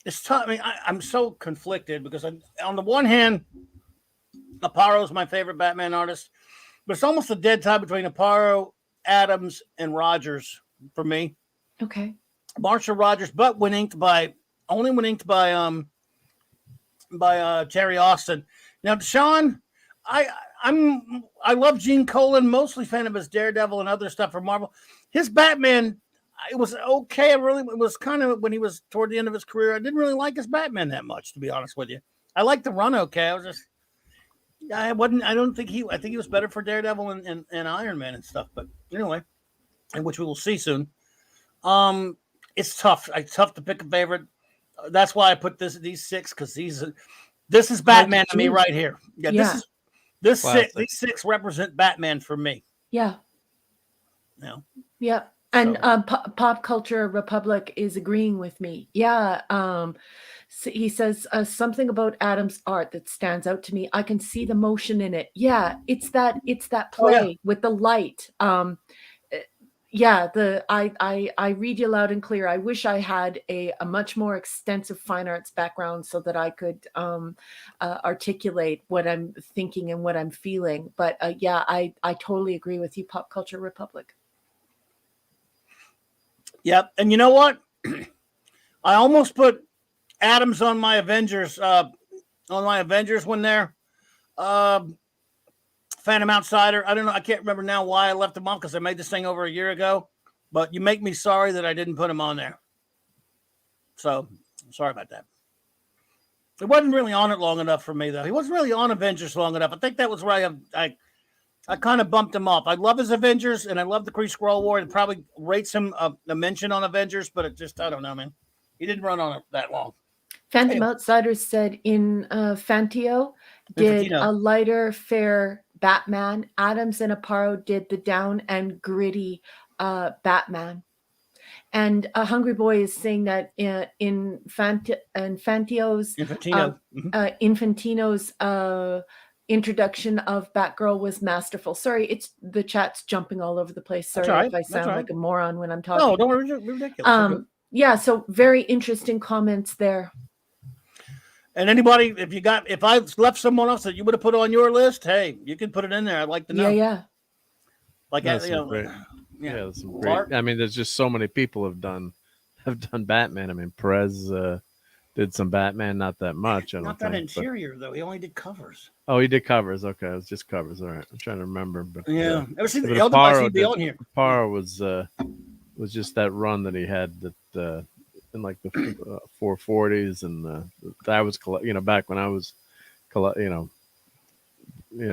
A: It's tough. I mean, I'm so conflicted because on the one hand, Aparo is my favorite Batman artist, but it's almost a dead tie between Aparo, Adams, and Rogers for me.
C: Okay.
A: Marshall Rogers, but only when inked by Terry Austin. Now, Sean, I love Gene Colan, mostly fan of his Daredevil and other stuff from Marvel. His Batman, it was okay. It was kind of when he was toward the end of his career. I didn't really like his Batman that much, to be honest with you. I liked the run okay. I think he was better for Daredevil and Iron Man and stuff. But anyway, and which we will see soon. It's tough. It's tough to pick a favorite. That's why I put these six, because this is Batman to me right here. Yeah. These six represent Batman for me.
C: Yeah.
A: No.
C: Yeah. And Pop Culture Republic is agreeing with me. Yeah. So he says something about Adam's art that stands out to me. I can see the motion in it. Yeah, it's that play with the light. I read you loud and clear. I wish I had a much more extensive fine arts background so that I could articulate what I'm thinking and what I'm feeling. But I totally agree with you, Pop Culture Republic.
A: Yep. And you know what? I almost put Adams on my Avengers one there. Phantom Outsider. I don't know. I can't remember now why I left him off, because I made this thing over a year ago. But you make me sorry that I didn't put him on there. So I'm sorry about that. He wasn't really on it long enough for me, though. He wasn't really on Avengers long enough. I think that was where I kind of bumped him off. I love his Avengers, and I love the Kree Skrull War. It probably rates him a mention on Avengers, but it just, I don't know, man. He didn't run on it that long.
C: Phantom Outsiders said in Fantio did a lighter, fair Batman. Adams and Aparo did the down and gritty Batman. And Hungry Boy is saying that in Fantino's introduction of Batgirl was masterful. Sorry, it's the chat's jumping all over the place. Sorry if I sound like a moron when I'm talking.
A: No, don't worry, ridiculous.
C: Yeah, so very interesting comments there.
A: And anybody, if I left someone else that you would have put on your list, hey, you can put it in there. I'd like to know.
C: Yeah.
A: Like,
B: that's some great. I mean, there's just so many people have done Batman. I mean, Perez did some Batman, not that much.
A: Not that interior though. He only did covers.
B: Oh, he did covers. Okay, it was just covers. All right, I'm trying to remember. But
A: yeah, ever seen the other guys he'd be on here?
B: Aparo was just that run that he had that in like the 440s, and that was back when I was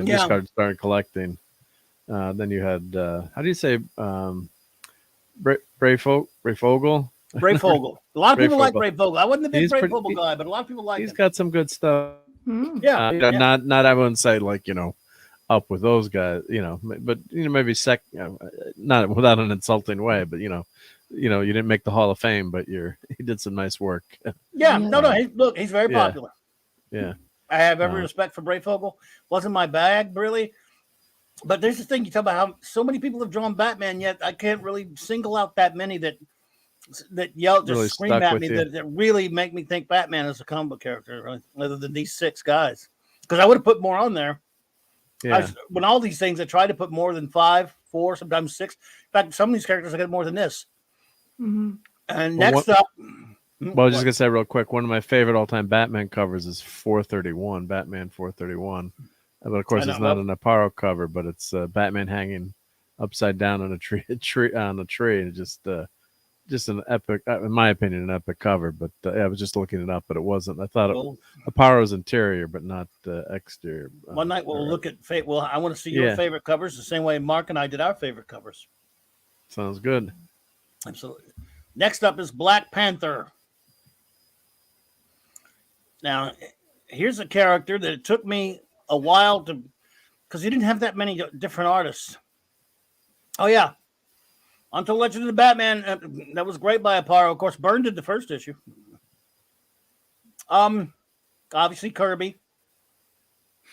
B: just started collecting. Then you had how do you say Brayfogle?
A: Brayfogle. A lot of people like Brayfogle. I wasn't a big Brayfogle guy, but a lot of people like him.
B: He's got some good stuff.
A: Yeah.
B: Not I wouldn't say like up with those guys, but maybe not without an insulting way, but you didn't make the Hall of Fame, but he did some nice work.
A: Yeah, look, he's very popular.
B: Yeah,
A: I have every respect for Brayfogle. Wasn't my bag really, but there's the thing you talk about how so many people have drawn Batman, yet I can't really single out that many that yell, just really scream at me that really make me think Batman is a comic book character, right? Other than these six guys, because I would have put more on there. Yeah. When all these things, I try to put more than 5, 4, sometimes 6. In fact, some of these characters I get more than this.
C: Mm-hmm.
A: And next up,
B: I was just gonna say real quick, one of my favorite all-time Batman covers is 431, Batman 431. But of course, it's not an Aparo cover, but it's Batman hanging upside down on a tree, and just an epic, in my opinion, an epic cover. But I was just looking it up, but it wasn't. I thought Aparo's interior, but not exterior.
A: One night we'll look at fate. Well, I want to see your favorite covers the same way Mark and I did our favorite covers.
B: Sounds good.
A: Absolutely. Next up is Black Panther. Now, here's a character that it took me a while because he didn't have that many different artists. Oh yeah. Until Legend of the Batman, that was great by Aparo. Of course, Byrne did the first issue. Obviously Kirby,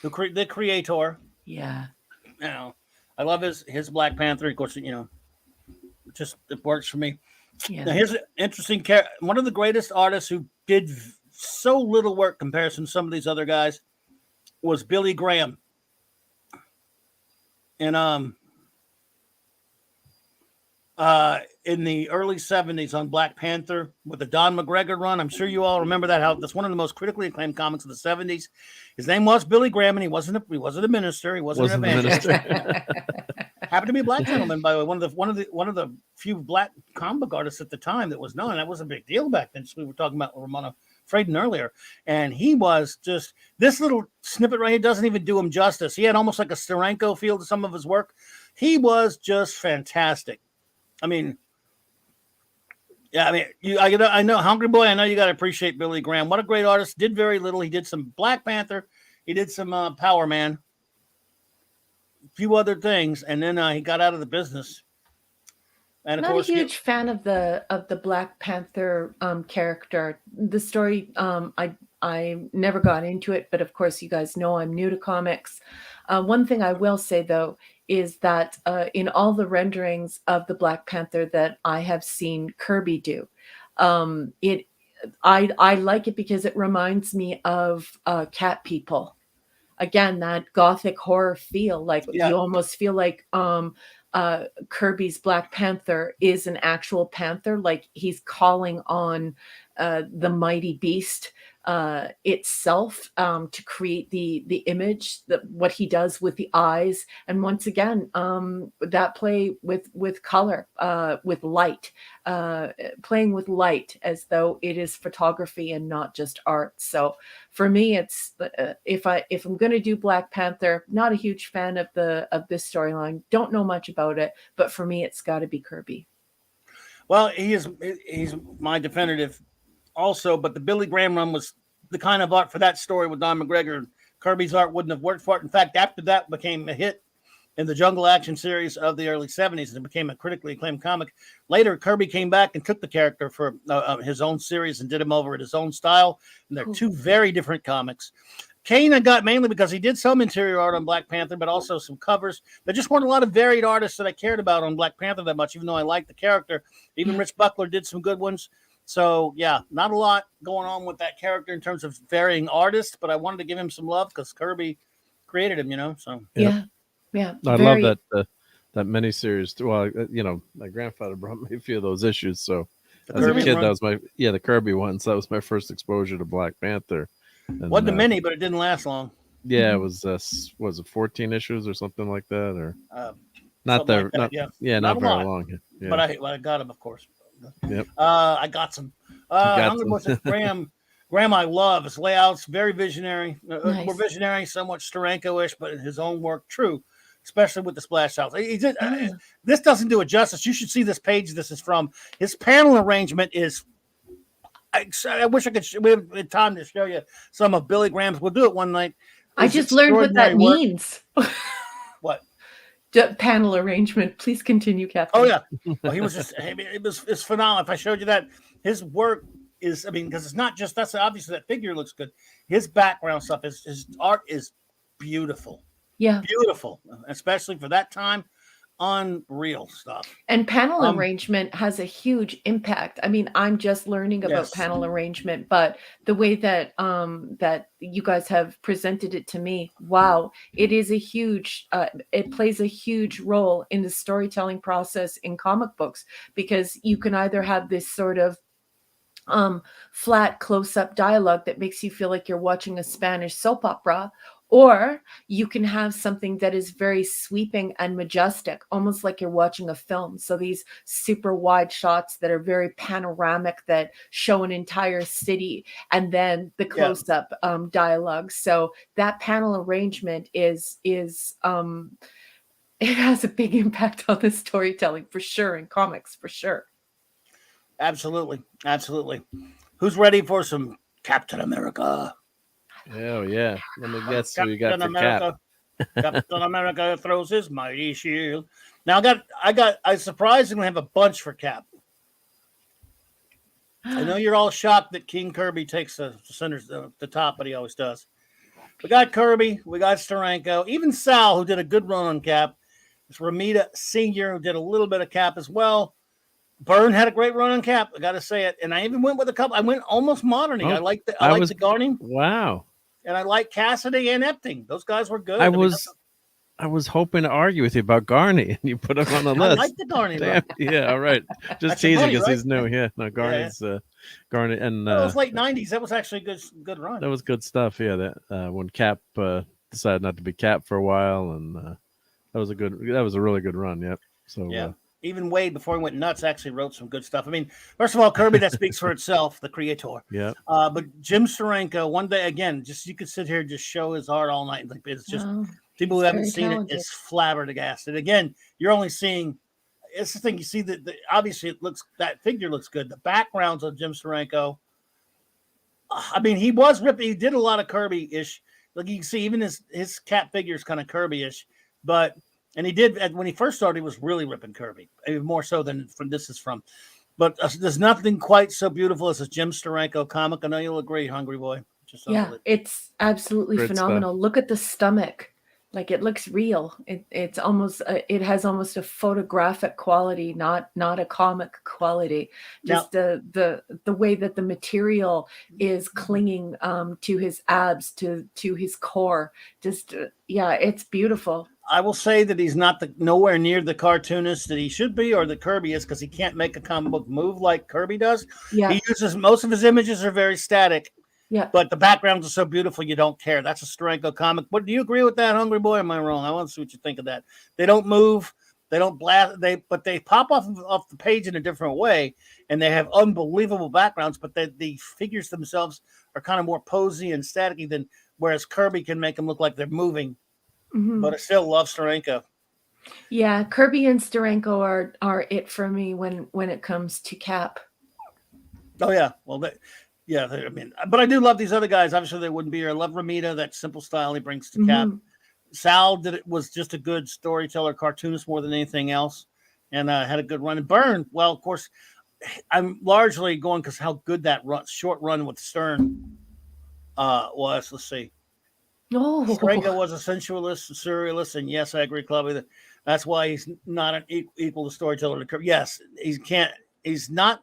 A: the creator.
C: Yeah.
A: I love his Black Panther. Of course, just it works for me.
C: Yeah.
A: Now, here's an interesting one of the greatest artists who did so little work comparison to some of these other guys was Billy Graham. And in the early 70s on Black Panther with the Don McGregor run. I'm sure you all remember that. How that's one of the most critically acclaimed comics of the 70s. His name was Billy Graham, and he wasn't a minister. He wasn't an evangelist. Happened to be a black gentleman, by the way. One of the few black comic book artists at the time that was known. That was a big deal back then. So we were talking about Ramona Fraden earlier, and he was just this little snippet right here doesn't even do him justice. He had almost like a Steranko feel to some of his work. He was just fantastic. I mean, yeah, I mean, I know, Hungry Boy. I know you got to appreciate Billy Graham. What a great artist! Did very little. He did some Black Panther. He did some Power Man, a few other things, and then he got out of the business. And of
C: Not
A: course,
C: a huge fan of the Black Panther character. The story, I never got into it, but of course, you guys know I'm new to comics. One thing I will say though is that in all the renderings of the Black Panther that I have seen Kirby do, I like it because it reminds me of Cat People. Again, that gothic horror feel, like you almost feel like Kirby's Black Panther is an actual panther, like he's calling on the mighty beast itself to create the image, what he does with the eyes, and once again that play with color, with light, playing with light as though it is photography and not just art. So for me, it's if I'm going to do Black Panther, not a huge fan of this storyline, don't know much about it, but for me it's got to be Kirby.
A: Well, he's my definitive also, but the Billy Graham run was the kind of art for that story with Don McGregor. Kirby's art wouldn't have worked for it. In fact, after that became a hit in the Jungle Action series of the early 70s, and it became a critically acclaimed comic. Later, Kirby came back and took the character for his own series and did him over at his own style. And they're two very different comics. Kane I got mainly because he did some interior art on Black Panther, but also some covers. There just weren't a lot of varied artists that I cared about on Black Panther that much, even though I liked the character. Even Rich Buckler did some good ones. So, yeah, not a lot going on with that character in terms of varying artists, but I wanted to give him some love because Kirby created him, So
C: yeah.
B: I love that that miniseries. Well, my grandfather brought me a few of those issues. So as a kid, that was the Kirby ones. That was my first exposure to Black Panther. And,
A: wasn't a mini, but it didn't last long.
B: Yeah, it was was it 14 issues or something like that, or not
A: there?
B: Like not very long. Yeah.
A: But I got him, of course.
B: Yep.
A: I got some. Graham I love his layouts, very visionary,
C: Nice.
A: More visionary, somewhat Steranko-ish, but in his own work, true, especially with the splash outs. He did, this doesn't do it justice. You should see this page this is from. His panel arrangement is. I wish I could. We have time to show you some of Billy Graham's. We'll do it one night.
C: I just learned what that means.
A: What?
C: Panel arrangement. Please continue, Captain.
A: Oh yeah. Well, he was just. It's phenomenal. If I showed you that, his work is. I mean, because it's not just that's obviously that figure looks good. His background stuff, his art is beautiful.
C: Yeah,
A: beautiful, especially for that time. Unreal stuff.
C: And panel arrangement has a huge impact. I mean, I'm just learning about panel arrangement, but the way that that you guys have presented it to me, wow, it is a huge it plays a huge role in the storytelling process in comic books, because you can either have this sort of flat close-up dialogue that makes you feel like you're watching a Spanish soap opera, or you can have something that is very sweeping and majestic, almost like you're watching a film. So these super wide shots that are very panoramic, that show an entire city, and then the close-up dialogue. So that panel arrangement is it has a big impact on the storytelling for sure, in comics for sure.
A: Absolutely. Who's ready for some Captain America?
B: Oh yeah, let me guess who you got for
A: America. Cap. Captain America throws his mighty shield. Now I surprisingly have a bunch for Cap. I know you're all shocked that King Kirby takes the top, but he always does. We got Kirby, we got Steranko, even Sal, who did a good run on Cap. It's Ramita Senior, who did a little bit of Cap as well. Byrne had a great run on Cap. I got to say it. And I even went with a couple. I went almost modern-y. I like the Garning.
B: Wow.
A: And I like Cassidy and Epting. Those guys were good.
B: I was hoping to argue with you about Garney, and you put him on the list.
A: I like the Garney.
B: Damn. Yeah, all right. Just teasing because he's new. Yeah, no, Garney's Garney, and
A: it was late '90s. That was actually a good run.
B: That was good stuff. Yeah, that when Cap decided not to be Cap for a while, and that was a really good run. Yep. So
A: yeah. Even Wade, before he went nuts, actually wrote some good stuff. I mean, first of all, Kirby, that speaks for itself, the creator.
B: Yeah.
A: But Jim Steranko, one day, again, just you could sit here and just show his art all night. Like it's just people who haven't seen it is flabbergasted. Again, you're only seeing. It's the thing you see that obviously that figure looks good. The backgrounds of Jim Steranko. I mean, he was ripping. He did a lot of Kirby-ish. Like you can see, even his Cap figure is kind of Kirby-ish, but. And he did when he first started. He was really ripping Kirby, even more so than from this is from. But there's nothing quite so beautiful as a Jim Steranko comic. I know you'll agree, Hungry Boy.
C: It's absolutely great phenomenal. Stuff. Look at the stomach; like it looks real. It's almost it has almost a photographic quality, not a comic quality. Just the way that the material is clinging to his abs, to his core. Just it's beautiful.
A: I will say that he's not nowhere near the cartoonist that he should be or that Kirby is because he can't make a comic book move like Kirby does.
C: Yeah.
A: He uses most of his images are very static.
C: Yeah.
A: But the backgrounds are so beautiful you don't care. That's a Steranko comic. But do you agree with that, Hungry Boy? Or am I wrong? I want to see what you think of that. They don't move, they don't blast, but they pop off the page in a different way, and they have unbelievable backgrounds, but the figures themselves are kind of more posy and staticky than whereas Kirby can make them look like they're moving.
C: Mm-hmm.
A: But I still love Steranko.
C: Yeah, Kirby and Steranko are it for me when it comes to Cap.
A: Oh yeah, well, I mean, but I do love these other guys. Obviously, they wouldn't be here. I love Ramita, that simple style he brings to Cap. Sal was just a good storyteller, cartoonist more than anything else, and had a good run. And Byrne, well, of course, I'm largely going because how good that short run with Stern was. Let's see.
C: Oh,
A: Steranko was a sensualist, a surrealist, and yes, I agree, Clubby. That's why he's not an equal to storyteller to Kirby. Yes, he's not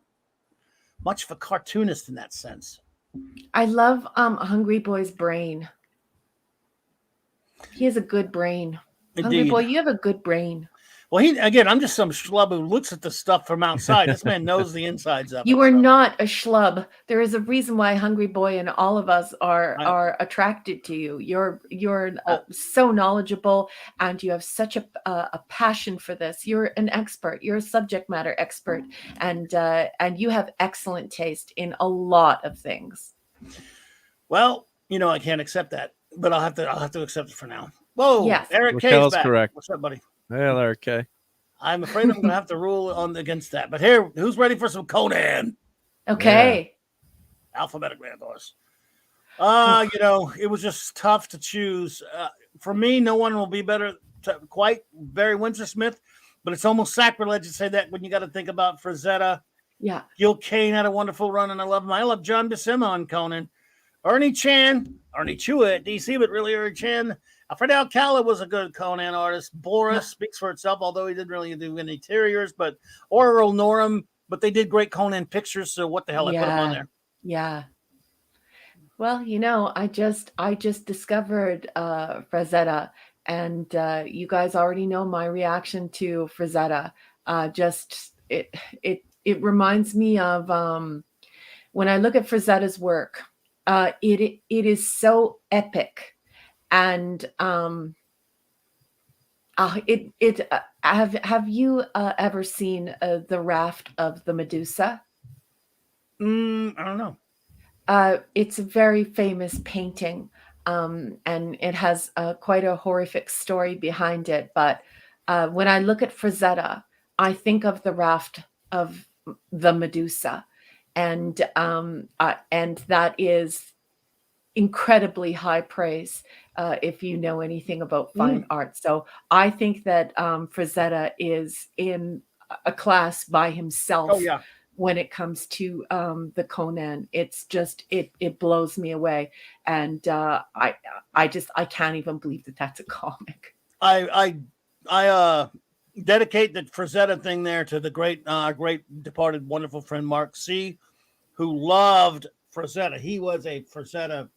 A: much of a cartoonist in that sense.
C: I love Hungry Boy's brain. He has a good brain.
A: Indeed.
C: Hungry Boy, you have a good brain.
A: Well, I'm just some schlub who looks at the stuff from outside. This man knows the insides of it.
C: You are not a schlub. There is a reason why Hungry Boy and all of us are attracted to you. You're so knowledgeable, and you have such a passion for this. You're an expert. You're a subject matter expert, and you have excellent taste in a lot of things.
A: Well, I can't accept that, but I'll have to accept it for now. Whoa,
C: yes.
A: Eric K's back.
B: Correct.
A: What's up, buddy?
B: Hey, Eric K.
A: I'm afraid I'm going to have to rule against that. But here, who's ready for some Conan?
C: Okay.
A: Yeah. Alphabetically, of course. It was just tough to choose. For me, no one will be better quite Barry Windsor Smith, but it's almost sacrilege to say that when you got to think about Frazetta.
C: Yeah.
A: Gil Kane had a wonderful run, and I love him. I love John Buscema on Conan. Ernie Chua at DC, but really Ernie Chan. Alfred Alcala was a good Conan artist. Boris speaks for itself, although he didn't really do any interiors. But Earl Norham, but they did great Conan pictures. So what the hell? I put them on there.
C: Yeah. Well, I just discovered Frazetta, and you guys already know my reaction to Frazetta. It reminds me of when I look at Frazetta's work. It is so epic. And have you ever seen the Raft of the Medusa?
A: I don't know.
C: It's a very famous painting, and it has quite a horrific story behind it. But when I look at Frazetta, I think of the Raft of the Medusa, and that is incredibly high praise if you know anything about fine art. So I think that Frazetta is in a class by himself.
A: Oh, yeah.
C: When it comes to the Conan. It's just it blows me away, and I can't even believe that that's a comic.
A: I dedicate the Frazetta thing there to the great departed wonderful friend Mark C, who loved Frazetta. He was a Frazetta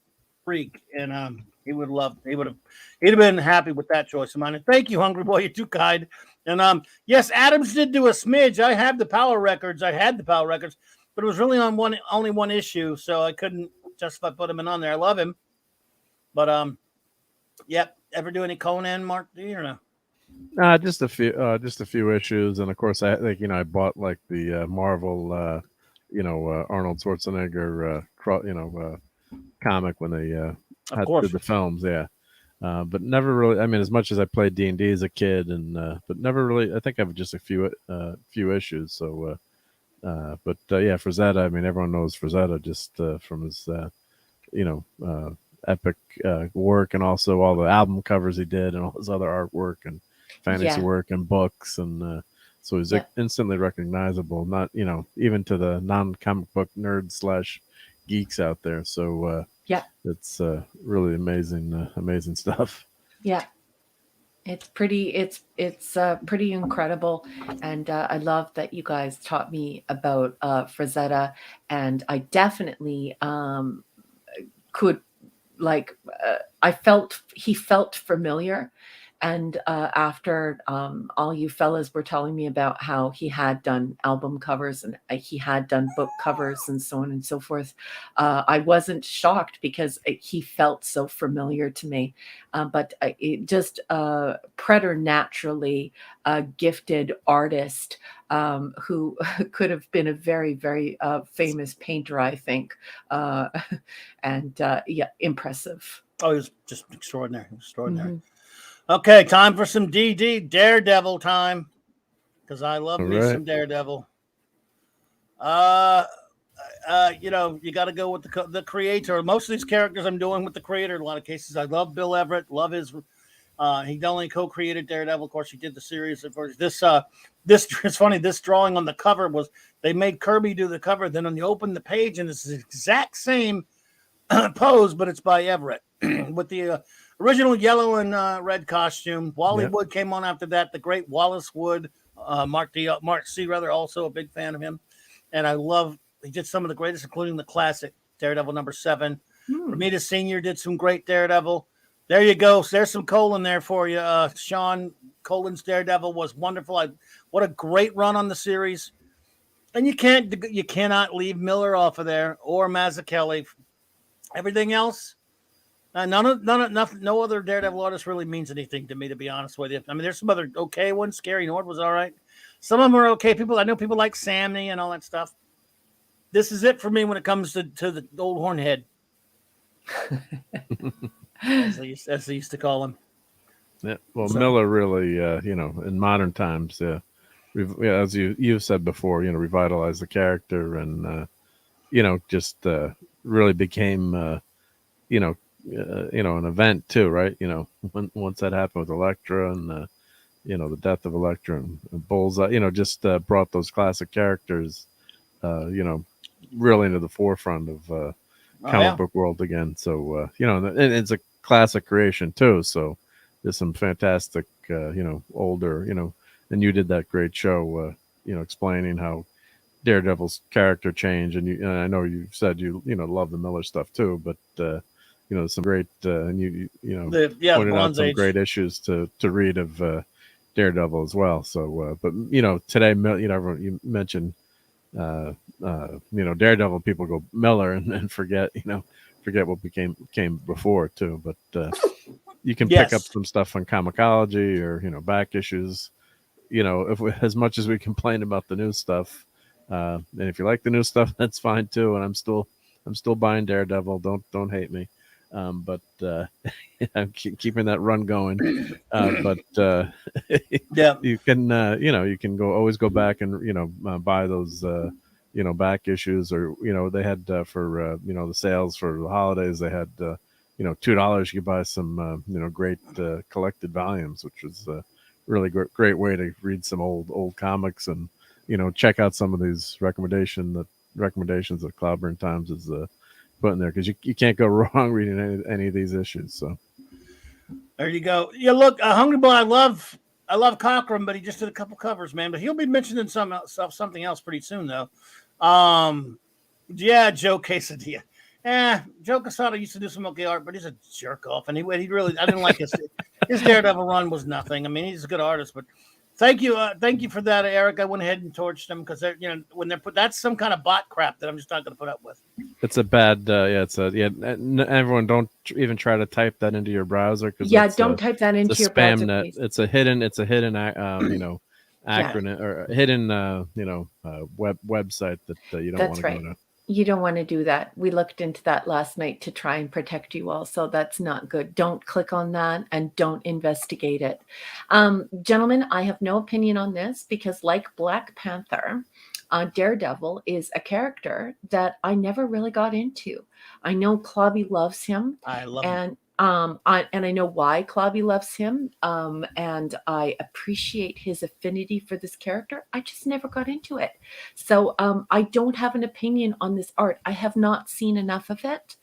A: freak, and he'd have been happy with that choice of mine. And thank you, Hungry Boy, you're too kind. And yes, Adams did do a smidge. I have the Power Records. I had the Power Records, but it was really on only one issue, so I couldn't justify putting him on there. I love him, but yep. Ever do any Conan, Mark? Do you or no?
B: Just a few issues, and of course, I think I bought like the Marvel, Arnold Schwarzenegger, comic when they did the films, yeah. But never really. I mean, as much as I played D&D as a kid, and but never really. I think I have just a few issues. So, yeah, Frazetta. I mean, everyone knows Frazetta just from his, epic work, and also all the album covers he did, and all his other artwork and fantasy work and books, and so he's instantly recognizable. Not even to the non-comic book nerds / geeks out there. So it's really amazing stuff.
C: Yeah, it's pretty incredible, and I love that you guys taught me about Frazetta, and I definitely could he felt familiar. And after all you fellas were telling me about how he had done album covers and he had done book covers and so on and so forth, I wasn't shocked because he felt so familiar to me. But it just preternaturally gifted artist who could have been a very, very famous painter, I think. And impressive.
A: Oh, he was just extraordinary. Mm-hmm. Okay, time for some Daredevil time, because I love me some Daredevil. You got to go with the creator. Most of these characters I'm doing with the creator. In a lot of cases, I love Bill Everett. Love his. He not only co-created Daredevil, of course, he did the series. Of course, this it's funny. This drawing on the cover was they made Kirby do the cover. Then when you open the page, and it's the exact same pose, but it's by Everett with the original yellow and red costume. Wally Wood came on after that. The great Wallace Wood, Mark C. Rather, also a big fan of him. And I love, he did some of the greatest, including the classic Daredevil #7. Romita Sr. did some great Daredevil. There you go. So there's some colon there for you. Sean Colan's Daredevil was wonderful. What a great run on the series. And you cannot leave Miller off of there or Mazzucchelli. Everything else, no other Daredevil artist really means anything to me, to be honest with you. I mean, there's some other okay ones. Scary Nord was all right. Some of them are okay. I know people like Samney and all that stuff. This is it for me when it comes to the old hornhead, as they used to call him.
B: Yeah, well, so, Miller really, in modern times, as you've said before, revitalized the character, and just really became, an event too, right? Once that happened with Elektra and the death of Elektra and Bullseye, just brought those classic characters, really into the forefront of comic book world again. So and it's a classic creation too. So there's some fantastic, older, and you did that great show, explaining how Daredevil's character change, and I know you said you love the Miller stuff too, but some great and you pointed out some great issues to read of Daredevil as well. So but today you mentioned Daredevil, people go Miller and forget what came before too, but you can pick up some stuff on Comicology or back issues, as much as we complain about the new stuff. And if you like the new stuff, that's fine too. And I'm still buying Daredevil. Don't hate me. But I'm keeping that run going. But you can always go back and buy those back issues, or they had for the sales for the holidays, they had $2 you could buy some great collected volumes, which was a really great way to read some old comics and check out some of these recommendations that CLOBBERIN Times is putting there, because you can't go wrong reading any of these issues. So
A: there you go. Yeah, look, Hungry Boy, I I love Cochran, but he just did a couple covers, man. But he'll be mentioning something else pretty soon, though. Yeah, Joe Quesadilla. Joe Quesada used to do some okay art, but he's a jerk off, and he really I didn't like his Daredevil run was nothing. I mean, he's a good artist, but thank you for that, Eric. I went ahead and torched them because when they're that's some kind of bot crap that I'm just not going to put up with.
B: It's a bad everyone don't even try to type that into your browser because
C: don't type that into your
B: spam
C: browser,
B: net.
C: please.
B: It's a hidden acronym or hidden website that you don't want to go to.
C: You don't want to do that. We looked into that last night to try and protect you all. So that's not good. Don't click on that and don't investigate it. Gentlemen, I have no opinion on this because like Black Panther, Daredevil is a character that I never really got into. I know Clobby loves him.
A: I love him.
C: And I know why Clobby loves him, and I appreciate his affinity for this character. I just never got into it. So I don't have an opinion on this art. I have not seen enough of it,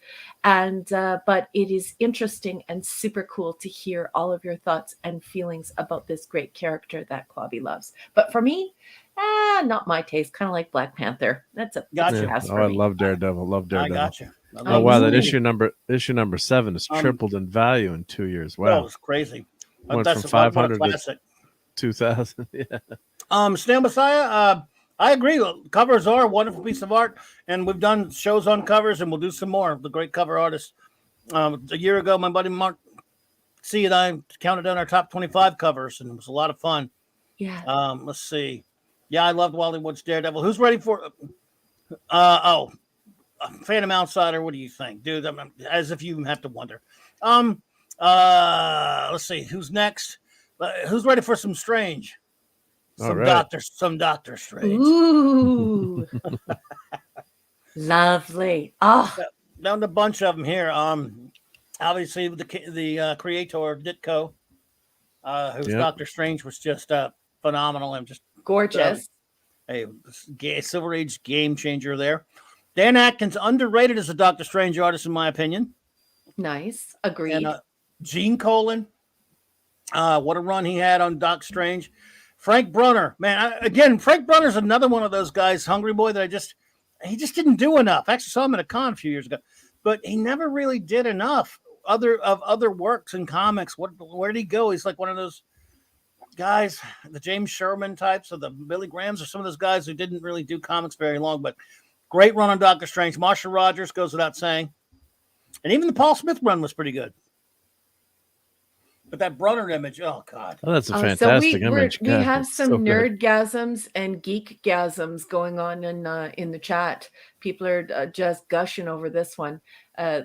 C: but it is interesting and super cool to hear all of your thoughts and feelings about this great character that Clobby loves. But for me, not my taste. Kind of like Black Panther. That's a pass for me.
B: I love Daredevil.
A: I got you.
B: Oh wow, that issue number 7 has tripled in value in 2 years. Wow,
A: that was crazy.
B: Went from 500 to 2,000. Yeah.
A: Snail Messiah. I agree. Covers are a wonderful piece of art, and we've done shows on covers, and we'll do some more. The great cover artists. A year ago, my buddy Mark C and I counted down our top 25 covers, and it was a lot of fun.
C: Yeah.
A: Let's see. Yeah, I loved Wally Wood's Daredevil. Who's ready for? Phantom Outsider. What do you think, dude? As if you have to wonder. Let's see. Who's next? Who's ready for some Strange? Some Doctor Strange.
C: Ooh. Lovely. Oh,
A: down a bunch of them here. Obviously the creator Ditko, whose Doctor Strange was just phenomenal and just
C: gorgeous.
A: A Silver Age game changer there. Dan Atkins, underrated as a Doctor Strange artist, in my opinion.
C: Nice. Agreed.
A: And Gene Colan, what a run he had on Doc Strange. Frank Brunner, man, Frank Brunner's another one of those guys, Hungry Boy, that he just didn't do enough. I actually saw him at a con a few years ago, but he never really did enough other works in comics. Where did he go? He's like one of those guys, the James Sherman types or the Billy Grahams or some of those guys who didn't really do comics very long, but great run on Doctor Strange. Marshall Rogers goes without saying. And even the Paul Smith run was pretty good. But that Brunner image, oh, God.
B: Oh, that's a fantastic image.
C: We have some nerdgasms and geekgasms going on in the chat. People are just gushing over this one.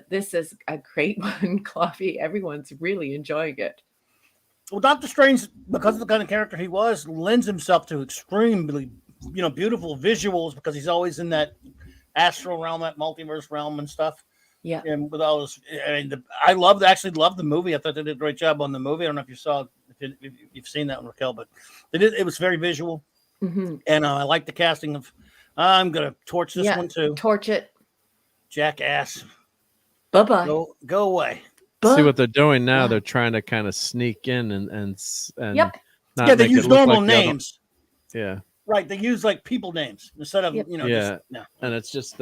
C: This is a great one, Clobby. Everyone's really enjoying it.
A: Well, Doctor Strange, because of the kind of character he was, lends himself to extremely beautiful visuals because he's always in that astral realm, that multiverse realm and stuff.
C: Yeah.
A: And with all this, I actually loved the movie. I thought they did a great job on the movie. I don't know if you saw, if you've seen that one, Raquel, but it was very visual.
C: Mm-hmm.
A: And I like the casting of, I'm going to torch this one too.
C: Torch it.
A: Jackass.
C: Bye-bye.
A: Go away.
B: See what they're doing now. They're trying to kind of sneak in and
A: they use normal names.
B: Yeah.
A: Right. They use like people names instead of,
B: And it's just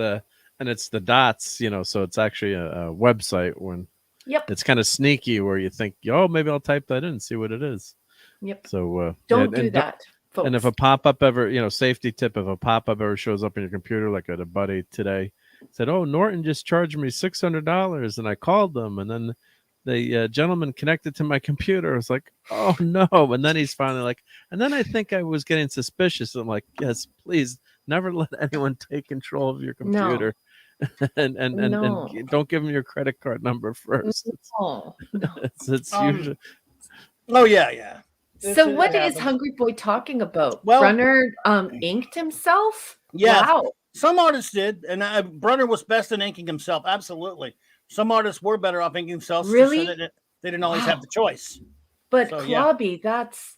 B: it's the dots, so it's actually a website when it's kind of sneaky where you think, maybe I'll type that in and see what it is.
C: Yep.
B: So
C: don't do that, folks.
B: And if a pop-up ever, safety tip, if a pop-up ever shows up on your computer, like at a buddy today said, "Oh, Norton just charged me $600," and I called them, and then the gentleman connected to my computer. I was like, "Oh no!" And then he's finally like, and then I think I was getting suspicious. I'm like, "Yes, please, never let anyone take control of your computer." No. and don't give them your credit card number first. It's usually.
A: Oh yeah.
C: So what is Hungry Boy talking about?
A: Well,
C: Brunner inked himself.
A: Yeah,
C: wow.
A: Some artists did, and Brunner was best in inking himself. Absolutely, some artists were better off inking themselves.
C: Really,
A: they didn't always have the choice.
C: But Clobby, that's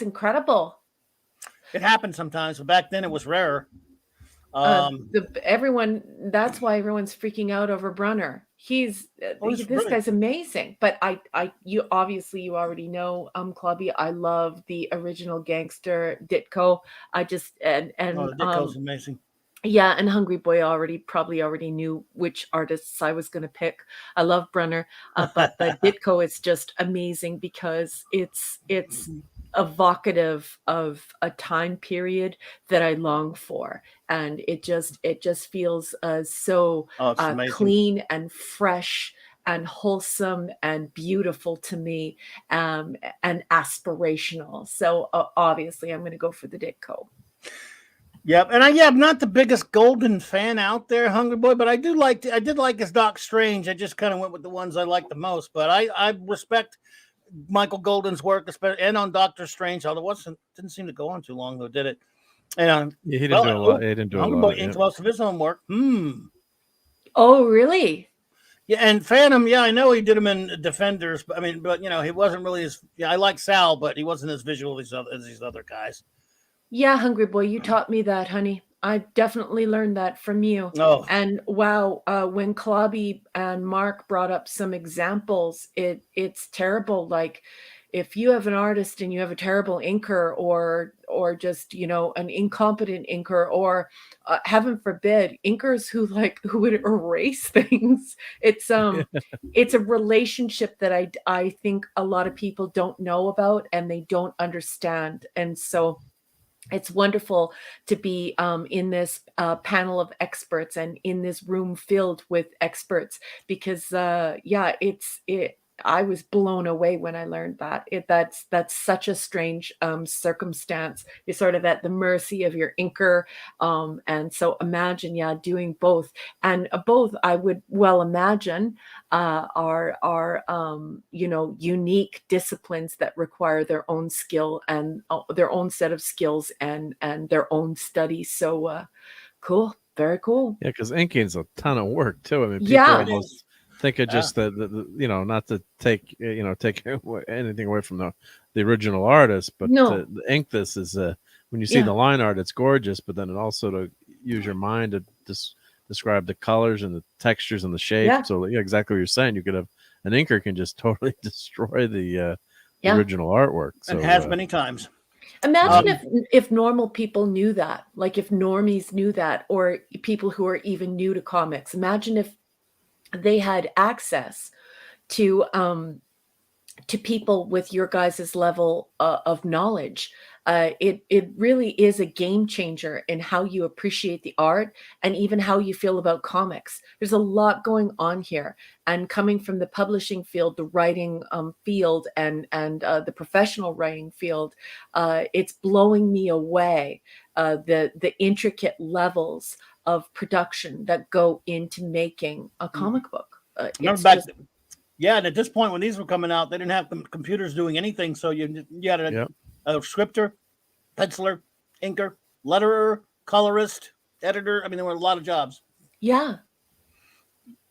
C: incredible.
A: It happened sometimes, but back then it was rarer.
C: That's why everyone's freaking out over Brunner.
A: Oh, it's
C: this
A: brilliant.
C: guy's amazing. But you obviously you already know, Clubby, I love the original Gangster Ditko. I just
A: Oh, the Ditko's amazing.
C: yeah, and Hungry Boy probably already knew which artists I was going to pick. I love Brenner, but the Ditko is just amazing because it's evocative of a time period that I long for, and it just feels so
A: Oh, it's amazing.
C: clean and fresh and wholesome and beautiful to me, and aspirational. So obviously, I'm going to go for the Ditko.
A: Yep, and I'm not the biggest Golden fan out there, Hungry Boy, but I did like his Doc Strange. I just kind of went with the ones I like the most. But I respect Michael Golden's work, especially and on Doctor Strange. Although didn't seem to go on too long, though, did it? And
B: Yeah, he didn't do a lot. He didn't do a
A: Hungry
B: lot.
A: Boy inked most of his own work.
C: Oh, really?
A: Yeah, and Phantom. Yeah, I know he did him in Defenders, but he wasn't really as. Yeah, I like Sal, but he wasn't as visual as these other guys.
C: Yeah, Hungry Boy, you taught me that, honey. I definitely learned that from you.
A: Oh.
C: And wow, when Clobby and Mark brought up some examples, it's terrible. Like if you have an artist and you have a terrible inker or just, an incompetent inker or heaven forbid, inkers who would erase things. It's it's a relationship that I think a lot of people don't know about and they don't understand. And so it's wonderful to be in this panel of experts and in this room filled with experts because, I was blown away when I learned that. That's such a strange circumstance. You're sort of at the mercy of your inker, and so imagine, doing both. And both, I would well imagine, are unique disciplines that require their own skill and their own set of skills and their own studies. So cool, very cool.
B: Yeah, because inking is a ton of work too. I mean, people
C: Yeah.
B: almost think of just the not to take take anything away from the original artist, but
C: No.
B: the ink this is when you see the line art, it's gorgeous, but then it also to use your mind to describe the colors and the textures and the shape.
C: Yeah.
B: So exactly what you're saying, you could have an inker can just totally destroy the original artwork. So,
A: and has many times.
C: Imagine if normal people knew that, like if normies knew that, or people who are even new to comics. Imagine if they had access to people with your guys' level of knowledge. It really is a game changer in how you appreciate the art and even how you feel about comics. There's a lot going on here, and coming from the publishing field, the writing field, and the professional writing field, it's blowing me away. The intricate levels of production that go into making a comic book.
A: And at this point when these were coming out, they didn't have computers doing anything. So you had a scripter, penciler, inker, letterer, colorist, editor. I mean, there were a lot of jobs.
C: Yeah.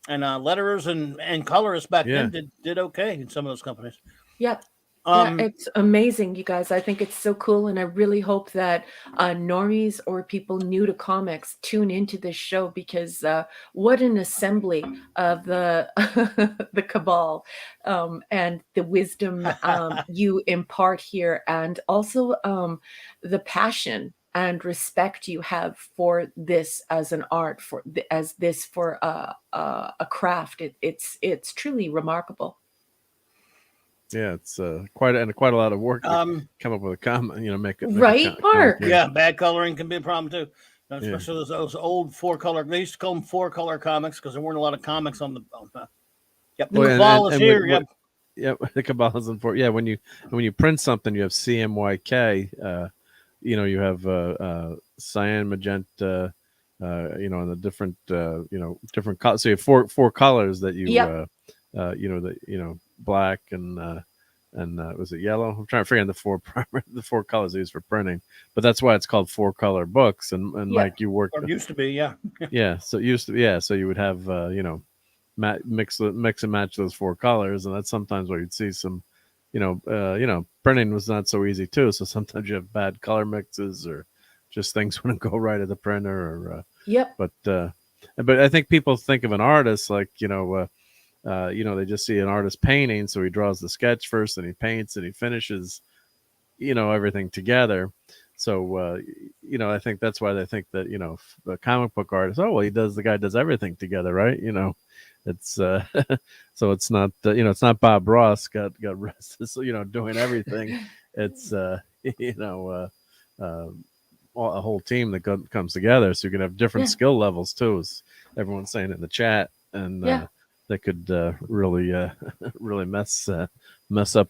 A: And letterers and colorists back then did okay in some of those companies.
C: Yep. It's amazing, you guys. I think it's so cool, and I really hope that normies or people new to comics tune into this show because what an assembly of the the cabal and the wisdom you impart here, and also the passion and respect you have for this as an art, for a craft. It's truly remarkable.
B: Yeah, it's quite a lot of work to come up with a comment, make it
C: right, Mark.
A: Yeah, bad coloring can be a problem too, especially those old 4-color. They used to call them 4-color comics because there weren't a lot of comics on the. Yep, the cabal is here.
B: The cabal is in 4. Yeah, when you print something, you have CMYK. You have cyan, magenta. And the different different colors. So you have four colors that you black and was it yellow? I'm trying to figure out the four colors used for printing, but that's why it's called 4-color books. And Mike, you worked.
A: Or used to be,
B: yeah. So it used to be, So you would have mix and match those 4 colors, and that's sometimes where you'd see some, printing was not so easy too. So sometimes you have bad color mixes or just things wouldn't go right at the printer. Or
C: Yep.
B: But I think people think of an artist like they just see an artist painting, so he draws the sketch first, and he paints, and he finishes, everything together. So, I think that's why they think that, a comic book artist, oh, well, the guy does everything together, right? It's so it's not, it's not Bob Ross, got restless, doing everything. It's, a whole team that comes together. So you can have different skill levels too, as everyone's saying in the chat. And that could really, really mess up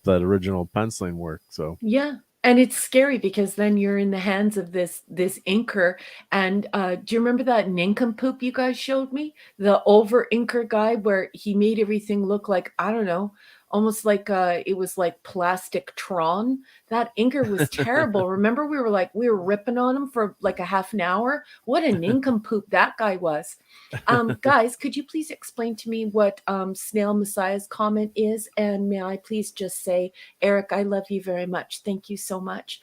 B: that original penciling work. So,
C: yeah. And it's scary because then you're in the hands of this inker. And do you remember that nincompoop you guys showed me? The over inker guy where he made everything look like, I don't know, almost like it was like plastic Tron. That inker was terrible. Remember, we were ripping on him for like a half an hour. What a nincompoop that guy was. Guys, could you please explain to me what Snail Messiah's comment is? And may I please just say, Eric, I love you very much. Thank you so much.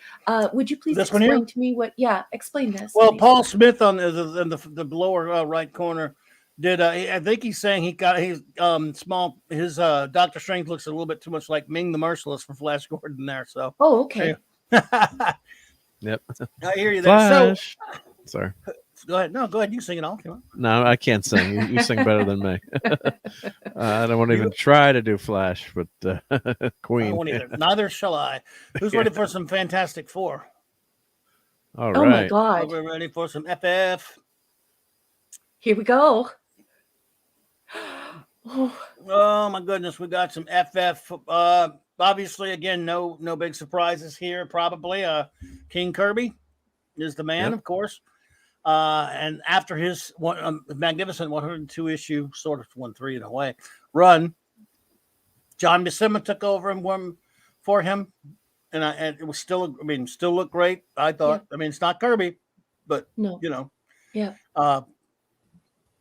C: Would you please explain to me what? Yeah, explain this.
A: Well,
C: please.
A: Paul Smith in the lower right corner did. I think he's saying his small. His Doctor Strange looks a little bit too much like Ming the Merciless from Flash Gordon there. So.
C: Oh, okay.
B: Yep.
A: I hear you there.
B: Flash.
A: So,
B: sorry.
A: Go ahead. No, go ahead. You sing it all.
B: No, I can't sing. You sing better than me. I don't want to even try to do Flash, but Queen.
A: I won't either. Neither shall I. Who's ready for some Fantastic Four?
B: All right.
C: Oh my God.
A: We're ready for some FF.
C: Here we go.
A: Oh my goodness, we got some FF. Obviously, again, no big surprises here. Probably, King Kirby is the man, of course. And after his magnificent 102 issue, sort of 1-3 in a way, run, John Buscema took over for him, and it was still looked great. I thought. Yeah. I mean, it's not Kirby, but
C: no.
A: Yeah.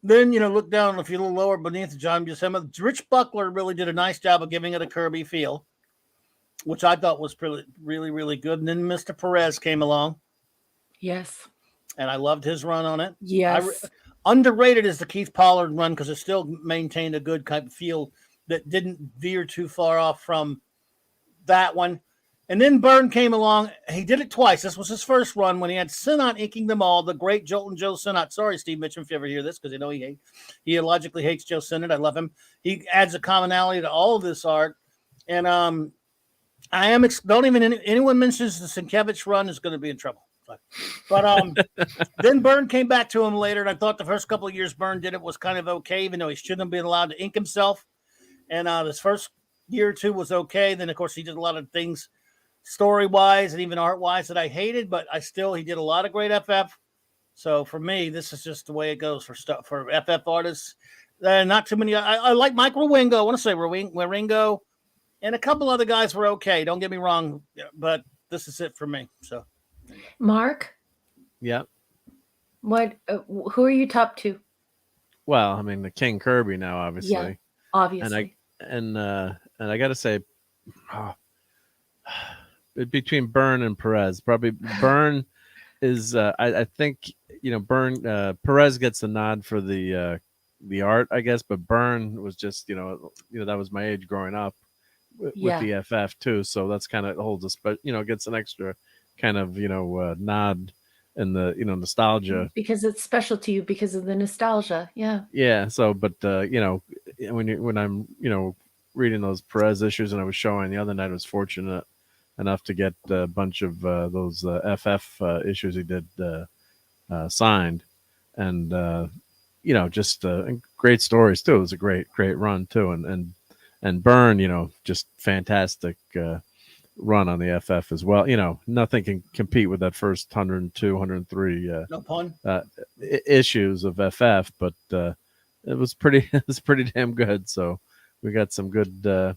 A: Then, look down a few little lower beneath John Buscema. Rich Buckler really did a nice job of giving it a Kirby feel, which I thought was really, really good. And then Mr. Perez came along.
C: Yes.
A: And I loved his run on it.
C: Yes.
A: Underrated is the Keith Pollard run because it still maintained a good kind of feel that didn't veer too far off from that one. And then Byrne came along. He did it twice. This was his first run when he had Sinnott inking them all. The great Jolton Joe Sinnott. Sorry, Steve Mitchum, if you ever hear this, because he illogically hates Joe Sinnott. I love him. He adds a commonality to all of this art. And anyone mentions the Sienkiewicz run is going to be in trouble. But then Byrne came back to him later, and I thought the first couple of years Byrne did it was kind of okay, even though he shouldn't have been allowed to ink himself. And this first year or two was okay. Then, of course, he did a lot of things story-wise and even art-wise that I hated, but he did a lot of great FF. So for me, this is just the way it goes for FF artists. Not too many. I like Mike Wieringo. I want to say Wieringo, and a couple other guys were okay. Don't get me wrong, but this is it for me. So,
C: Mark.
B: Yeah.
C: What? Who are you top two?
B: Well, I mean, the King Kirby now, obviously.
C: Yeah, obviously.
B: And I got to say, between Byrne and Perez, probably Byrne is. I think Byrne. Perez gets the nod for the art, I guess, but Byrne was just that was my age growing up with the FF too, so that's kind of holds us, but gets an extra kind of nod in the nostalgia
C: because it's special to you because of the nostalgia. Yeah.
B: So, but when I'm reading those Perez issues, and I was showing the other night, I was fortunate enough to get a bunch of those FF issues he did signed, and just great stories too. It was a great run too, and Byrne, just fantastic run on the FF as well. Nothing can compete with that first 102, 103
A: no pun
B: issues of FF, but it was pretty damn good. So we got some good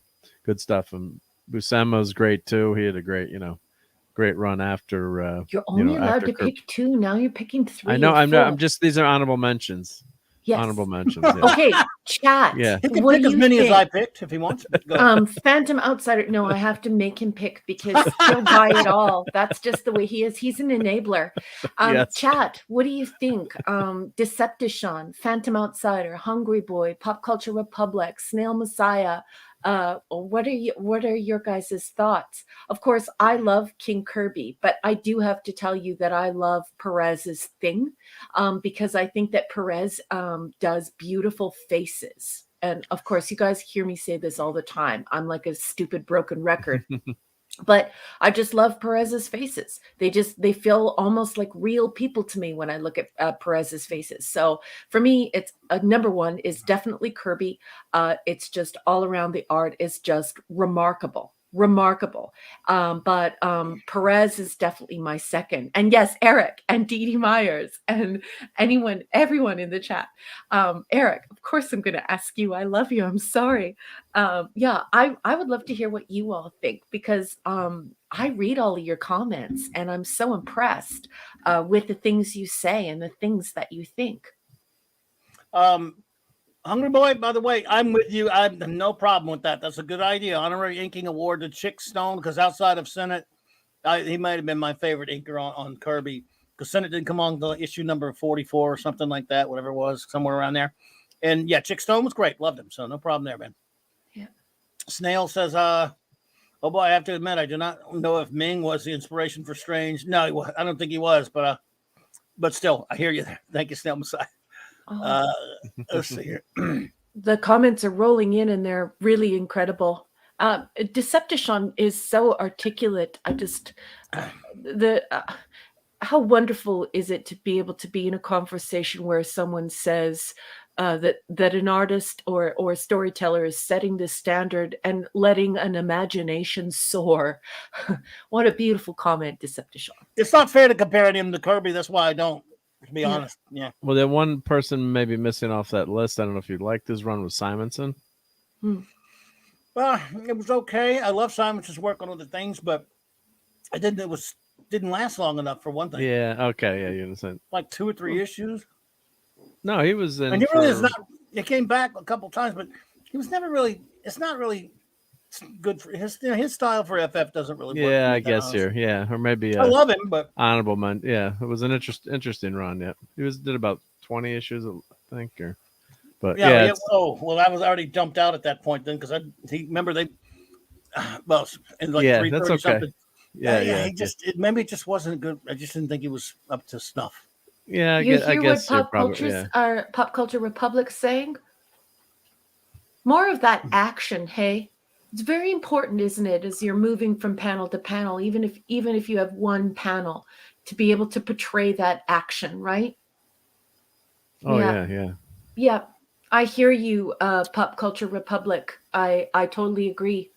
B: stuff. And Buscema's great too. He had a great run after.
C: You're only allowed to pick two. Now you're picking three.
B: I know. I'm just. These are honorable mentions.
C: Yes.
B: Honorable mentions. Yeah.
C: Okay. Chat.
B: Yeah.
A: He can
C: What
A: pick
C: do
A: as
C: you
A: many as
C: think?
A: I picked if he wants. Go.
C: Phantom Outsider. No, I have to make him pick because he'll buy it all. That's just the way he is. He's an enabler.
B: Yes.
C: Chat, what do you think? Decepticon, Phantom Outsider, Hungry Boy, Pop Culture Republic, Snail Messiah. What are your guys' thoughts? Of course, I love King Kirby, but I do have to tell you that I love Perez's thing, because I think that Perez does beautiful faces. And of course, you guys hear me say this all the time. I'm like a stupid broken record. But I just love Perez's faces. They feel almost like real people to me when I look at Perez's faces. So for me, it's number one is definitely Kirby. It's just all around the art is just remarkable. But Perez is definitely my second. And yes, Eric and Dee Dee Myers and everyone in the chat. Eric, of course I'm going to ask you. I love you. I'm sorry. Yeah, I would love to hear what you all think, because I read all of your comments and I'm so impressed with the things you say and the things that you think.
A: Hungry Boy, by the way, I'm with you. I have no problem with that. That's a good idea. Honorary inking award to Chick Stone, because outside of Senate, he might have been my favorite inker on Kirby, because Senate didn't come on the issue number 44 or something like that, whatever it was, somewhere around there. And yeah, Chick Stone was great. Loved him. So no problem there, man.
C: Yeah.
A: Snail says, oh boy, I have to admit, I do not know if Ming was the inspiration for Strange. No, I don't think he was, but still, I hear you there. Thank you, Snail Messiah. Let's see here.
C: The comments are rolling in and they're really incredible. Decepticon is so articulate. I just how wonderful is it to be able to be in a conversation where someone says that an artist or a storyteller is setting the standard and letting an imagination soar. What a beautiful comment, Decepticon.
A: It's not fair to compare him to Kirby. That's why I don't. To be honest, yeah.
B: Well, that one person maybe missing off that list. I don't know if you liked his run with Simonson.
A: Well, it was okay. I love Simonson's work on other things, but it didn't last long enough for one thing.
B: Yeah. Okay. Yeah. You understand?
A: Like 2 or 3 issues.
B: No, he was in.
A: And he really is not. He came back a couple times, but he was never really. It's not really good for his style for FF doesn't really work.
B: Yeah, I guess here. Yeah, or maybe
A: I love him, but
B: honorable man. Yeah, it was an interesting run. Yeah, he did about 20 issues, I think. But yeah.
A: Oh well, I was already jumped out at that point then, because remember they. Well, in like 3:30
B: that's okay.
A: something.
B: Yeah.
A: Maybe it just wasn't good. I just didn't think he was up to snuff.
B: Yeah, I guess
C: what Pop Culture Republic saying? More of that action, hey. It's very important, isn't it, as you're moving from panel to panel, even if you have one panel, to be able to portray that action, right?
B: Oh yeah.
C: Yeah, I hear you, Pop Culture Republic. I totally agree.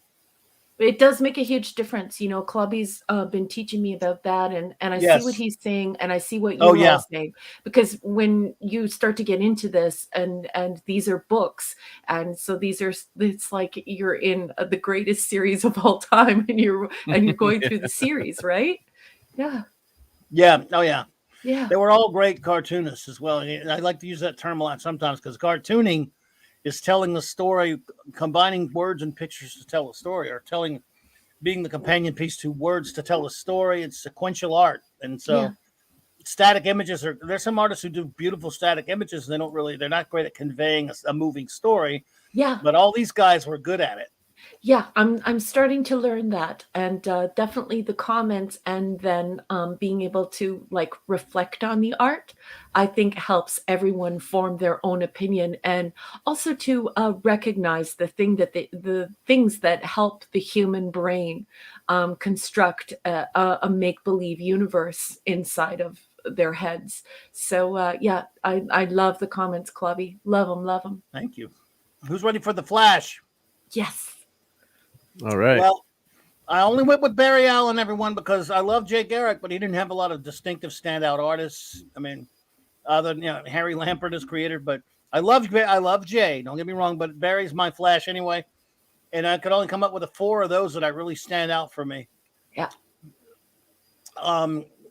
C: It does make a huge difference. You know, Clubby's been teaching me about that, and I see what he's saying, and I see what you're all saying. Because when you start to get into this, and these are books, and so it's like you're in the greatest series of all time, and you're going through the series, right? Yeah.
A: Yeah. Oh yeah.
C: Yeah.
A: They were all great cartoonists as well. And I like to use that term a lot sometimes, because cartooning is telling the story, combining words and pictures to tell a story, or being the companion piece to words to tell a story. It's sequential art. And so static images there's some artists who do beautiful static images. And they're not great at conveying a moving story.
C: Yeah.
A: But all these guys were good at it.
C: Yeah, I'm starting to learn that, and definitely the comments, and then being able to like reflect on the art, I think helps everyone form their own opinion, and also to recognize the things that help the human brain construct a make-believe universe inside of their heads. So I love the comments, Clubby. Love them.
A: Thank you. Who's ready for the Flash?
C: Yes.
B: All right.
A: Well, I only went with Barry Allen, everyone, because I love Jay Garrick, but he didn't have a lot of distinctive standout artists. I mean, other than Harry Lampert is creator, but I love Jay. Don't get me wrong, but Barry's my Flash anyway, and I could only come up with 4 of those that I really stand out for me.
C: Yeah.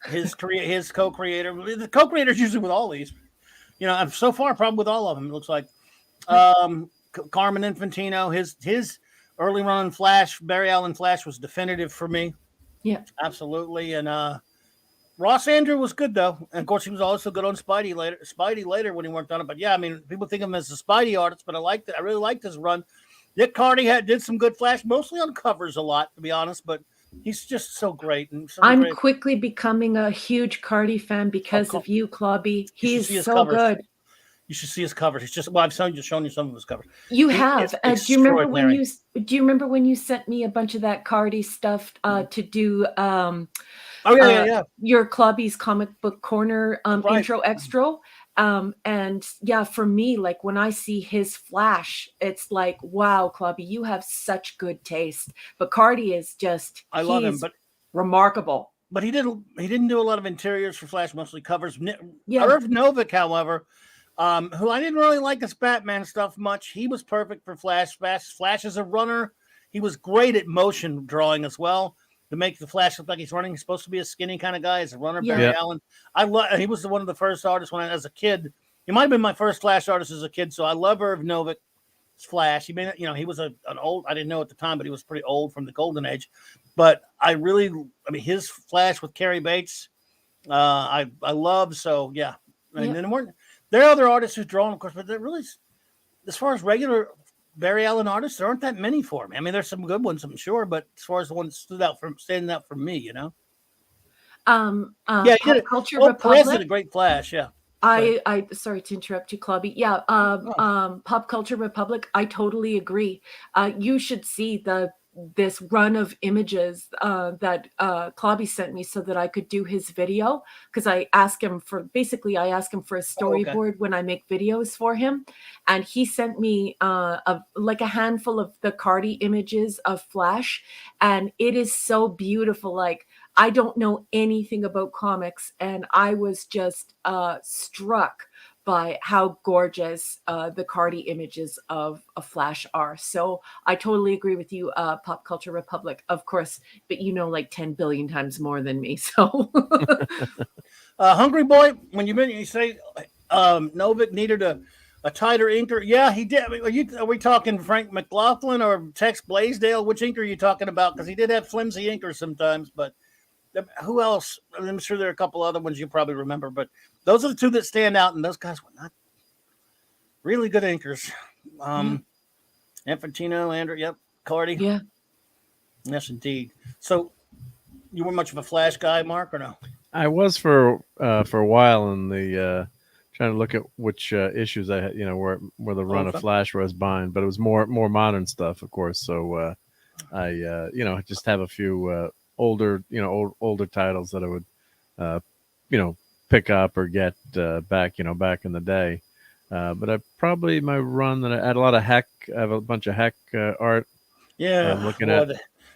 A: His co-creator. The co-creator is usually with all these. I'm so far probably with all of them. It looks like Carmen Infantino, his early run in Flash, Barry Allen Flash was definitive for me.
C: Yeah.
A: Absolutely. And Ross Andrew was good though. And of course he was also good on Spidey later when he worked on it. But yeah, I mean, people think of him as a Spidey artist, but I really liked his run. Nick Cardy did some good Flash, mostly on covers a lot, to be honest, but he's just so great. And
C: I'm quickly becoming a huge Cardy fan because of you, Clobby. He's so good.
A: You should see his covers. It's just I've shown you some of his covers.
C: You have. Do you remember when you sent me a bunch of that Cardy stuff to do? Your Clobby's comic book corner intro extra. And yeah, for me, like when I see his Flash, it's like, wow, Clobby, you have such good taste. But Cardy is just
A: I love him, but
C: remarkable.
A: But he didn't do a lot of interiors for Flash, mostly covers. Irv Novick, however, who I didn't really like his Batman stuff much. He was perfect for Flash. Flash is a runner. He was great at motion drawing as well to make the Flash look like he's running. He's supposed to be a skinny kind of guy. As a runner, Barry Allen. He was one of the first artists as a kid. He might have been my first Flash artist as a kid. So I love Irv Novick's Flash. He was an old. I didn't know at the time, but he was pretty old from the Golden Age. But his Flash with Carrie Bates, I love. So yeah, and then there are other artists who've drawn, of course, but they're really, as far as regular Barry Allen artists, there aren't that many for me. I mean, there's some good ones, I'm sure, but as far as the ones standing out for me,
C: Pop Culture Republic.
A: Perez did a great Flash, yeah.
C: I sorry to interrupt you, Clobby. Yeah, Pop Culture Republic. I totally agree. You should see this run of images that Clobby sent me so that I could do his video, because I ask him for a storyboard when I make videos for him, and he sent me a handful of the Cardy images of Flash, and it is so beautiful. Like, I don't know anything about comics, and I was just struck by how gorgeous the Cardy images of Flash are. So I totally agree with you, Pop Culture Republic, of course, but like 10 billion times more than me. So
A: Hungry Boy, when you say Novick needed a tighter inker, yeah, he did. Are we talking Frank McLaughlin or Tex Blaisdell? Which inker are you talking about? Because he did have flimsy inkers sometimes, but who else? I'm sure there are a couple other ones you probably remember, but those are the two that stand out, and those guys were not really good inkers. Infantino, Andrew, Cardy.
C: Yeah.
A: Yes, indeed. So you were much of a Flash guy, Mark, or no?
B: I was for a while in the trying to look at which issues I had, where the run of Flash was buying, but it was more modern stuff, of course. So I just have a few older titles that I would pick up or get back in the day. But I probably my run that I had a lot of Heck. I have a bunch of Heck art.
A: Yeah,
B: I'm looking at.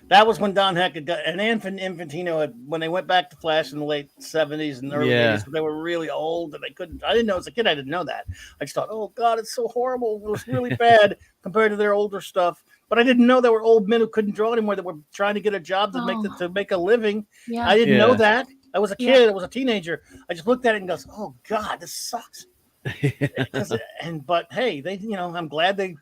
A: That was when Don Heck and Infantino when they went back to Flash in the late 70s and early 80s. They were really old and they couldn't. I didn't know as a kid. I didn't know that. I just thought, oh God, it's so horrible. It was really bad compared to their older stuff. But I didn't know there were old men who couldn't draw anymore that were trying to get a job to make a living. Yeah. I didn't know that. I was a kid. I was a teenager. I just looked at it and goes, oh God, this sucks. But hey, I'm glad they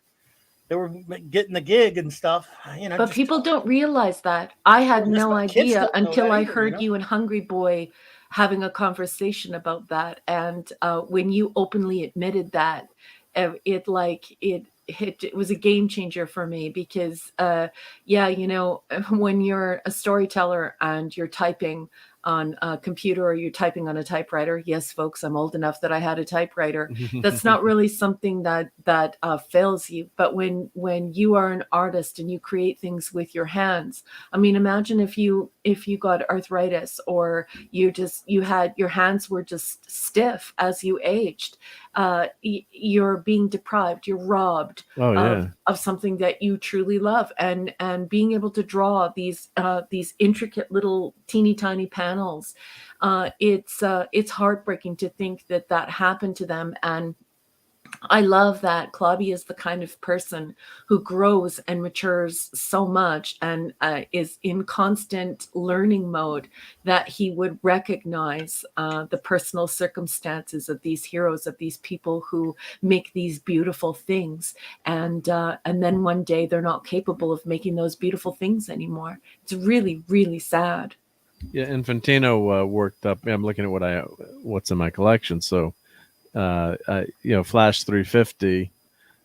A: were getting the gig and stuff.
C: But people don't realize that. I had no idea until I heard you and Hungry Boy having a conversation about that. And when you openly admitted that, it was a game changer for me because, when you're a storyteller and you're typing on a computer or you're typing on a typewriter. Yes, folks, I'm old enough that I had a typewriter. That's not really something that fails you. But when you are an artist and you create things with your hands, I mean, imagine if you got arthritis or your hands were just stiff as you aged. You're being deprived. You're robbed of something that you truly love, and being able to draw these intricate little teeny tiny panels. It's heartbreaking to think that happened to them, and I love that Clobby is the kind of person who grows and matures so much and is in constant learning mode that he would recognize the personal circumstances of these heroes, of these people who make these beautiful things. And then one day they're not capable of making those beautiful things anymore. It's really, really sad.
B: Yeah, Infantino worked up. I'm looking at what's in my collection. So, Flash 350,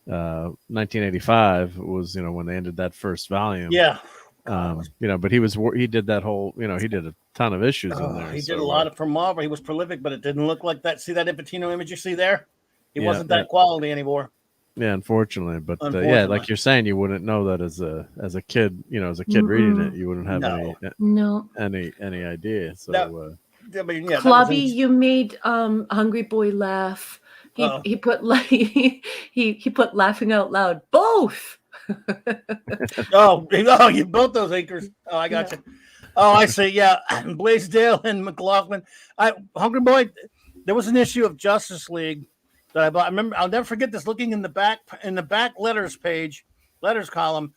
B: 1985 was when they ended that first volume.
A: Yeah.
B: But he did that whole. He did a ton of issues in there.
A: He did a lot from Marvel. He was prolific, but it didn't look like that. See that Infantino image you see there? He wasn't that quality anymore.
B: Yeah, unfortunately, but like you're saying, you wouldn't know that as a kid. As a kid reading it, you wouldn't have any idea. So,
C: Clobby, you made Hungry Boy laugh. He put he put laughing out loud. Both.
A: You both those anchors. Oh, I got you. Oh, I see. Yeah, Blaisdell and McLaughlin. Hungry Boy. There was an issue of Justice League that I bought. I remember. I'll never forget this. Looking in the back letters column.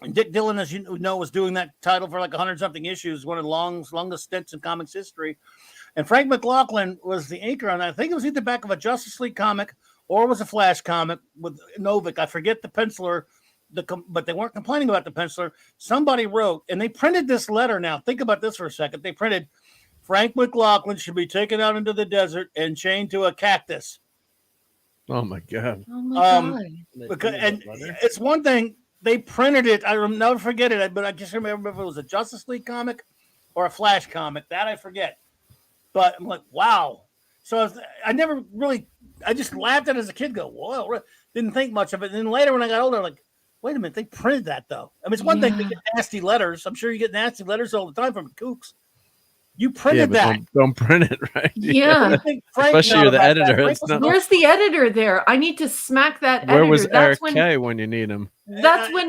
A: And Dick Dillon, as you know, was doing that title for like 100-something issues, one of the longest stints in comics history. And Frank McLaughlin was the inker on that. I think it was either the back of a Justice League comic or it was a Flash comic with Novick. I forget the penciler, but they weren't complaining about the penciler. Somebody wrote, and they printed this letter now. Think about this for a second. They printed, Frank McLaughlin should be taken out into the desert and chained to a cactus.
B: Oh, my God.
C: Oh, my God.
A: And it's one thing. They printed it. I'll never forget it, but I just remember if it was a Justice League comic or a Flash comic. That I forget. But I'm like, wow. So I just laughed at it as a kid. Go, whoa. Didn't think much of it. And then later when I got older, I'm like, wait a minute. They printed that, though. I mean, it's one thing to get nasty letters. I'm sure you get nasty letters all the time from kooks. You printed that.
B: Don't print it, right?
C: Yeah.
B: Especially you're the editor.
C: Where's the editor there? I need to smack that editor.
B: Where was Eric K when you need him?
C: That's when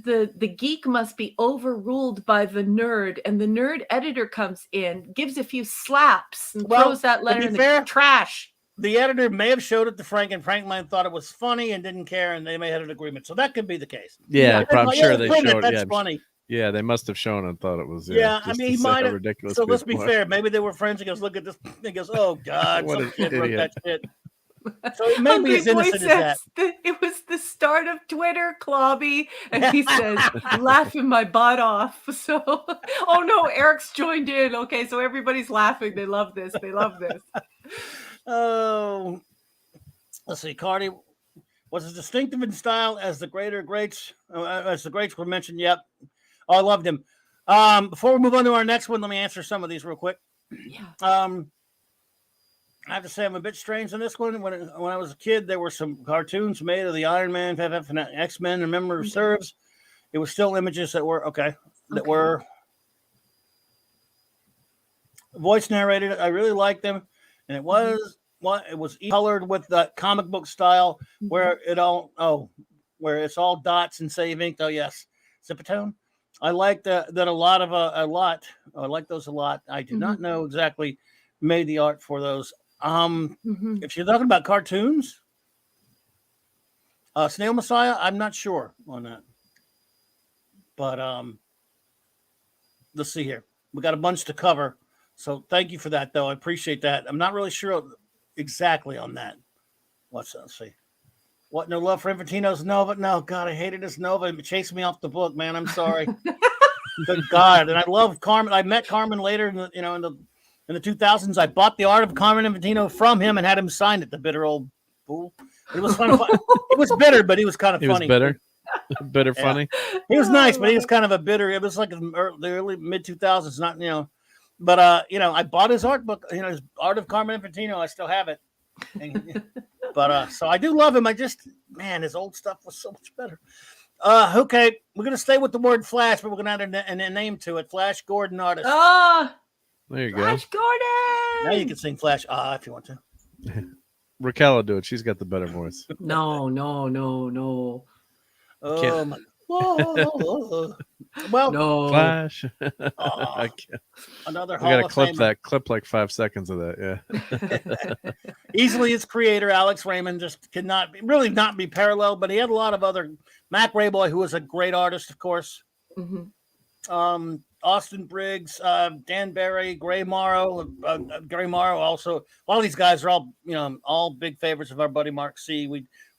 C: the geek must be overruled by the nerd, and the nerd editor comes in, gives a few slaps, and throws that letter in the trash.
A: The editor may have showed it to Frank, and Frank might have thought it was funny and didn't care, and they may have had an agreement. So that could be the case.
B: Yeah, I'm sure they showed it.
A: That's funny.
B: Yeah, they must have shown and thought it was.
A: I mean, he might have. Ridiculous. So let's be fair. Maybe they were friends. He goes, look at this. He goes, oh God,
B: what
A: some kid wrote that shit.
C: So maybe as innocent as that. It was the start of Twitter, Clobby, and he says, laughing my butt off. So, oh no, Eric's joined in. Okay, so everybody's laughing. They love this. They love this.
A: Oh, let's see. Cardi was as distinctive in style as the greats were mentioned. Yep. Oh, I loved him. Before we move on to our next one, let me answer some of these real quick.
C: Yeah.
A: I have to say I'm a bit strange on this one. When I was a kid, there were some cartoons made of the Iron Man, FF, and X-Men. And memory serves, it was still images that were were voice narrated. I really liked them, and it was colored with the comic book style where it's all dots and save ink. Oh yes, Zipatone. I like that a lot. I like those a lot. I did not know exactly made the art for those. If you're talking about cartoons, Snail Messiah, I'm not sure on that. But let's see here. We got a bunch to cover. So thank you for that, though. I appreciate that. I'm not really sure exactly on that. Let's see. What, no love for Infantino's Nova? No, God, I hated his Nova. It chased me off the book, man. I'm sorry. Good God. And I love Carmen. I met Carmen later in the 2000s. I bought the art of Carmen Infantino from him and had him sign it, the bitter old fool. It was fun. It was bitter, but he was kind of funny.
B: He was bitter, funny.
A: He was nice, but he was kind of a bitter. It was like the early mid 2000s, not. But I bought his art book. His art of Carmen Infantino. I still have it. But so I do love him. His old stuff was so much better. Okay, we're gonna stay with the word Flash, but we're gonna add a name to it. Flash Gordon, artist.
B: There you
C: Flash
B: go.
C: Gordon.
A: Now you can sing Flash if you want to.
B: Raquel will do it. She's got the better voice.
C: No.
A: Oh, Whoa. Well,
C: No.
B: Flash.
A: uh,
B: I
A: another
B: gotta
A: Hall of
B: clip
A: Famer.
B: that. Clip like 5 seconds of that. Yeah.
A: Easily its creator, Alex Raymond, just cannot not be paralleled, but he had a lot of other. Mac Rayboy, who was a great artist, of course. Austin Briggs, Dan Barry, Gray Morrow. Gray Morrow also. A lot of these guys are all, all big favorites of our buddy Mark C.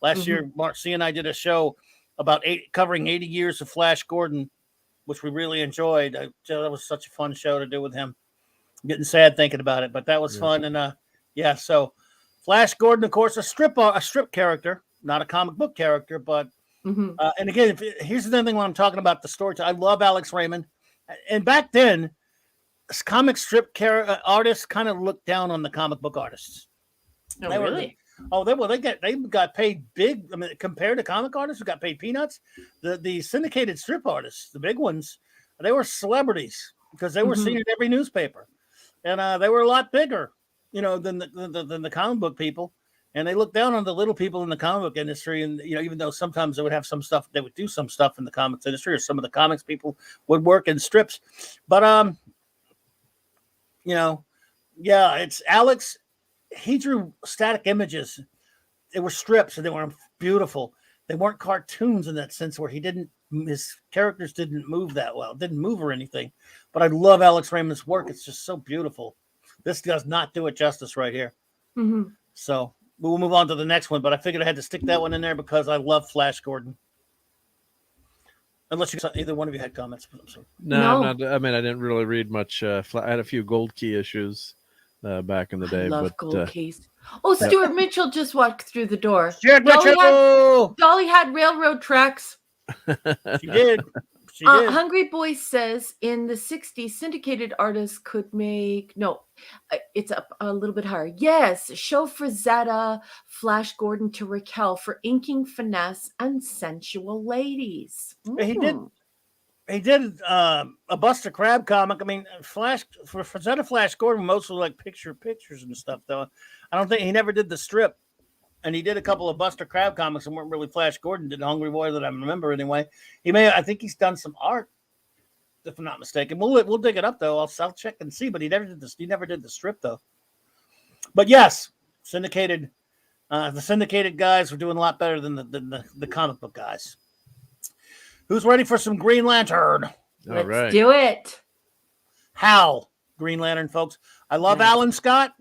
A: Last year, Mark C and I did a show about covering 80 years of Flash Gordon, which we really enjoyed. That was such a fun show to do with him. I'm getting sad thinking about it, but that was fun. And so Flash Gordon, of course, a strip character, not a comic book character, but and again, here's the thing when I'm talking about the story. I love Alex Raymond, and back then, comic strip artists kind of looked down on the comic book artists.
C: Oh, really?
A: They got paid big. I mean, compared to comic artists who got paid peanuts, the syndicated strip artists, the big ones, they were celebrities because they were seen in every newspaper, and they were a lot bigger, than the comic book people. And they looked down on the little people in the comic book industry. And, even though sometimes they would have some stuff, they would do some stuff in the comics industry, or some of the comics people would work in strips. But, it's Alex. He drew static images. They were strips, and they were beautiful. They weren't cartoons in that sense where his characters didn't move that well, didn't move or anything. But I love Alex Raymond's work. It's just so beautiful. This does not do it justice right here. So we'll move on to the next one, but I figured I had to stick that one in there because I love Flash Gordon. Unless either one of you had comments.
B: No. I didn't really read much. I had a few Gold Key issues back in the day.
C: I love
B: but
C: Gold Keys. Oh, Stuart Mitchell just walked through the door.
A: Dolly
C: had railroad tracks.
A: She did.
C: Hungry Boy says in the 60s, syndicated artists could make it's up a little bit higher. Yes, show Frazetta, Flash Gordon to Raquel for inking finesse and sensual ladies.
A: He did a Buster Crab comic. I mean, Frazetta Flash Gordon mostly like pictures and stuff though. I don't think he never did the strip. And he did a couple of Buster Crab comics and weren't really Flash Gordon. Did Hungry Boy that I remember anyway. I think he's done some art, if I'm not mistaken. We'll dig it up though. I'll check and see. But he never did this. He never did the strip though. But yes, the syndicated guys were doing a lot better than the comic book guys. Who's ready for some Green Lantern?
C: Let's do it.
A: Hal, Green Lantern, folks. I love Alan Scott.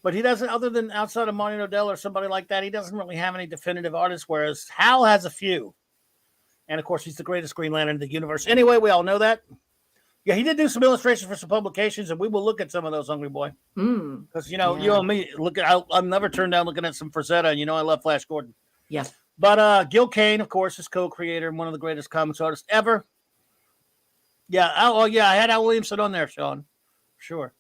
A: But he doesn't, other than outside of Martin O'Dell or somebody like that, he doesn't really have any definitive artists, whereas Hal has a few. And, of course, he's the greatest Green Lantern in the universe. Anyway, we all know that. Yeah, he did do some illustrations for some publications, and we will look at some of those, Hungry Boy. Because, you and me, I'll never turn down looking at some Frazetta, and I love Flash Gordon.
C: Yeah.
A: But Gil Kane, of course, is co-creator and one of the greatest comics artists ever. Yeah, I had Al Williamson on there, Sean. Sure.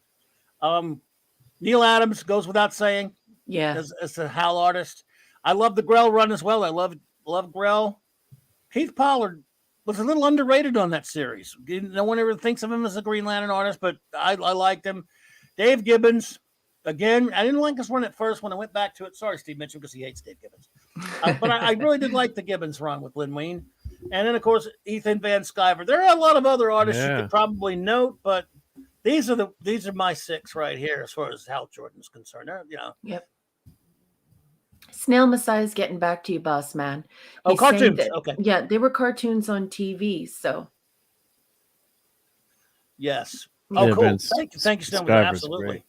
A: Neil Adams goes without saying.
C: Yeah.
A: As a Hal artist. I love the Grell run as well. I love Grell. Keith Pollard was a little underrated on that series. No one ever thinks of him as a Green Lantern artist, but I liked him. Dave Gibbons, again, I didn't like his run at first. When I went back to it, sorry, Steve Mitchell, because he hates Dave Gibbons. But I really did like the Gibbons run with Lynn Wein. And then, of course, Ethan Van Sciver. There are a lot of other artists you could probably note, but these are my 6 right here as far as Hal Jordan's concerned.
C: Yep. Snail Messiah's getting back to you, boss man.
A: He's cartoons. Okay.
C: Yeah, they were cartoons on TV, so.
A: Yes. Oh, cool. Thank you, Snail Messiah. Absolutely.
B: Great.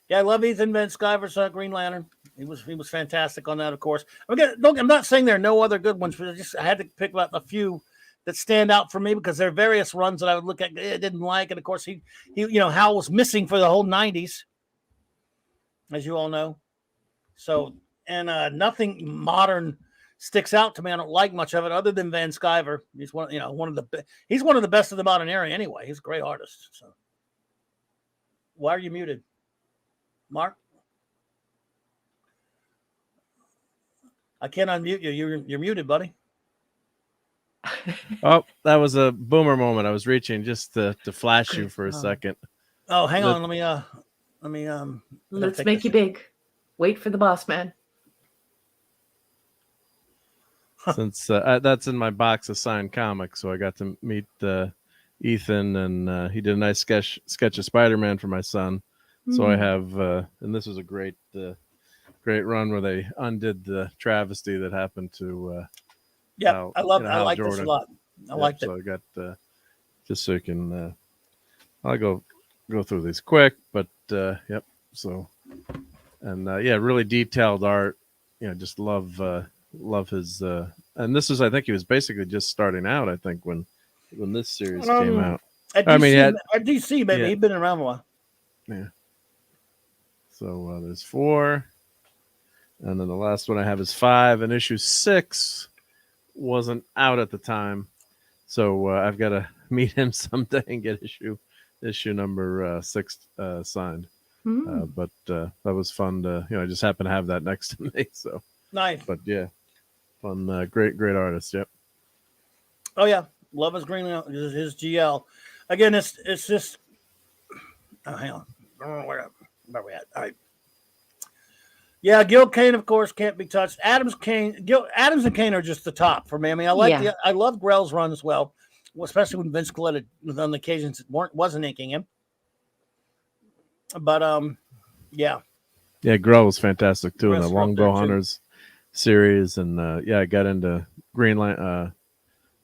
A: Yeah, I love Ethan Van Sciver's Green Lantern. He was fantastic on that, of course. I'm not saying there are no other good ones, but I had to pick out a few that stand out for me because there are various runs that I would look at, didn't like. And of course, he Hal was missing for the whole 90s, as you all know. So, and nothing modern sticks out to me. I don't like much of it other than Van Sciver. He's one of the best of the modern era anyway. He's a great artist. So, why are you muted, Mark? I can't unmute you. You're muted, buddy.
B: Oh, that was a boomer moment. I was reaching just to flash you for a second.
A: Oh, hang on. Let me
C: let's make you big. Wait for the boss man.
B: since that's in my box of signed comics, so I got to meet Ethan, and he did a nice sketch of Spider-Man for my son. So I have, and this was a great run where they undid the travesty that happened to
A: Yeah, I like
B: Jordan.
A: this a lot. I liked it.
B: So I got just so you can, I'll go through these quick, but yep. So, and yeah, really detailed art. Just love his. And this is, I think he was basically just starting out. I think when this series came out.
A: At DC, baby, he'd been around a while.
B: Yeah. So there's 4, and then the last one I have is 5, and issue 6 wasn't out at the time, so I've got to meet him someday and get issue number 6 signed. But that was fun to, I just happen to have that next to me. So
A: nice.
B: But yeah, fun, great artist. Yep.
A: Oh yeah, love his green, his GL. Again, it's just. Oh, hang on. Where are we at? All right. Yeah, Gil Kane, of course, can't be touched. Adams and Kane are just the top for me. I mean, I love Grell's run as well, especially when Vince Coletta, on the occasions wasn't inking him. But yeah.
B: Yeah, Grell was fantastic too in the Longbow Hunters series, and I got into Green Lantern.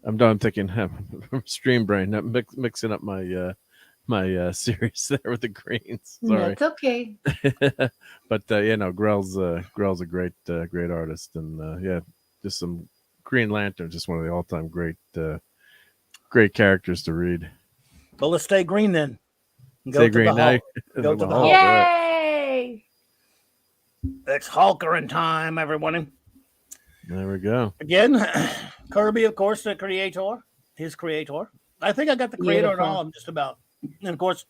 B: I'm done thinking Stream Brain, not mixing up my my series there with the greens. Sorry.
C: That's okay.
B: But Grell's a great artist, and just some Green Lantern, just one of the all-time great characters to read.
A: Well, let's stay green then.
B: Go to the Hulk.
A: Go to the Hulk.
C: Yay!
A: It's Hulkerin time, everyone.
B: There we go.
A: Again, Kirby, of course, his creator. I think I got the creator and all of them just about. And of course,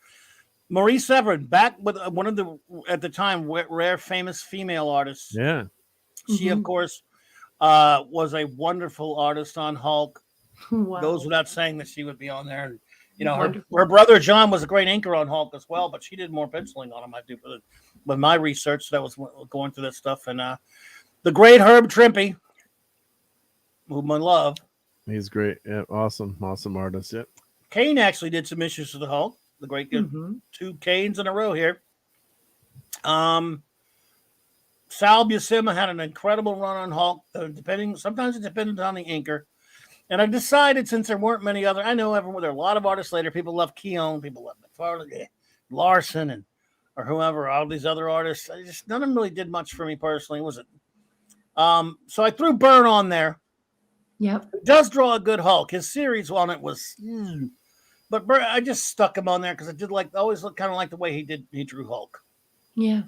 A: Marie Severin, back with one of the, at the time, rare famous female artists.
B: Yeah.
A: She, of course, was a wonderful artist on Hulk.
C: Wow.
A: Goes without saying that she would be on there. And, her brother John was a great inker on Hulk as well, but she did more penciling on him, I do, with my research that was going through that stuff. And the great Herb Trimpe, whom I love.
B: He's great. Yeah, awesome artist. Yep.
A: Kane actually did some issues of the Hulk. The great 2 Kanes in a row here. Sal Buscema had an incredible run on Hulk. Sometimes it depended on the inker. And I decided, since there weren't many other, I know there are a lot of artists later. People love Keown, people love McFarlane, Larson, or whoever. All these other artists, none of them really did much for me personally, was it? So I threw Byrne on there.
C: Yep.
A: It does draw a good Hulk. His series on it was, but Byrne, I just stuck him on there because I did always look kind of like the way he drew Hulk.
C: Yeah.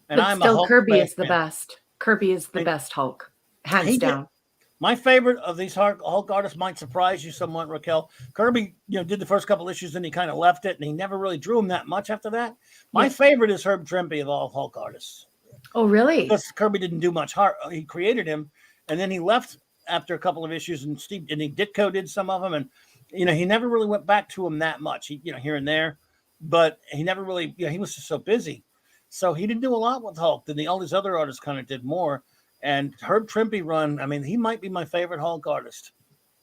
A: And
C: but still, Kirby is the best. Kirby is the best Hulk, hands down.
A: My favorite of these Hulk artists might surprise you somewhat, Raquel. Kirby, did the first couple issues, and he kind of left it, and he never really drew him that much after that. My favorite is Herb Trimpe of all Hulk artists.
C: Oh, really?
A: Because Kirby didn't do much. He created him, and then he left after a couple of issues, and he Ditko did some of them, and he never really went back to him that much. He, here and there, but he never really. He was just so busy, so he didn't do a lot with Hulk. Then all these other artists kind of did more. And Herb Trimpe run, I mean, he might be my favorite Hulk artist.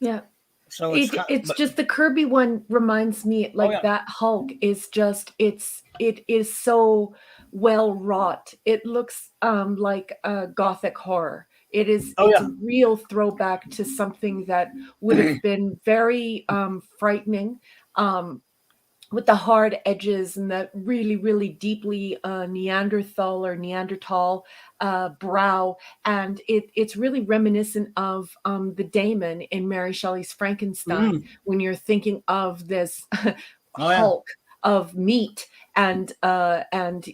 C: Yeah.
A: So
C: it's just the Kirby one reminds me that Hulk is just it is so well wrought. It looks like a gothic horror. It's a real throwback to something that would have been very frightening. With the hard edges and that really, really deeply Neanderthal brow. And it's really reminiscent of the daemon in Mary Shelley's Frankenstein, when you're thinking of this Hulk of meat, and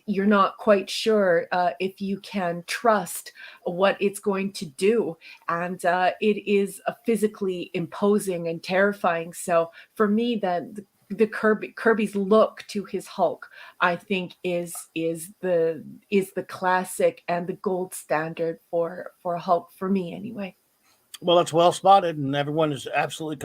C: you're not quite sure if you can trust what it's going to do. And it is physically imposing and terrifying. So for me, the Kirby's look to his Hulk, I think, is the classic and the gold standard for Hulk, for me anyway.
A: Well, it's well spotted, and everyone is absolutely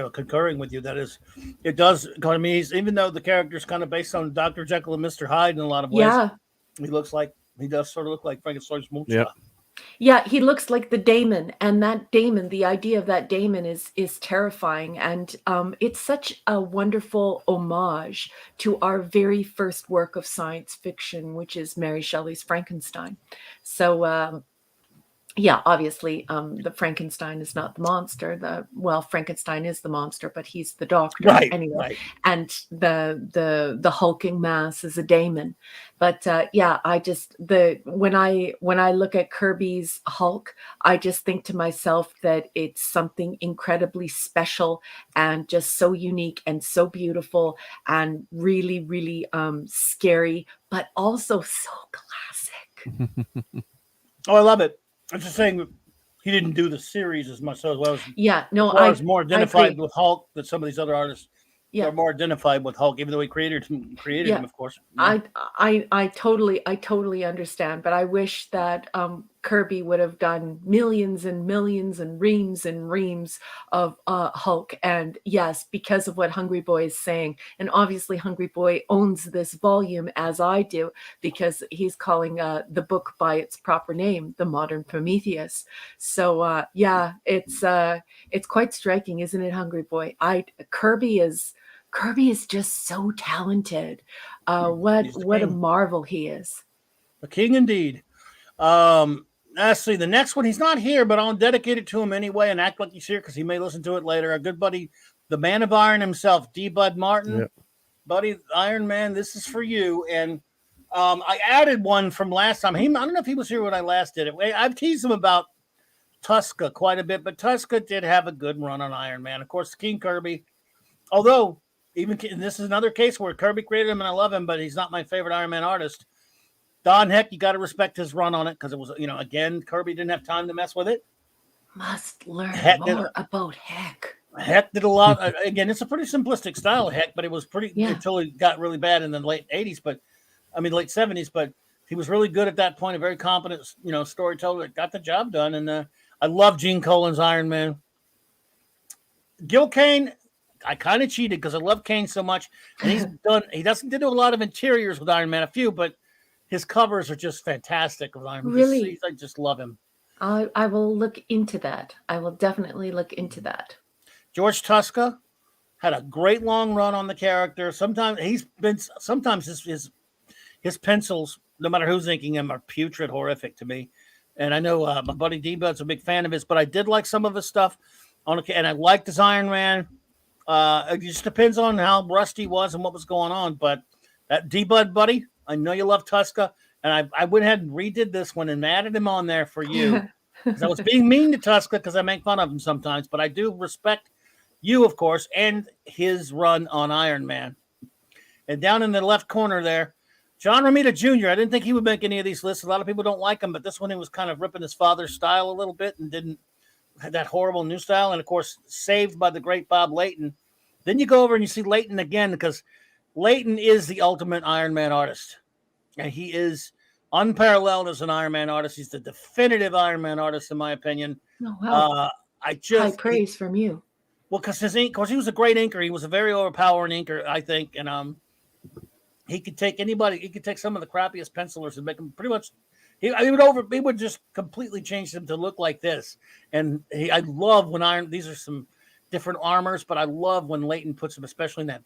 A: concurring with you. That is, it does. I mean, even though the character is kind of based on Dr. Jekyll and Mr. Hyde in a lot of ways, he does sort of look like Frankenstein's monster.
B: Yep.
C: Yeah, he looks like the daemon, and that daemon, the idea of that daemon is terrifying, and it's such a wonderful homage to our very first work of science fiction, which is Mary Shelley's Frankenstein. So yeah, obviously, the Frankenstein is not the monster. Well, Frankenstein is the monster, but he's the doctor
A: Right,
C: anyway.
A: right.
C: And the hulking mass is a daemon. But yeah, when I look at Kirby's Hulk, I just think to myself that it's something incredibly special and just so unique and so beautiful and really, really scary, but also so classic.
A: Oh, I love it. I'm just saying he didn't do the series as much as well as
C: Yeah, no,
A: I was more
C: I
A: identified
C: agree.
A: with Hulk than some of these other artists.
C: Yeah.
A: Are more identified with Hulk, even though he created him, of course.
C: I totally understand, but I wish that Kirby would have done millions and millions and reams of Hulk. And yes, because of what Hungry Boy is saying, and obviously Hungry Boy owns this volume as I do, because he's calling the book by its proper name, The Modern Prometheus. So yeah, it's quite striking, isn't it, Hungry Boy? Kirby is just so talented. What a marvel he is.
A: A king indeed. Let's see. The next one, he's not here, but I'll dedicate it to him anyway and act like he's here because he may listen to it later. Our good buddy, the Man of Iron himself, D. Bud Martin.
B: Yep.
A: Buddy, Iron Man, this is for you. And I added one from last time. I don't know if he was here when I last did it. I've teased him about Tuska quite a bit, but Tuska did have a good run on Iron Man. Of course, King Kirby, although this is another case where Kirby created him and I love him, but he's not my favorite Iron Man artist. Don Heck, you got to respect his run on it because it was, again, Kirby didn't have time to mess with it.
C: Must learn more about Heck.
A: Heck did a lot. Again, it's a pretty simplistic style of Heck, but it was pretty until it got really bad in the late 80s, late 70s. But he was really good at that point, a very competent, storyteller that got the job done. And I love Gene Colan's Iron Man. Gil Kane, I kind of cheated because I love Kane so much. And he doesn't do a lot of interiors with Iron Man, a few, but his covers are just fantastic with Iron Man.
C: Really?
A: I just love him.
C: I will look into that. I will definitely look into that.
A: George Tuska had a great long run on the character. Sometimes his pencils, no matter who's inking them, are putrid, horrific to me. And I know my buddy D-Bud's a big fan of his, but I did like some of his stuff and I liked his Iron Man. It just depends on how rusty he was and what was going on. But that D-Bud, buddy, I know you love Tuska, and I went ahead and redid this one and added him on there for you. Because I was being mean to Tuska because I make fun of him sometimes, but I do respect you, of course, and his run on Iron Man. And down in the left corner there, John Romita Jr. I didn't think he would make any of these lists. A lot of people don't like him, but this one he was kind of ripping his father's style a little bit and didn't have that horrible new style. And, of course, saved by the great Bob Layton. Then you go over and you see Layton again because Layton is the ultimate Iron Man artist. And he is unparalleled as an Iron Man artist. He's the definitive Iron Man artist, in my opinion.
C: Oh, wow.
A: High
C: praise from you.
A: Well, because his ink, of course, he was a great inker. He was a very overpowering inker, I think. And he could take anybody. He could take some of the crappiest pencilers and make them pretty much. He would just completely change them to look like this. And I love when these are some different armors, but I love when Layton puts them, especially in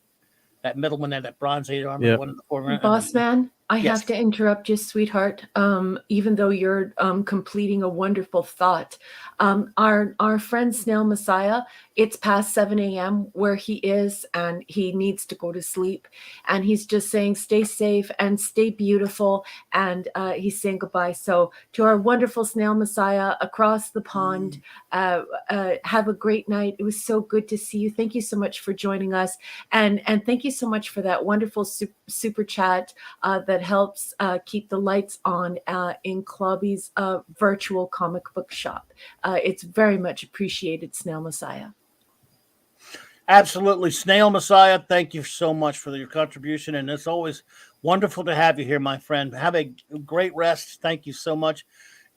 A: that middle one, that Bronze Age armor.
B: Yep.
A: One in the foreground.
C: Boss man, I
A: Yes.
C: have to interrupt you, sweetheart. Even though you're completing a wonderful thought, our friend Snail Messiah, it's past 7 a.m. where he is, and he needs to go to sleep. And he's just saying, stay safe and stay beautiful. And he's saying goodbye. So to our wonderful Snail Messiah across the pond, have a great night. It was so good to see you. Thank you so much for joining us. And thank you so much for that wonderful super chat that helps keep the lights on in CLOBBY'S virtual comic book shop. It's very much appreciated, Snail Messiah.
A: Absolutely. Snail Messiah, thank you so much for your contribution. And it's always wonderful to have you here, my friend. Have a great rest. Thank you so much.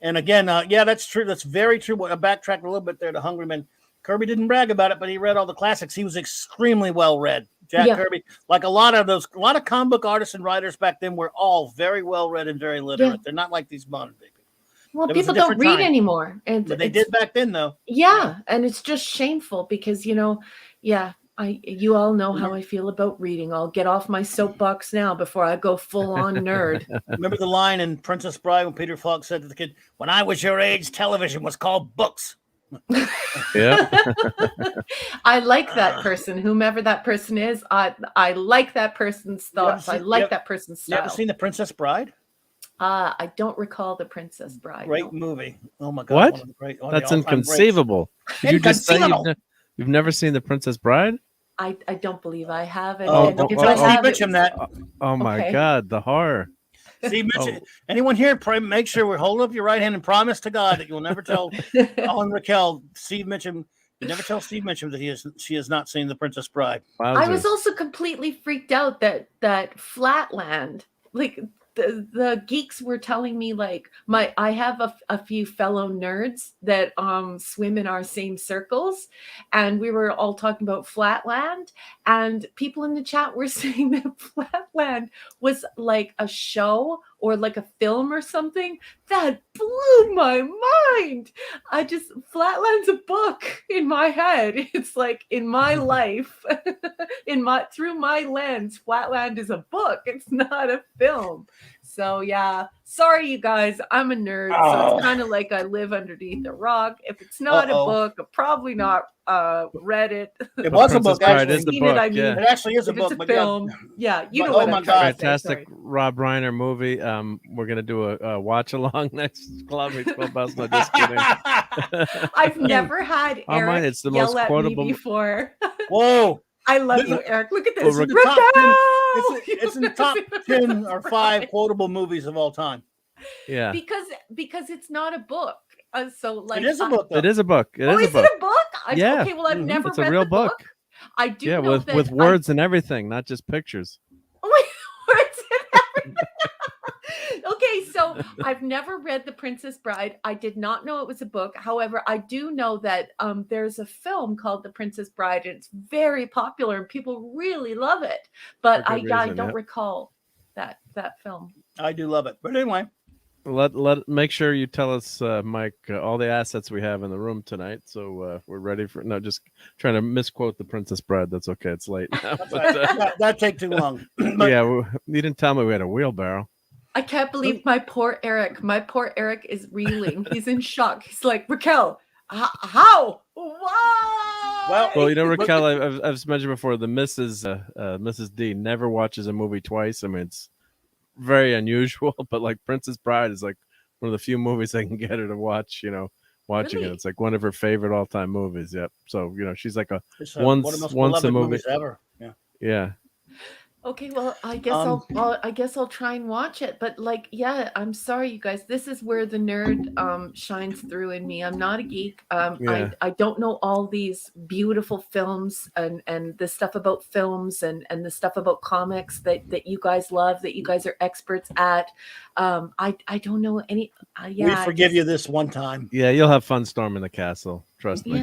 A: And again, that's true. That's very true. I backtracked a little bit there to Hungry Man. Kirby didn't brag about it, but he read all the classics. He was extremely well read. Jack Kirby, like a lot of comic book artists and writers back then were all very well read and very literate. They're not like these modern people.
C: Well,
A: It was a
C: people don't
A: different
C: read
A: time.
C: anymore. And
A: But they
C: it's-
A: did back then, though.
C: Yeah, and it's just shameful because, you know, you all know how
A: Remember-
C: I feel about reading. I'll get off my soapbox now before I go full on nerd.
A: Remember the line in Princess Bride when Peter Falk said to the kid, "When I was your age, television was called books."
B: Yeah.
C: I like that person, whomever that person is. I like that person's thoughts. I like that person's
A: You ever
C: style.
A: seen The Princess Bride?
C: I don't recall The Princess Bride.
A: Great
C: no.
A: movie. Oh my god!
B: What?
A: One of the great, one of
B: That's
A: the all-time greats.
B: inconceivable. Did you just say
A: Inconceivable.
B: you've never seen The Princess Bride?
C: I don't believe I have. And,
A: Oh,
C: and
A: don't
C: if
A: tell
C: I
A: Steve
C: have, it
A: Mitchum
C: was-
A: that.
B: Oh my
C: Okay.
B: God, the horror.
A: Steve Mitchum. Anyone here? Pray, make sure we hold up your right hand and promise to God that you will never tell Alan Raquel, Steve Mitchum. You never tell Steve Mitchum that she has not seen The Princess Bride.
C: I was
B: Wowzers.
C: also completely freaked out that Flatland, like the geeks were telling me, like I have a few fellow nerds that swim in our same circles, and we were all talking about Flatland, and people in the chat were saying that Flatland was like a show or like a film or something. That blew my mind. Flatland's a book in my head. It's like in my life, through my lens, Flatland is a book. It's not a film. So yeah, sorry you guys, I'm a nerd. So
A: Oh.
C: it's kind of like I live underneath a rock. If it's not a book, I've probably not read it.
A: It was a
B: Princess
A: book.
B: Bride
A: Actually,
B: is the
C: Seen it,
B: book,
C: I mean.
B: yeah.
A: it actually is a
C: If
A: book.
C: it's a
A: But
C: film, yeah, you
A: But-
C: know what
A: oh my
C: I'm trying
A: God.
C: to say,
B: Fantastic
C: sorry.
B: Rob Reiner movie. We're gonna do a watch along next Clubhouse. No, just kidding.
C: I've never had
B: Oh,
C: Eric
B: man, it's the
C: yell
B: most
C: at
B: quotable-
C: me before.
A: Whoa!
C: I love
A: This
C: you,
A: is-
C: Eric. Look at
A: It's
C: this.
A: in the top 10.
C: Raquel!
A: It's in the top 10 or 5 quotable movies of all time.
B: Yeah,
C: because it's not a book. So like
A: It is a book. Though.
B: it is a book. It
C: Oh,
B: is
C: is
B: a book.
C: it a book?
B: Yeah.
C: Okay, well I've
A: Mhm.
C: never
B: It's a
C: read
B: real
C: the book.
B: book.
C: I do
B: Yeah,
C: know
B: with
C: that
B: words and everything, not just pictures.
C: Wait, words and everything. Okay, so I've never read The Princess Bride. I did not know it was a book. However, I do know that there's a film called The Princess Bride, and it's very popular and people really love it. But
B: For
C: I
B: good
C: don't
B: reason, yeah.
C: recall that film.
A: I do love it. But anyway,
B: Make sure you tell us, Mike, all the assets we have in the room tonight. So we're ready for. No, just trying to misquote The Princess Bride. That's okay. It's late now. But,
A: that take too long. But
B: yeah, you didn't tell me we had a wheelbarrow.
C: I can't believe my poor Eric. My poor Eric is reeling. He's in shock. He's like, Raquel, how? Why?
B: Well, you know, Raquel, I've mentioned before, the Mrs. D never watches a movie twice. I mean, it's very unusual, but like Princess Bride is like one of the few movies I can get her to watch, you know, watching
C: Really?
B: it. It's like one of her favorite all-time movies. Yep. So, you know, she's like
A: it's
B: once-
A: one of the most
B: once a
A: beloved
B: movie-
A: movies ever. Yeah.
B: yeah.
C: Okay, well, I guess I guess I'll try and watch it. But like, yeah, I'm sorry, you guys. This is where the nerd shines through in me. I'm not a geek.
B: Yeah.
C: I don't know all these beautiful films and the stuff about films and the stuff about comics that you guys love, that you guys are experts at. I don't know any. Yeah,
A: We forgive you this one time.
B: Yeah, you'll have fun storming the castle. Trust me.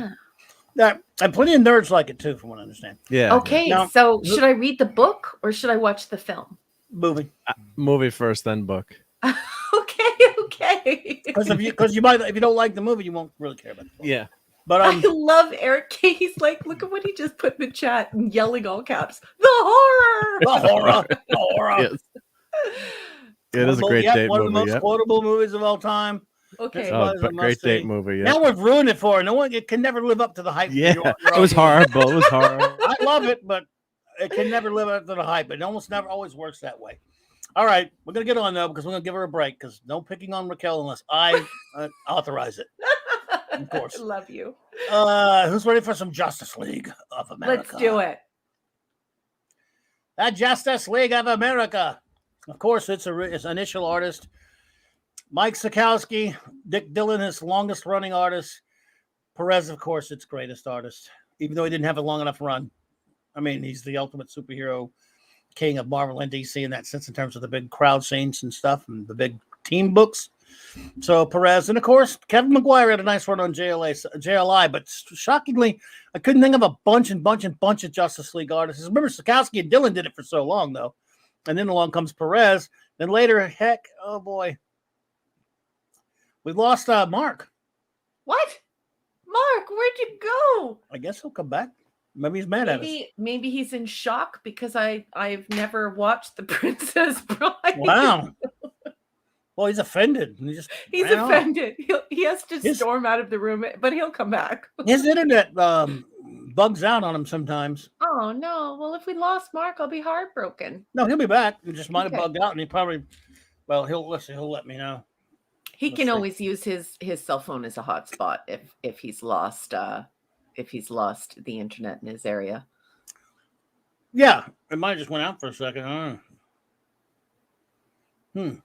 C: Yeah.
A: And plenty of nerds like it too, from what I understand.
B: Yeah.
C: Okay,
A: Now-
C: so should I read the book or should I watch the film?
A: Movie.
B: Movie first, then book.
C: Okay.
A: Because if you don't like the movie, you won't really care about it.
B: Yeah.
A: But
C: I love Eric K. He's like, look at what he just put in the chat and yelling all caps. The horror.
A: the horror.
B: Yes. It is a great date
A: one of the
B: movie.
A: most
B: Yep.
A: quotable movies of all time.
C: Okay.
A: Oh,
B: Oh, great date movie. Yeah.
A: Now we've ruined it for her. No one. It can never live up to the hype.
B: Yeah.
A: You're
B: It was horrible. It was horrible.
A: I love it, but it can never live up to the hype. It almost never always works that way. All right, we're gonna get on though because we're gonna give her a break because no picking on Raquel unless I authorize it. Of course.
C: I love you.
A: Who's ready for some Justice League of America?
C: Let's do it.
A: The Justice League of America. Of course, it's initial artist. Mike Sikowski, Dick Dillon, his longest running artist. Perez, of course, its greatest artist, even though he didn't have a long enough run. I mean, he's the ultimate superhero king of Marvel and DC in that sense, in terms of the big crowd scenes and stuff and the big team books. So Perez, and of course, Kevin McGuire had a nice run on JLI, but shockingly, I couldn't think of a bunch of Justice League artists. Remember, Sikowski and Dillon did it for so long, though. And then along comes Perez. Then later, oh boy, We lost Mark.
C: What? Mark, where'd you go?
A: I guess he'll come back. Maybe he's mad at us.
C: Maybe he's in shock because I've never watched The Princess Bride.
A: Wow. Well, he's offended.
C: He's offended. He has to storm out of the room, but he'll come back.
A: His internet bugs out on him sometimes.
C: Oh no! Well, if we lost Mark, I'll be heartbroken.
A: No, he'll be back. He just might have bugged out, and he probably. Well, he'll let me know.
C: He can always use his cell phone as a hotspot if he's lost the internet in his area.
A: Yeah, it might have just went out for a second. I don't know.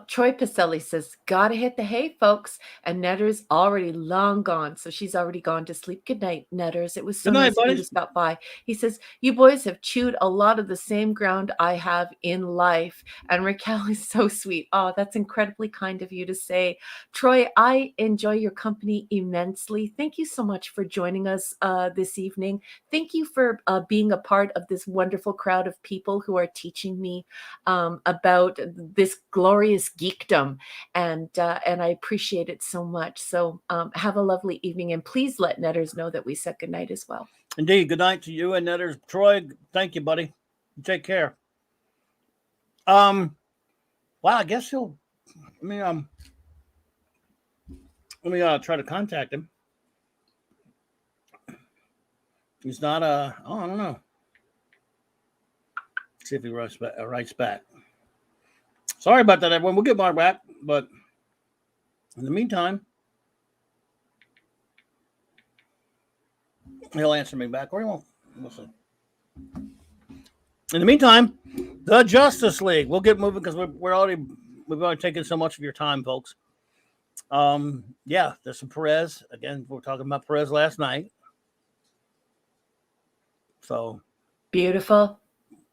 C: Troy Pacelli says, gotta hit the hay, folks. And Netter's already long gone. So she's already gone to sleep. Good night, Netters. It was so nice of you to stop by. He says, you boys have chewed a lot of the same ground I have in life. And Raquel is so sweet. Oh, that's incredibly kind of you to say. Troy, I enjoy your company immensely. Thank you so much for joining us this evening. Thank you for being a part of this wonderful crowd of people who are teaching me about this glorious geekdom, and I appreciate it so much. So have a lovely evening, and please let Netters know that we said good night as well.
A: Indeed, good night to you and Netters. Troy, thank you, buddy. Take care. Well, I guess he'll. Let me try to contact him. He's not. I don't know. See if he writes back. Sorry about that, everyone. We'll get Mark back, but in the meantime, he'll answer me back, or he won't. We'll see. In the meantime, the Justice League. We'll get moving because we've already taken so much of your time, folks. Yeah, there's some Perez. Again, we were talking about Perez last night. So
C: beautiful.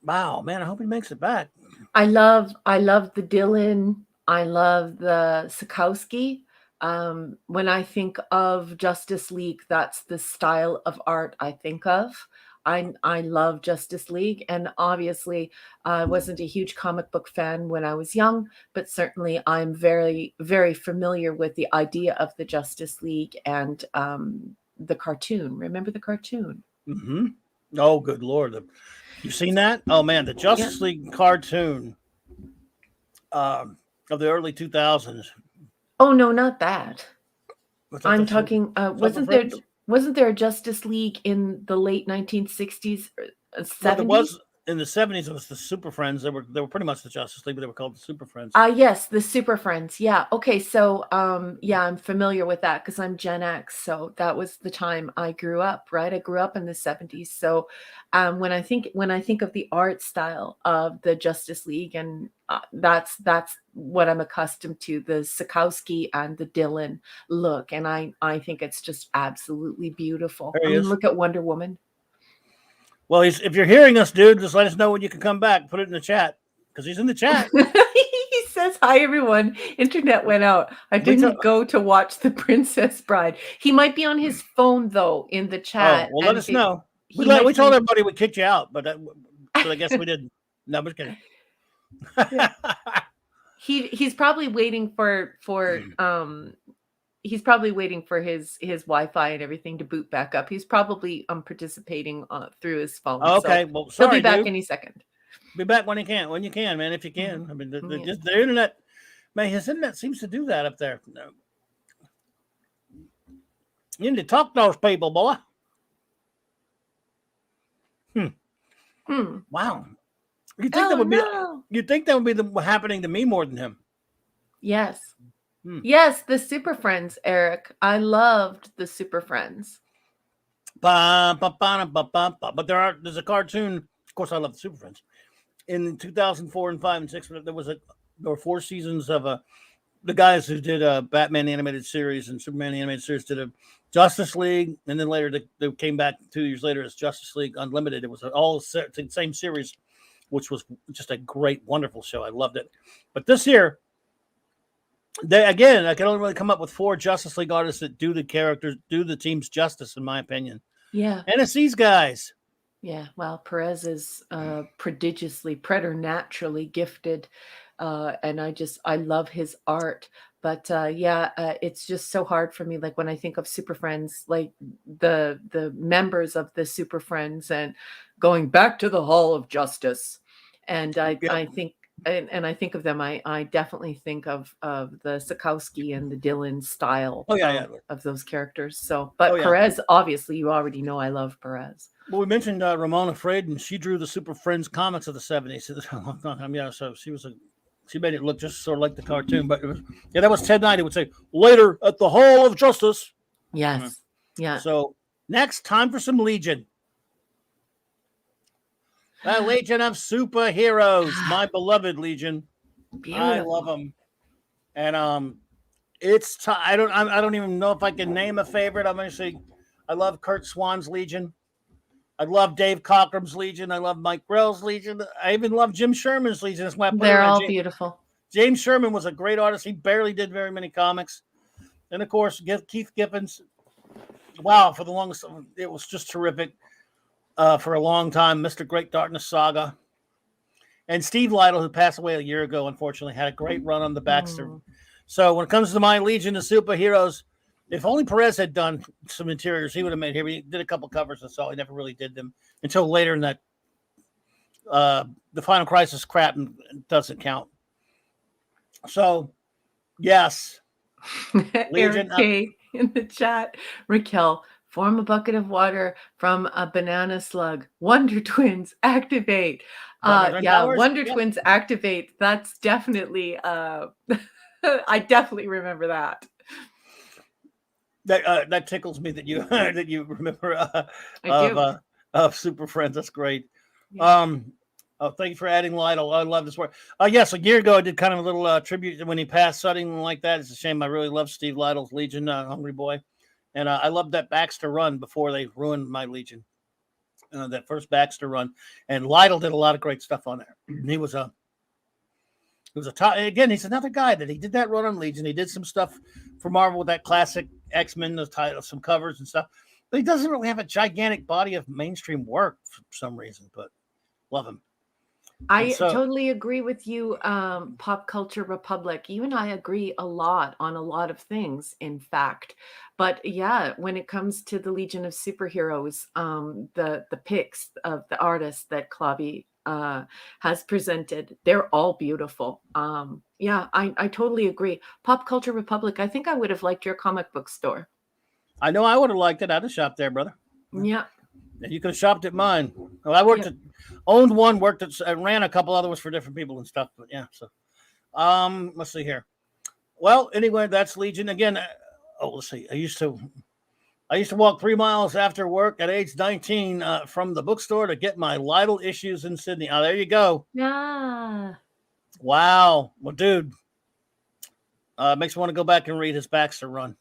A: Wow, man, I hope he makes it back.
C: I love the Dylan. I love the Sikowski. When I think of Justice League, that's the style of art I think of. I love Justice League, and obviously I wasn't a huge comic book fan when I was young, but certainly I'm very, very familiar with the idea of the Justice League and the cartoon. Remember the cartoon?
A: Mm-hmm. Oh, good Lord. You've seen that? Oh, man, the Justice League cartoon of the early 2000s.
C: Oh, no, not that. I'm talking, wasn't there a Justice League in the late 1960s or 70s?
A: Well, there was in the 70s. It was the Super Friends. They were pretty much the Justice League, but they were called the Super Friends.
C: Yes, the Super Friends. Yeah. Okay. So, yeah, I'm familiar with that because I'm Gen X. So that was the time I grew up. Right. I grew up in the 70s. So, when I think of the art style of the Justice League, and that's what I'm accustomed to, the Sikowski and the Dylan look, and I think it's just absolutely beautiful. I mean, look at Wonder Woman.
A: Well, if you're hearing us, dude, just let us know when you can come back. Put it in the chat because he's in the chat.
C: He says, hi, everyone. Internet went out. I didn't go to watch The Princess Bride. He might be on his phone, though, in the chat.
A: Oh, well, let us know. We told everybody we kicked you out, but I guess we didn't. No, I'm just kidding.
C: Yeah. He's probably waiting for he's probably waiting for his Wi-Fi and everything to boot back up. He's probably participating through his phone.
A: Okay,
C: so
A: well, sorry,
C: he'll be back any second.
A: Be back when you can, man. If you can. I mean, the internet, man. His internet seems to do that up there. You need to talk to those people, boy. Wow. You'd think that would be happening to me more than him.
C: Yes. Yes, the Super Friends, Eric. I loved the Super Friends.
A: But there's a cartoon. Of course, I love the Super Friends. In 2004 and 5 and 6, there were 4 seasons of the guys who did a Batman animated series and Superman animated series did a Justice League, and then later they came back 2 years later as Justice League Unlimited. It was all the same series, which was just a great, wonderful show. I loved it. But this year, I can only really come up with 4 Justice League artists that do the characters, do the team's justice, in my opinion.
C: Yeah.
A: And it's these guys.
C: Yeah. Well, Perez is preternaturally gifted. And I love his art. But it's just so hard for me. Like when I think of Super Friends, like the members of the Super Friends and going back to the Hall of Justice, and I think and I think of them, I definitely think of the Sikowski and the Dylan style of those characters. So, but Perez, obviously, you already know I love Perez.
A: Well, we mentioned Ramona Fradon. She drew the Super Friends comics of the 70s. So she made it look just sort of like the cartoon. But that was Ted Knight. He would say, later at the Hall of Justice.
C: Yes. Yeah.
A: So next, time for some Legion. The Legion of Superheroes, my beloved Legion. Beautiful. I love them, and it's I don't even know if I can name a favorite. I'm gonna say I love Kurt Swan's Legion. I love Dave Cockrum's Legion. I love Mike Grell's Legion. I even love Jim Sherman's Legion. That's why I put
C: they're all beautiful.
A: James Sherman was a great artist. He barely did very many comics, and of course Keith Gibbons. Wow, for the longest, it was just terrific. For a long time, Mr. Great Darkness Saga. And Steve Lytle, who passed away a year ago, unfortunately, had a great run on the Baxter. So when it comes to my Legion of Superheroes, if only Perez had done some interiors, he would have made here. He did a couple covers, that's all. He never really did them until later in that the Final Crisis crap doesn't count. So, yes.
C: Legion, Eric K. in the chat. Raquel, form a bucket of water from a banana slug. Wonder Twins, activate. Wonder Twins, activate. That's definitely, I definitely remember that.
A: That tickles me that you that you remember of Super Friends. That's great. Yeah. Thank you for adding Lytle. I love this work. Yes, a year ago I did kind of a little tribute when he passed, something like that. It's a shame. I really love Steve Lytle's Legion, Hungry Boy. And I loved that Baxter run before they ruined my Legion. That first Baxter run. And Lytle did a lot of great stuff on there. He was a top. Again, he's another guy that he did that run on Legion. He did some stuff for Marvel with that classic X-Men, the title, some covers and stuff. But he doesn't really have a gigantic body of mainstream work for some reason. But love him.
C: I totally agree with you, Pop Culture Republic. You and I agree a lot on a lot of things, in fact. But yeah, when it comes to the Legion of Superheroes, the pics of the artists that Clobby has presented, they're all beautiful. I totally agree. Pop Culture Republic, I think I would have liked your comic book store.
A: I know I would have liked it. I'd have shopped there, brother.
C: Yeah.
A: You could have shopped at mine. Well, I owned one, ran a couple other ones for different people and stuff. But yeah, so let's see here. Well, anyway, that's Legion again. Let's see. I used to walk 3 miles after work at age 19 from the bookstore to get my Lytle issues in Sydney. Oh, there you go.
C: Yeah.
A: Wow. Well, dude, makes me want to go back and read his Baxter run.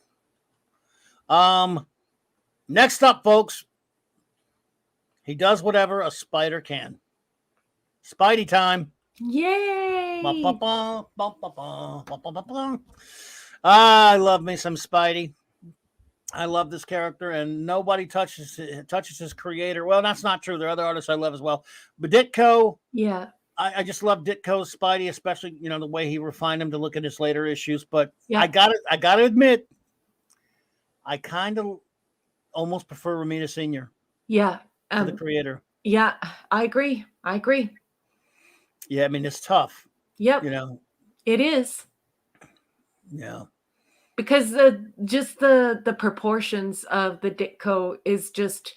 A: Next up, folks. He does whatever a spider can. Spidey time.
C: Yay!
A: I love me some Spidey. I love this character, and nobody touches his creator. Well, that's not true. There are other artists I love as well. But Ditko,
C: yeah,
A: I just love Ditko's Spidey, especially the way he refined him to look at his later issues. But
C: yeah.
A: I gotta admit, I kind of almost prefer Romita Sr.
C: Yeah.
A: The creator.
C: Yeah, I agree.
A: Yeah, I mean, it's tough.
C: Yep. It is.
A: Yeah.
C: Because the proportions of the Ditko is just,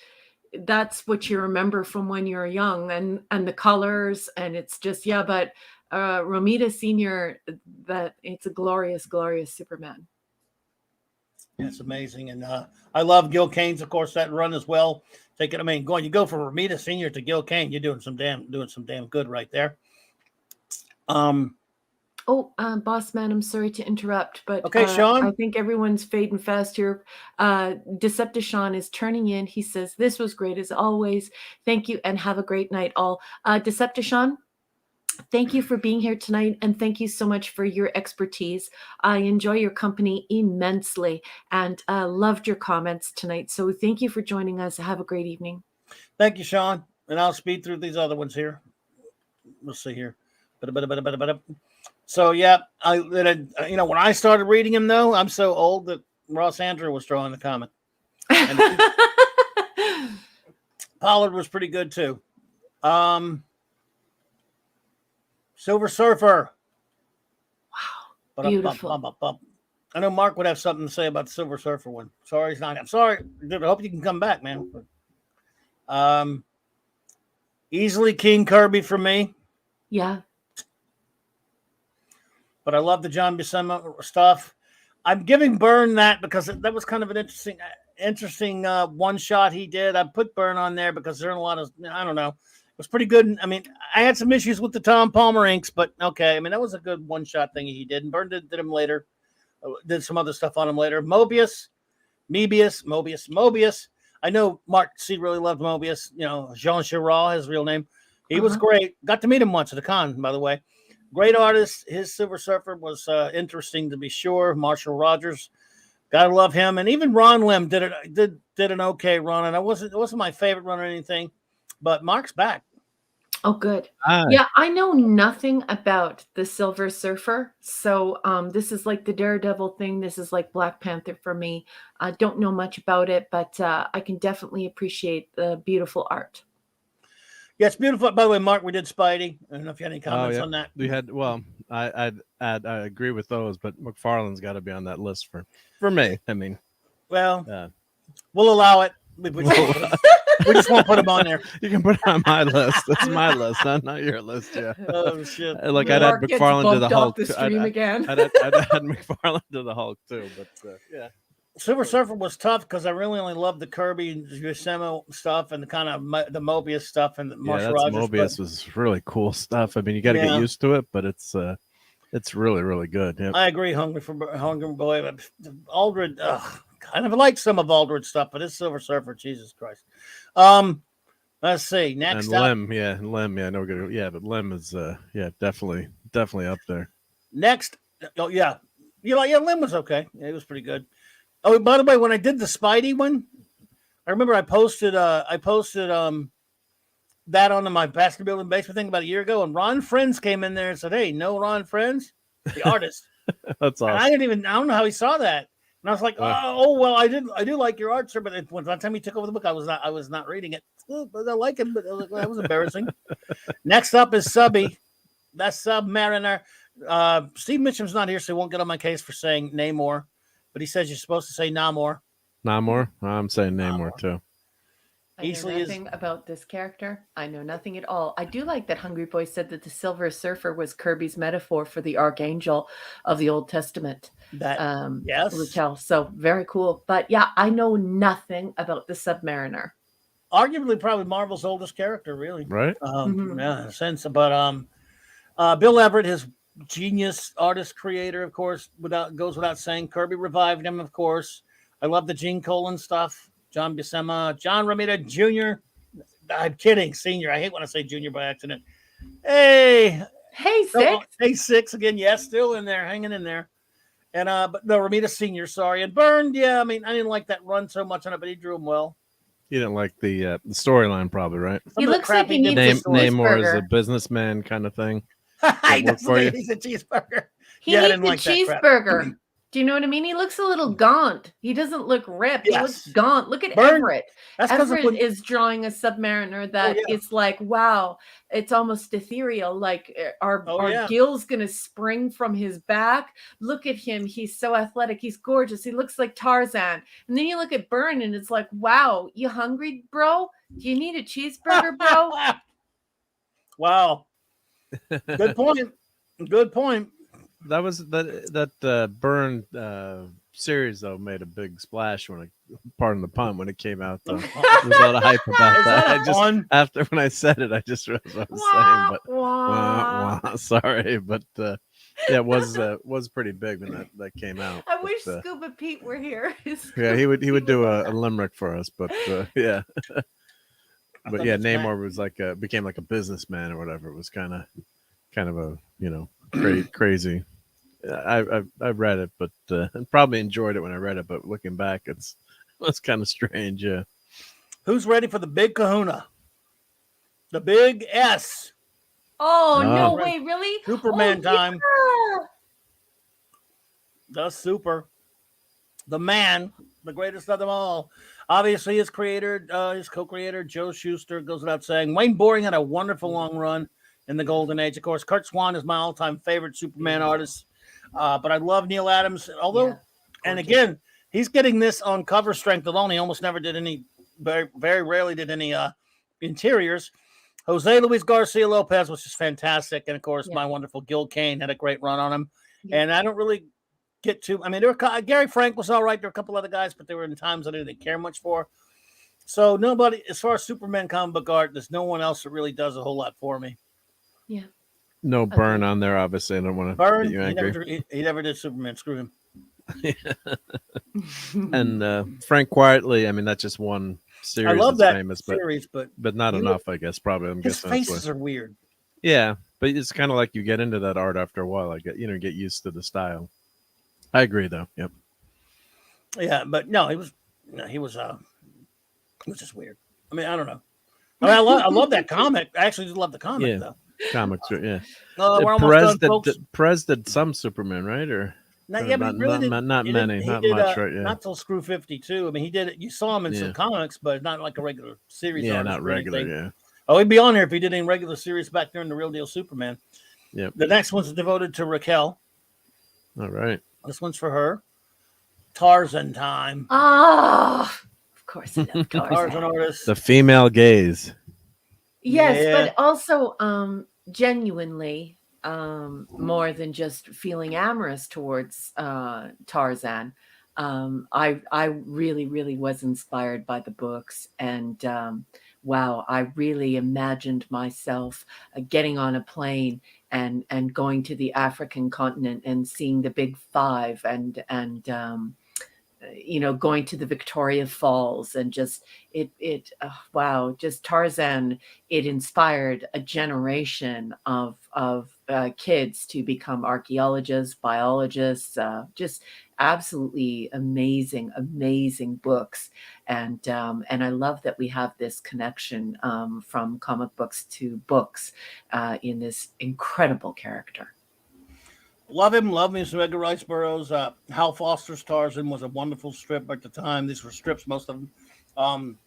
C: that's what you remember from when you're young, and the colors, and it's just, but Romita Sr., that it's a glorious, glorious Superman.
A: It's amazing. And I love Gil Kane's, of course, that run as well. You go from Romita Sr. to Gil Kane, you're doing some damn good right there.
C: Boss man, I'm sorry to interrupt, but
A: okay, Sean.
C: I think everyone's fading fast here. Decepticon is turning in. He says, "This was great as always. Thank you, and have a great night, all." Decepticon, thank you for being here tonight, and thank you so much for your expertise. I enjoy your company immensely, and loved your comments tonight. So thank you for joining us. Have a great evening.
A: Thank you, Sean. And I'll speed through these other ones here. Let's see here. So yeah, when I started reading him though, I'm so old that Ross Andrew was drawing the comic. And Pollard was pretty good too. Silver Surfer.
C: Wow. Beautiful.
A: I know Mark would have something to say about the Silver Surfer one. Sorry, he's not. I'm sorry. I hope you can come back, man. Easily King Kirby for me.
C: Yeah.
A: But I love the John Buscema stuff. I'm giving Byrne that because that was kind of an interesting one shot he did. I put Byrne on there because there are a lot of, I don't know. It was pretty good. I mean, I had some issues with the Tom Palmer inks, but okay. I mean, that was a good one shot thing he did. And Byrne did him later. Did some other stuff on him later. Mobius. I know Mark C really loved Mobius. You know, Jean Giraud, his real name. He was great. Got to meet him once at a con, by the way. Great artist. His Silver Surfer was interesting to be sure. Marshall Rogers, gotta love him. And even Ron Lim did an okay run. And it wasn't my favorite run or anything, but Mark's back.
C: Oh, good. Yeah, I know nothing about the Silver Surfer. So this is like the Daredevil thing. This is like Black Panther for me. I don't know much about it, but I can definitely appreciate the beautiful art.
A: Yeah, it's beautiful. By the way, Mark, we did Spidey. I don't know if you had any comments on that.
B: We had, I agree with those, but McFarlane's got to be on that list for me. I mean,
A: well, we'll allow it. We just won't put him on there.
B: You can put it on my list. That's my list, not your list. Yeah.
A: Oh shit!
B: Like I'd add McFarlane to the Hulk.
C: I'd
B: add McFarlane to the Hulk too. But yeah.
A: Silver Surfer was tough because I really only loved the Kirby and Buscema stuff and the kind of the Mobius stuff and the Marshall Rogers.
B: Mobius was really cool stuff. I mean, you got to get used to it, but it's really, really good. Yep.
A: I agree. Hungry Boy, Aldred. I never liked some of Aldred's stuff, but it's Silver Surfer. Jesus Christ. Let's see. Next
B: and Lim, yeah, no good. Yeah, but Lim is definitely up there. Next,
A: Lim was okay. Yeah, he was pretty good. Oh, by the way, when I did the Spidey one, I remember I posted that onto my basket building basement thing about a year ago, and Ron Friends came in there and said, "Hey, no Ron Friends, the artist."
B: That's awesome.
A: And I don't know how he saw that. And I was like, well, I do like your art, sir. But by the time he took over the book, I was not reading it. But I like it, but I was like, well, that was embarrassing. Next up is Subby. That's Submariner. Steve Mitchum's not here, so he won't get on my case for saying Namor. But he says you're supposed to say Namor.
B: Namor? I'm saying Namor too.
C: I know nothing about this character. I know nothing at all. I do like that Hungry Boy said that the Silver Surfer was Kirby's metaphor for the Archangel of the Old Testament.
A: Yes.
C: Raquel. So very cool. But yeah, I know nothing about the Submariner.
A: Arguably, probably Marvel's oldest character, really.
B: Right?
A: Yeah, in a sense. But Bill Everett, his genius artist creator, of course, goes without saying. Kirby revived him, of course. I love the Gene Colan stuff. John Buscema, John Romita Jr. I'm kidding, senior. I hate when I say junior by accident. Hey,
C: Six.
A: Hey, Six again. Yes, still in there, hanging in there. And but no, Romita Senior. Sorry, and Byrne. Yeah, I mean, I didn't like that run so much on it, but he drew him well.
B: You didn't like the storyline, probably, right?
C: He looks like he needs a
B: Namor is a businessman kind of thing.
A: He doesn't he's a cheeseburger.
C: He needs a cheeseburger. Do you know what I mean? He looks a little gaunt. He doesn't look ripped. Yes. He looks gaunt. Look at Byrne. Everett. Everett is drawing a Submariner that it's like, wow, it's almost ethereal. Like, our gill's going to spring from his back. Look at him. He's so athletic. He's gorgeous. He looks like Tarzan. And then you look at Byrne and it's like, wow, you hungry, bro? Do you need a cheeseburger, bro?
A: Wow. Good point. Good point.
B: That was that Byrne series though made a big splash pardon the pun, when it came out though. There was a lot of hype about that. After when I said it, I just realized what I was saying. But sorry, but it was pretty big when that came out.
C: I wish Scuba Pete were here.
B: Yeah, he would do a limerick for us, but yeah. But yeah, Namor was became like a businessman or whatever. It was kind of a crazy. I read it, but probably enjoyed it when I read it. But looking back, it's kind of strange. Yeah.
A: Who's ready for the big Kahuna? The big S.
C: Oh,
B: No.
C: no way, really?
A: Superman
C: Oh,
A: time.
C: yeah.
A: The super, the man, the greatest of them all. Obviously, his creator, his co-creator, Joe Shuster, goes without saying. Wayne Boring had a wonderful long run in the Golden Age. Of course, Kurt Swan is my all-time favorite Superman artist. But I love Neil Adams. Although,
C: Yeah,
A: and
C: gorgeous.
A: again, he's getting this on cover strength alone. He almost never did any, very, very rarely did any interiors. Jose Luis Garcia Lopez was just fantastic. And of course,
C: Yeah.
A: my wonderful Gil Kane had a great run on him.
C: Yeah.
A: And I don't really get to, I mean, there were Gary Frank was all right. There were a couple other guys, but they were in times I didn't care much for. So nobody, as far as Superman comic book art, there's no one else that really does a whole lot for me.
C: Yeah.
B: No Burn
C: Agreed.
B: on there, obviously. I don't want to
A: Burn,
B: get you angry.
A: he never did Superman. Screw him.
B: And Frank Quietly, I mean, that's just one series.
A: I love
B: that's
A: that
B: famous,
A: series, but
B: not
A: you
B: enough, I guess. Probably, I'm
A: his
B: guessing that's why.
A: faces are weird.
B: Yeah, but it's kind of like you get into that art after a while. I get get used to the style. I agree, though. Yep.
A: Yeah, but no, he was just weird. I mean, I don't know. I mean, I love that comic. I actually just love the comic,
B: Yeah.
A: though.
B: Comics, yeah.
A: We're almost done, folks.
B: Perez did some Superman, right? Or
A: Not, yeah, but he really didn't,
B: not
A: he
B: many,
A: didn't- he
B: not
A: did,
B: much, right? Yeah.
A: Not till Screw 52. I mean, he did it. You saw him in some comics, but not like a regular series.
B: Yeah,
A: artist
B: not
A: or
B: regular.
A: anything.
B: Yeah.
A: Oh, he'd be on here if he did any regular series back during the Real Deal Superman.
B: Yep.
A: The next one's devoted to Raquel.
B: All right.
A: This one's for her. Tarzan time.
C: Oh, of course I love
A: Tarzan
C: Tarzan.
A: artist.
B: The female gaze.
C: Yes,
A: Yeah.
C: but also genuinely more than just feeling amorous towards Tarzan. I really, really was inspired by the books, and wow, I really imagined myself getting on a plane and going to the African continent and seeing the Big Five and going to the Victoria Falls, and just wow, just Tarzan. It inspired a generation of kids to become archaeologists, biologists, just absolutely amazing books. And I love that we have this connection from comic books to books in this incredible character.
A: Love him. Love me some Edgar Rice Burroughs. Hal Foster's Tarzan was a wonderful strip at the time. These were strips, most of them.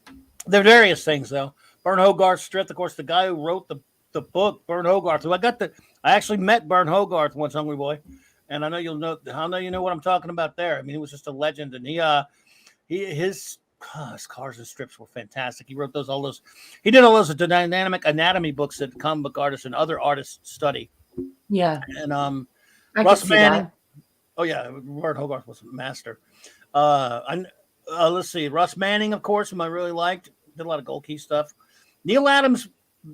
A: There are various things, though. Bern Hogarth's strip, of course, the guy who wrote the book, Bern Hogarth. Who I actually met Bern Hogarth once, Hungry Boy, and I know you know what I'm talking about there. I mean, he was just a legend, and his cars and strips were fantastic. He wrote he did all those dynamic anatomy books that comic book artists and other artists study.
C: Yeah,
A: and
C: I
A: Russ
C: can see
A: Manning.
C: that.
A: Oh yeah, Bern Hogarth was a master. Let's see, Russ Manning, of course, whom I really liked. Did a lot of Gold Key stuff. Neil Adams,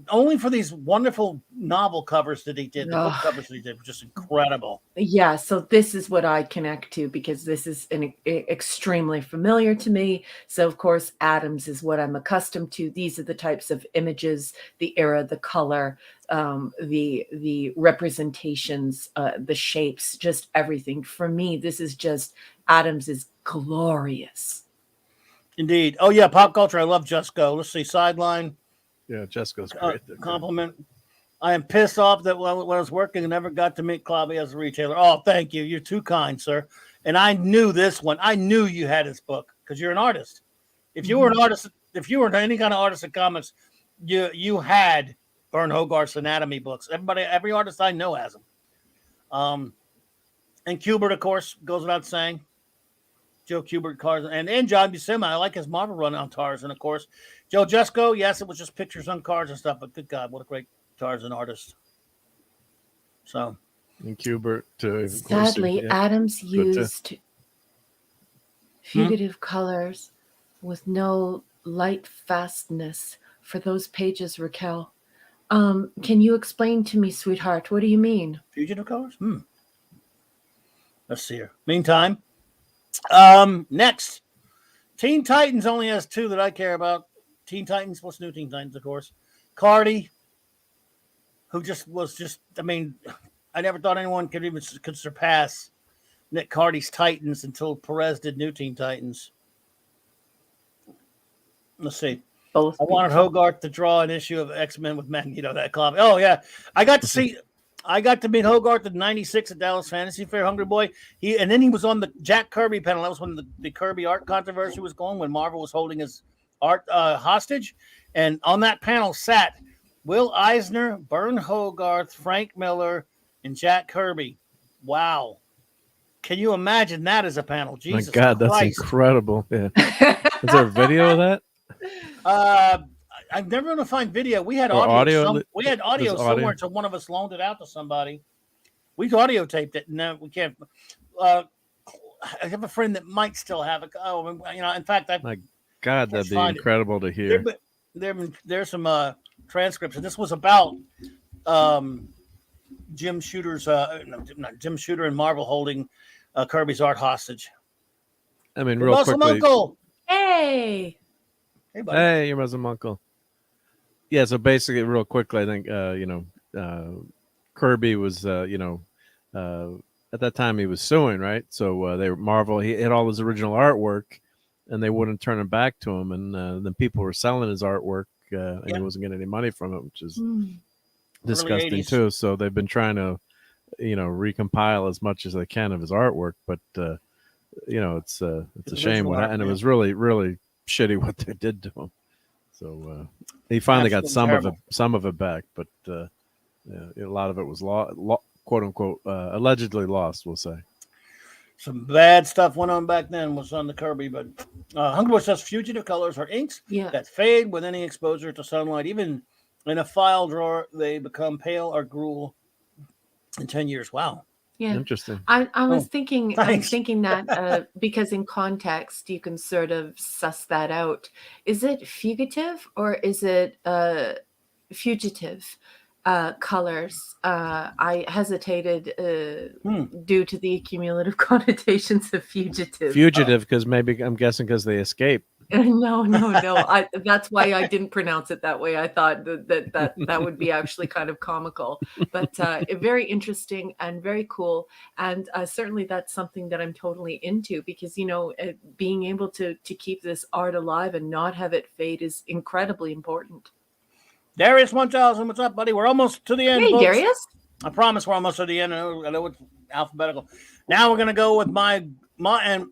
A: only for these wonderful novel covers that he did. The book covers that he did were just incredible.
C: Yeah, so this is what I connect to, because this is extremely familiar to me. So of course, Adams is what I'm accustomed to. These are the types of images, the era, the color, the representations, the shapes, just everything. For me, this is just Adams is glorious.
A: Indeed. Oh yeah, pop culture. I love Just Go. Let's see, sideline.
B: Yeah, Jessica's great.
A: Compliment. I am pissed off that when I was working, I never got to meet Clobby as a retailer. Oh, thank you. You're too kind, sir. And I knew this one. I knew you had his book because you're an artist. If you were an artist, if you were any kind of artist in comics, you had Bern Hogarth's anatomy books. Every artist I know has them. And Kubert, of course, goes without saying. Joe Kubert, Tarzan, and John Buscema. I like his Marvel run on Tarzan, of course. Joe Jesko, yes, it was just pictures on cards and stuff, but good God, what a great Tarzan artist. So.
B: And Kubert, too.
C: Sadly, Adams used fugitive colors with no light fastness for those pages, Raquel. Can you explain to me, sweetheart, what do you mean?
A: Fugitive colors? Let's see here. Meantime, next, Teen Titans only has two that I care about. Teen Titans, what's new Teen Titans, of course. Cardi, who I mean, I never thought anyone could surpass Nick Cardi's Titans until Perez did New Teen Titans. Let's see.
C: both.
A: I wanted
C: beautiful.
A: Hogarth to draw an issue of X-Men with Magneto. That club. Oh yeah, I got to meet Hogarth in '96 at Dallas Fantasy Fair. Hungry Boy. And then he was on the Jack Kirby panel. That was when the Kirby art controversy was going, when Marvel was holding his art hostage. And on that panel sat Will Eisner, Bern Hogarth, Frank Miller, and Jack Kirby. Wow. Can you imagine that as a panel? Jesus
B: My God,
A: Christ.
B: that's incredible. Yeah. Is there a video of that?
A: I'm never going to find video. We had
B: Or
A: audio. We had audio
B: There's
A: somewhere,
B: audio?
A: so one of us loaned it out to somebody. We audio taped it. No, we can't. I have a friend that might still have it. Oh, in fact,
B: My God, that'd be
A: find it.
B: incredible to hear.
A: There's some transcripts, and this was about Jim Shooter's not Jim Shooter and Marvel holding Kirby's art hostage.
B: I mean,
A: Your
B: real
A: Muslim
B: quickly.
A: uncle.
C: Hey.
A: Hey, buddy.
B: Hey, your Muslim uncle. Yeah, so basically, real quickly, I think Kirby was at that time he was suing, right? So Marvel, he had all his original artwork, and they wouldn't turn it back to him, and then people were selling his artwork, and he wasn't getting any money from it, which is disgusting
A: 80s.
B: too. So they've been trying to recompile as much as they can of his artwork, but it's a shame what happened. And it was really, really shitty what they did to him. So he finally got some of it back, but a lot of it was quote unquote allegedly lost, we'll say.
A: Some bad stuff went on back then was on the Kirby, but Hungry Boy says fugitive colors are inks that fade with any exposure to sunlight. Even in a file drawer, they become pale or gruel in 10 years. Wow.
C: Yeah.
B: Interesting.
C: I was thinking
A: thanks.
C: that because in context you can sort of suss that out. Is it fugitive or is it fugitive colors? I hesitated due to the cumulative connotations of fugitive.
B: Fugitive, because maybe I'm guessing because they escaped.
C: No. That's why I didn't pronounce it that way. I thought that would be actually kind of comical, but very interesting and very cool. And certainly that's something that I'm totally into, because being able to keep this art alive and not have it fade is incredibly important.
A: Darius 1000, what's up, buddy? We're almost to the end.
C: Hey,
A: folks.
C: Darius.
A: I promise we're almost to the end. I know it's alphabetical. Now we're gonna go with my and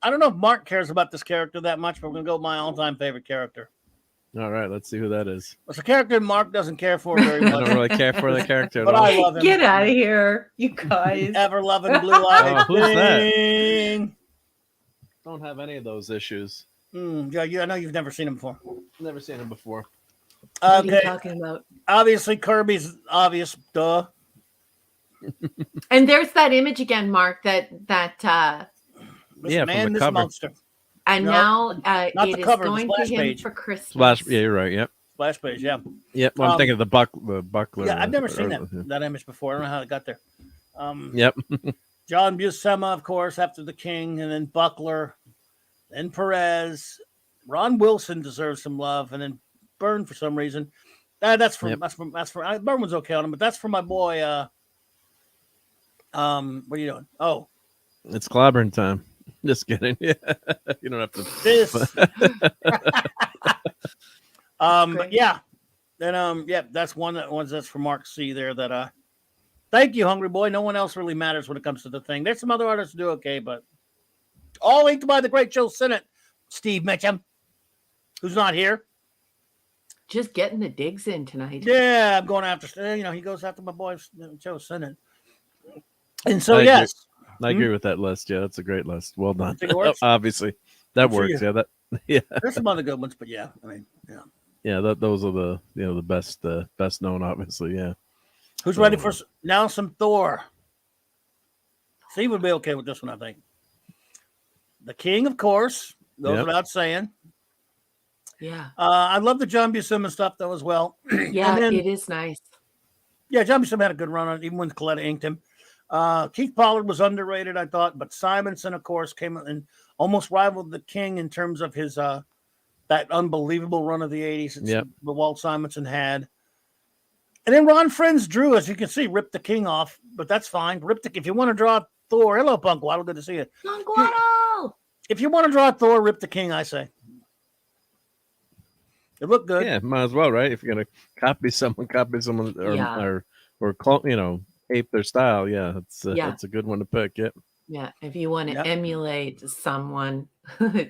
A: I don't know if Mark cares about this character that much, but we're going to go with my all-time favorite character.
B: All right, let's see who that is.
A: It's a character Mark doesn't care for very much.
B: I don't really care for the character at
A: but
B: all.
A: I love him.
C: Get out of here, you guys.
A: Ever-loving blue-eyed
B: who's that?
A: thing.
B: Don't have any of those issues.
A: Yeah, I know you've never seen him before.
B: Never seen him before.
C: What are you talking about?
A: Obviously, Kirby's obvious, duh.
C: And there's that image again, Mark, that
A: This man, this monster.
C: And now
A: it is
C: going to him
A: page.
C: for Christmas.
B: Splash, yeah, you're right. Yep.
A: Splash page, yeah.
B: Yep. Well, I'm thinking of the buckler.
A: Yeah, I've never seen that image before. I don't know how it got there.
B: Yep.
A: John Buscema, of course, after the King, and then Buckler, then Perez. Ron Wilson deserves some love, and then Byrne for some reason. That's for Byrne was okay on him, but that's for my boy. What are you doing? Oh,
B: it's clobbering time. Just kidding. Yeah, you don't have to.
A: This. But yeah, then that's that's for Mark C there. That thank you, Hungry Boy. No one else really matters when it comes to the thing. There's some other artists who do okay, but all inked by the great Joe Sinnott, Steve Mitchum, who's not here.
C: Just getting the digs in tonight.
A: Yeah, I'm going after. He goes after my boy Joe Sinnott. And so yes.
B: I agree with that list. Yeah, that's a great list. Well done.
A: Obviously,
B: that works. Yeah, yeah.
A: There's some other good ones, but yeah, I mean, yeah.
B: Yeah, those are the the best known, obviously. Yeah.
A: Who's ready for now? Some Thor. Steve would be okay with this one, I think. The King, of course, goes without saying.
C: Yeah.
A: I love the John Buscema stuff though as well.
C: Yeah, it is nice.
A: Yeah, John Buscema had a good run on it, even when Coletta inked him. Keith Pollard was underrated, I thought, but Simonson, of course, came and almost rivaled the King in terms of his that unbelievable run of the 80s that Walt Simonson had. And then Ron Friends drew, as you can see, ripped the King off, but that's fine. If you want to draw Thor, hello, Punk Waddle, good to see you.
C: Punk Waddle!
A: If you want to draw Thor, rip the King, I say. It looked good.
B: Yeah, might as well, right? If you're gonna copy someone,
C: Yeah.
B: or ape their style. Yeah,
C: Yeah.
B: that's a good one to pick. Yep.
C: Yeah. If you want to
A: Yep.
C: emulate someone,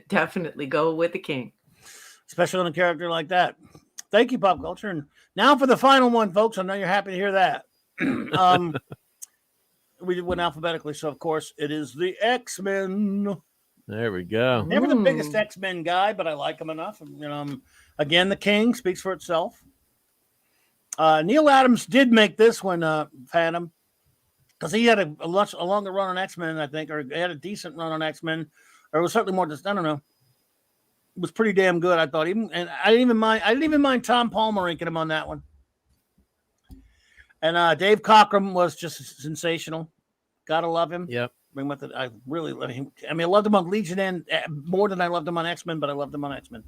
C: definitely go with the king.
A: Especially on a character like that. Thank you, Pop Culture. And now for the final one, folks. I know you're happy to hear that. We went alphabetically, so of course it is the X-Men.
B: There we go.
A: Never the biggest X-Men guy, but I like him enough. Again, the King speaks for itself. Neil Adams did make this one, Phantom, because he had a longer run on X-Men, I think, or he had a decent run on X-Men, or it was certainly more. I don't know. It was pretty damn good, I thought. And I didn't even mind Tom Palmer inking him on that one. And Dave Cockrum was just sensational. Gotta love him.
B: Yep.
A: I really love him. I mean, I loved him on Legion and more than I loved him on X-Men, but I loved him on X-Men.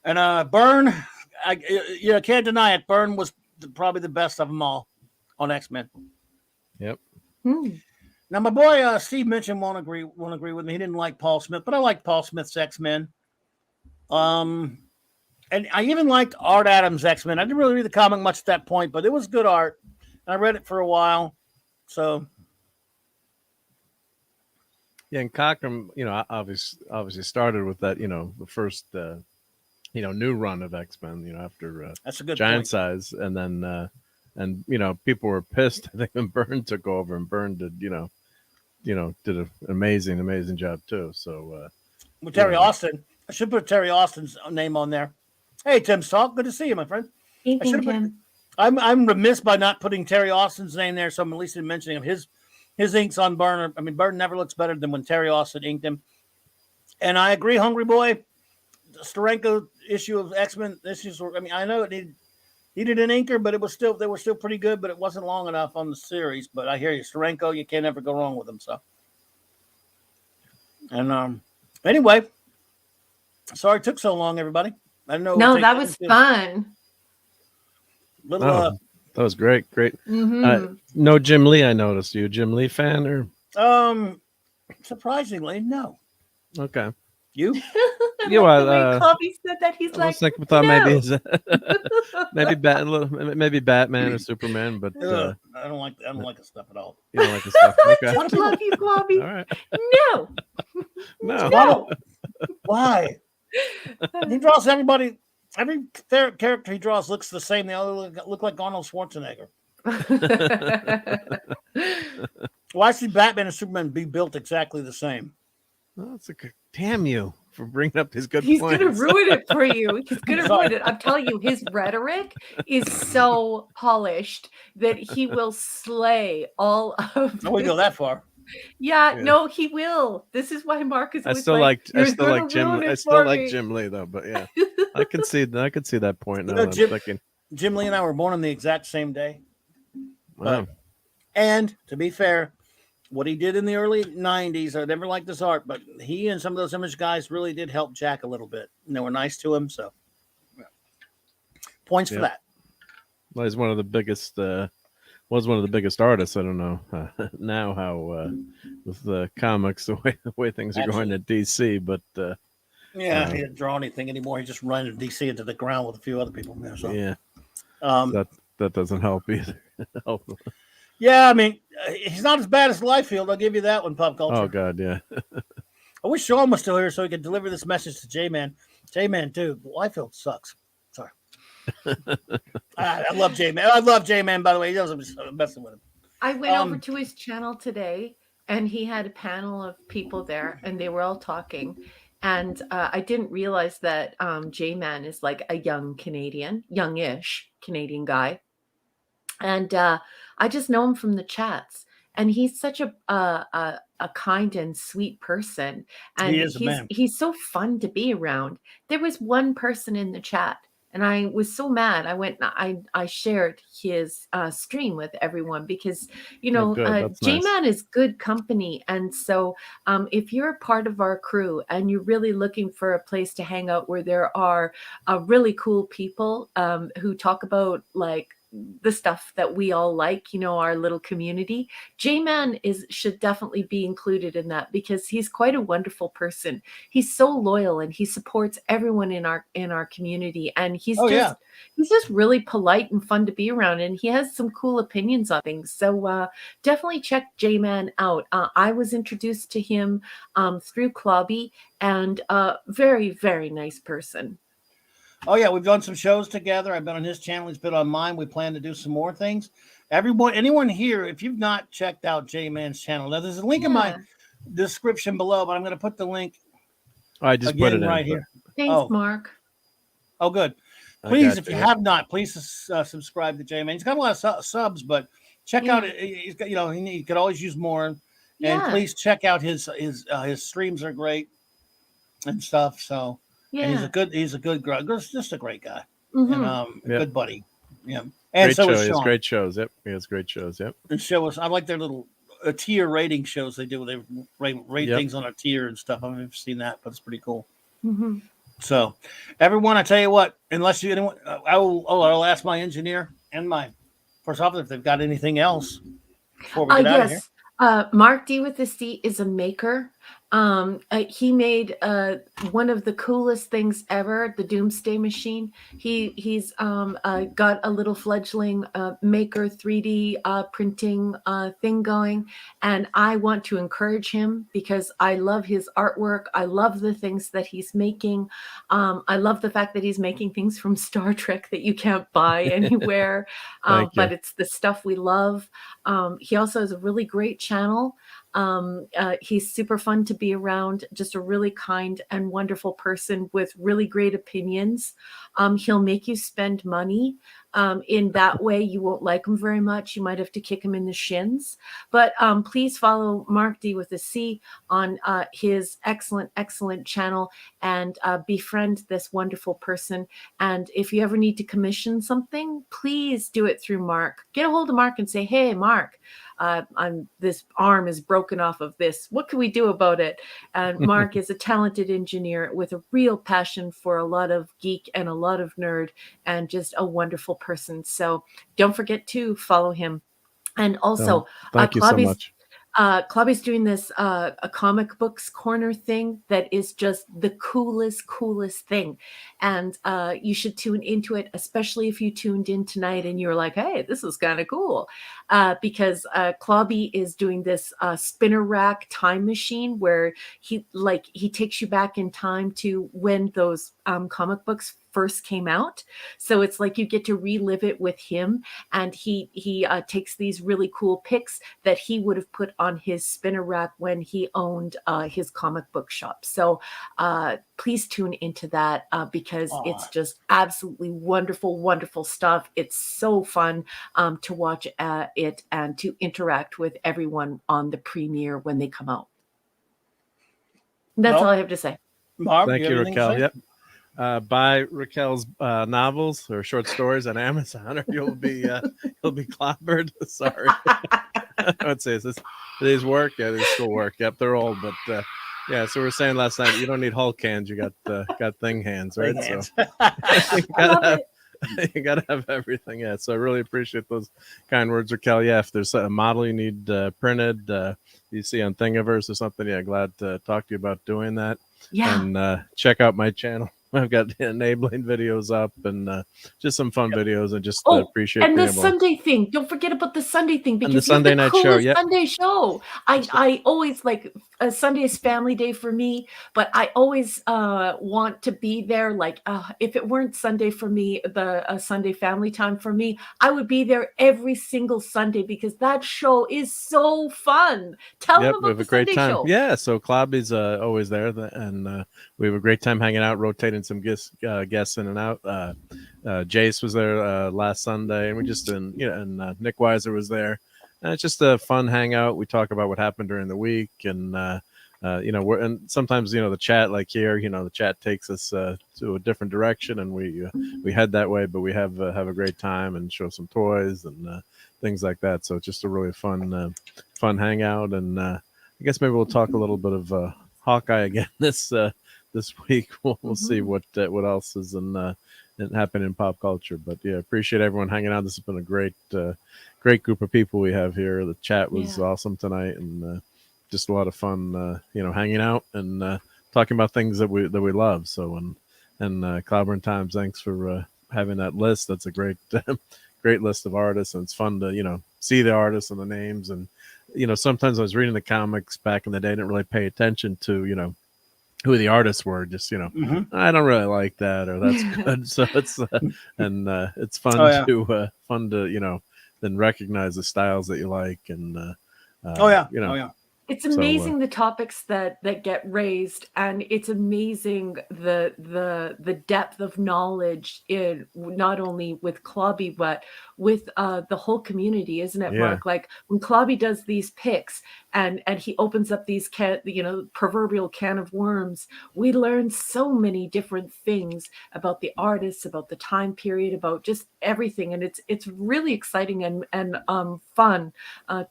A: And Byrne, can't deny it. Byrne was probably the best of them all on X-Men.
B: Yep.
A: Now, my boy Steve Minchin won't agree with me. He didn't like Paul Smith, but I liked Paul Smith's X-Men. And I even liked Art Adams' X-Men. I didn't really read the comic much at that point, but it was good art. I read it for a while. So,
B: yeah, and Cockrum, obviously started with that, the first, new run of X-Men, after
A: that's a good
B: Giant
A: point.
B: Size, and then, people were pissed. I think when Byrne took over, and Byrne did, did an amazing job too. So,
A: with Terry Austin, I should put Terry Austin's name on there. Hey, Tim Stalk, good to see you, my friend. I'm remiss by not putting Terry Austin's name there, so I'm at least mentioning him. His inks on Byrne. I mean, Byrne never looks better than when Terry Austin inked him. And I agree, Hungry Boy. The Steranko issue of X-Men issues. I mean, I know it needed an inker, but they were still pretty good. But it wasn't long enough on the series. But I hear you, Steranko. You can't ever go wrong with him. So, and anyway, sorry it took so long, everybody. I don't know.
C: No, that was fun.
B: That was great.
C: Mm-hmm.
B: No Jim Lee, I noticed. You a Jim Lee fan or?
A: Surprisingly, no.
B: Okay.
A: You?
B: Yeah, well,
C: Clubby said that he's like.
B: Thought no. maybe Batman or Superman, but
A: I don't like the stuff at all.
B: You don't like the stuff? Okay.
C: I love you, Clubby.
B: All right.
C: No.
A: Why? He draws everybody. Every character he draws looks the same. They all look like Arnold Schwarzenegger. Why should Batman and Superman be built exactly the same?
B: Well, that's damn you for bringing up his good
C: He's
B: points.
C: He's going to ruin it for you. He's going to ruin it. I'm telling you, his rhetoric is so polished that he will slay all of
A: I wouldn't go that far.
C: Yeah, no, he will. This is why Mark is.
B: I still like Jim Lee though, but yeah, I can see that point now.
A: Jim Lee and I were born on the exact same day.
B: Wow.
A: And to be fair, what he did in the early 90s, I never liked his art, but he and some of those Image guys really did help Jack a little bit. And they were nice to him, so points for that.
B: Well, he's one of the biggest. Was one of the biggest artists. I don't know now how with the comics the way things are going at DC, but
A: he didn't draw anything anymore. He just ran DC into the ground with a few other people. So.
B: Yeah, that doesn't help either.
A: Yeah, I mean, he's not as bad as Liefeld. I'll give you that one, Pop Culture.
B: Oh God, yeah.
A: I wish Sean was still here so he could deliver this message to J-Man. J-Man, dude, Liefeld sucks. Sorry. I love J-Man. I love J-Man, by the way. He doesn't messing with him.
C: I went over to his channel today, and he had a panel of people there, and they were all talking. And I didn't realize that J-Man is like a youngish Canadian guy. And I just know him from the chats. And he's such a kind and sweet person. And he's so fun to be around. There was one person in the chat, and I was so mad. I shared his stream with everyone because, J-Man is good company. And so if you're a part of our crew and you're really looking for a place to hang out where there are really cool people who talk about like the stuff that we all like, you know, our little community. J-Man should definitely be included in that because he's quite a wonderful person. He's so loyal and he supports everyone in our community, and he's just really polite and fun to be around, and he has some cool opinions on things. So definitely check J-Man out. I was introduced to him through Clobby, and very, very nice person.
A: Oh yeah, we've done some shows together. I've been on his channel. He's been on mine. We plan to do some more things. Anyone here, if you've not checked out J-Man's channel, now there's a link in my description below, but I'm going to put the link.
B: I just put it in
A: right here.
C: Thanks, Mark.
A: Oh, good. Please, if you have not, please subscribe to J-Man. He's got a lot of subs, but check out it. He's got, you know, he could always use more. And please check out his streams are great and stuff. So. Yeah. And he's a good just a great guy. And a good buddy. Yeah. And
B: great
A: so
B: show.
A: is Sean.
B: He has great shows. Yep. He has great shows. Yep.
A: And show us, I like their little tier rating shows they do. They rate things on a tier and stuff. I've never seen that, but it's pretty cool. So everyone, I tell you what, unless anyone, I'll ask my engineer and my first officer if they've got anything else before we get out of here.
C: Mark D with the C is a maker. He made one of the coolest things ever, the Doomsday Machine. He's got a little fledgling maker 3D printing thing going, and I want to encourage him because I love his artwork. I love the things that he's making. I love the fact that he's making things from Star Trek that you can't buy anywhere, but it's the stuff we love. He also has a really great channel. He's super fun to be around, just a really kind and wonderful person with really great opinions. He'll make you spend money. In that way, you won't like him very much. You might have to kick him in the shins. But please follow Mark D with a C on his excellent channel and befriend this wonderful person. And if you ever need to commission something, please do it through Mark. Get a hold of Mark and say, hey, Mark, this arm is broken off of this. What can we do about it? And Mark is a talented engineer with a real passion for a lot of geek and a lot of nerd and just a wonderful person. So don't forget to follow him. And also,
B: thank you so much.
C: Clobby's doing this a comic books corner thing that is just the coolest thing, and you should tune into it, especially if you tuned in tonight and you're like, hey, this is kind of cool, because Clobby is doing this spinner rack time machine where he takes you back in time to when those comic books first came out. So it's like you get to relive it with him, and he takes these really cool pics that he would have put on his spinner rack when he owned his comic book shop. So please tune into that because it's just absolutely wonderful stuff. It's so fun to watch it and to interact with everyone on the premiere when they come out. That's all I have to say.
A: Mark,
B: thank you, Raquel. Yep. Buy Raquel's novels or short stories on Amazon, or you'll be clobbered. Sorry. Let's say, is this today's work? Yeah, these still work. Yep, they're old, but yeah. So we were saying last night, you don't need Hulk hands. You got thing hands, right?
A: Hands.
B: So you gotta have everything. Yeah. So I really appreciate those kind words, Raquel. Yeah, if there's a model you need printed, you see on Thingiverse or something, yeah, glad to talk to you about doing that.
C: Yeah.
B: And check out my channel. I've got enabling videos up and just some fun videos, and just appreciate.
C: And the Sunday thing. Don't forget about the Sunday thing, because
B: the Sunday night show. Yeah,
C: Sunday show. I always like Sunday is family day for me, but I always want to be there. Like if it weren't Sunday for me, the Sunday family time for me, I would be there every single Sunday because that show is so fun. Tell them about the Sunday show.
B: Yeah, so Clobby's always there, and we have a great time hanging out, rotating some guests in and out. Jace was there last Sunday, and we just and Nick Weiser was there. And it's just a fun hangout. We talk about what happened during the week, and and sometimes the chat, like here, the chat takes us to a different direction, and we head that way. But we have a great time and show some toys and things like that. So it's just a really fun hangout. And I guess maybe we'll talk a little bit of Hawkeye again this week. We'll see what else is in happen in pop culture. But yeah, appreciate everyone hanging out. This has been a great group of people we have here. The chat was awesome tonight, and just a lot of fun, hanging out and talking about things that we love. So and Clobbering Times, thanks for having that list. That's a great great list of artists, and it's fun to see the artists and the names. And sometimes I was reading the comics back in the day, I didn't really pay attention to who the artists were. Just I don't really like that, or that's good. So it's it's fun to then recognize the styles that you like. And
C: it's amazing the topics that get raised, and it's amazing the depth of knowledge in not only with Clobby but with the whole community, isn't it, Mark? Like when Clobby does these picks and he opens up these proverbial can of worms, we learn so many different things about the artists, about the time period, about just everything, and it's really exciting and fun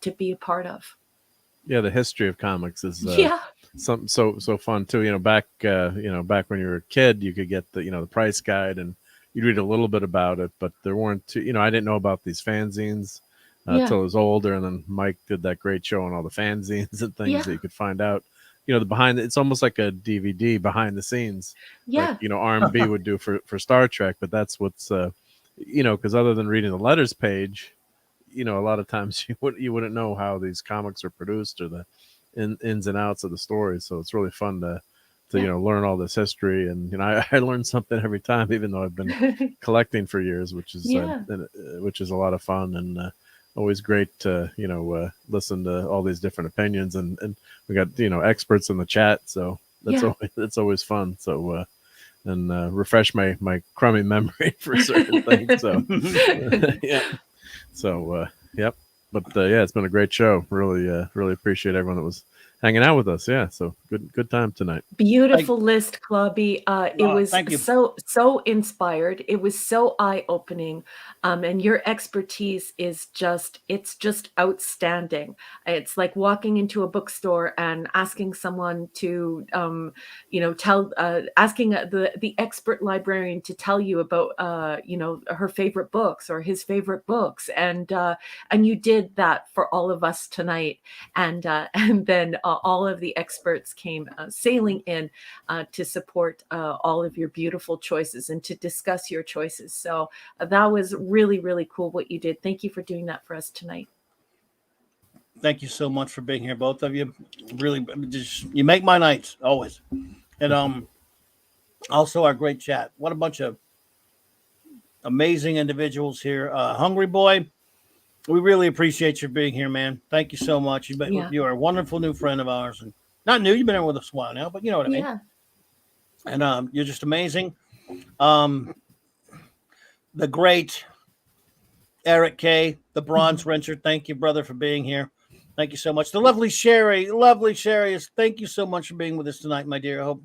C: to be a part of.
B: Yeah, the history of comics is something so fun too. Back back when you were a kid, you could get the price guide and you'd read a little bit about it, but there weren't I didn't know about these fanzines until I was older, and then Mike did that great show on all the fanzines and things that you could find out. The behind, it's almost like a DVD behind the scenes. Like, R&B would do for Star Trek, but that's what's because other than reading the letters page, a lot of times you wouldn't know how these comics are produced or the ins and outs of the stories. So it's really fun to learn all this history. And I learn something every time, even though I've been collecting for years, which is a lot of fun, and always great to listen to all these different opinions. And we got experts in the chat, so that's always fun. So and refresh my crummy memory for certain things. So So, yep. But it's been a great show. Really appreciate everyone that was hanging out with us. Yeah, so good time tonight.
C: Beautiful list, Clobby. It was so inspired. It was so eye-opening, and your expertise is just outstanding. It's like walking into a bookstore and asking someone to asking the expert librarian to tell you about her favorite books or his favorite books, and you did that for all of us tonight, and then all of the experts came sailing in to support all of your beautiful choices and to discuss your choices. So that was really, really cool what you did. Thank you for doing that for us tonight.
A: Thank you so much for being here, both of you. Really, you make my nights always. And also our great chat. What a bunch of amazing individuals here. Hungry Boy, we really appreciate you being here, man. Thank you so much. You are a wonderful new friend of ours, and not new. You've been here with us a while now, but you know what I mean.
C: Yeah.
A: And you're just amazing. The great Eric K, the Bronze Wrencher. Thank you, brother, for being here. Thank you so much. The lovely Sherry, thank you so much for being with us tonight, my dear. I hope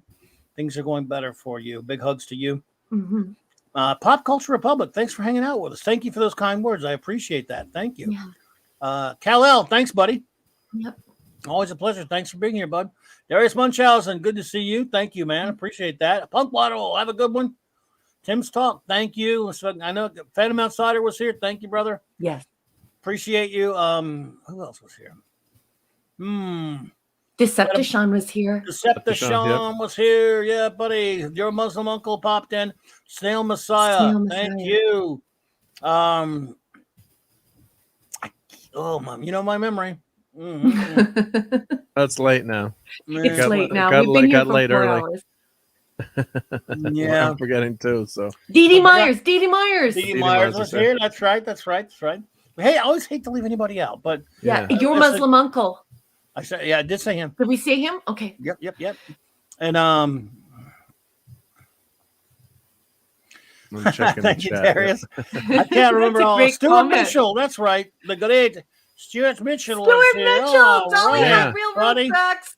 A: things are going better for you. Big hugs to you.
C: Mm-hmm.
A: Pop Culture Republic, thanks for hanging out with us. Thank you for those kind words. I appreciate that. Thank you.
C: Yeah.
A: Kal-El, thanks, buddy.
C: Yep.
A: Always a pleasure. Thanks for being here, bud. Darius Munchausen, good to see you. Thank you, man. Appreciate that. Punk Waddle, have a good one. Tim's Talk, thank you. So I know Phantom Outsider was here. Thank you, brother.
C: Yes.
A: Appreciate you. Who else was here?
C: Decepticon was here.
A: Decepticon was here. Yeah, buddy. Your Muslim uncle popped in. Snail Messiah. Thank you. Oh, Mom, you know my memory. Mm-hmm.
B: It's late now.
C: It's late now. We've been here for 4 hours.
A: Yeah,
B: I'm forgetting too. So
C: Dee Dee Myers
A: was here. That's right. Hey, I always hate to leave anybody out, but
C: your Muslim uncle.
A: I said, I did say him.
C: Did we say him? Okay.
A: Yep. And thank you, Darius. I can't remember all. Stuart Mitchell. That's right. The great Stuart Mitchell.
C: Dolly had real facts.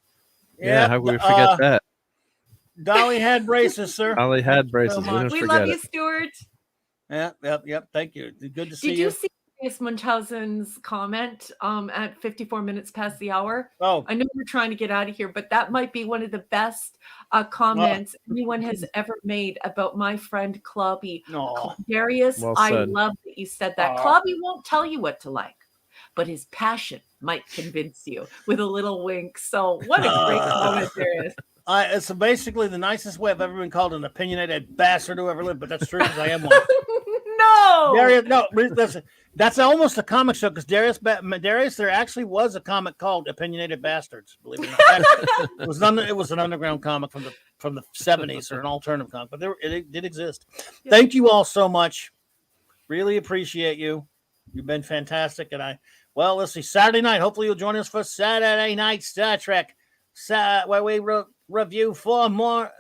B: Yeah, how could we forget that?
A: Dolly had braces, sir.
B: Dolly had braces.
C: We love you, Stuart.
A: Yep. Thank you. Good to see you.
C: Did you see Darius Munchausen's comment at 54 minutes past the hour.
A: Oh,
C: I know we're trying to get out of here, but that might be one of the best comments anyone has ever made about my friend Clubby.
A: no.
C: Darius,
B: Well
C: I
B: said.
C: love that you said that.
A: Aw.
C: Clubby won't tell you what to like, but his passion might convince you with a little wink. So what a great comment, Darius.
A: It's basically the nicest way I've ever been called an opinionated bastard who ever lived, but that's true because I am one.
C: No,
A: Darius, no, that's almost a comic show because Darius, there actually was a comic called Opinionated Bastards. Believe it or not, it was an underground comic from the 70s or an alternative comic, but it did exist.
C: Yeah.
A: Thank you all so much. Really appreciate you. You've been fantastic, and let's see, Saturday night. Hopefully, you'll join us for Saturday Night Star Trek, where we review 4 more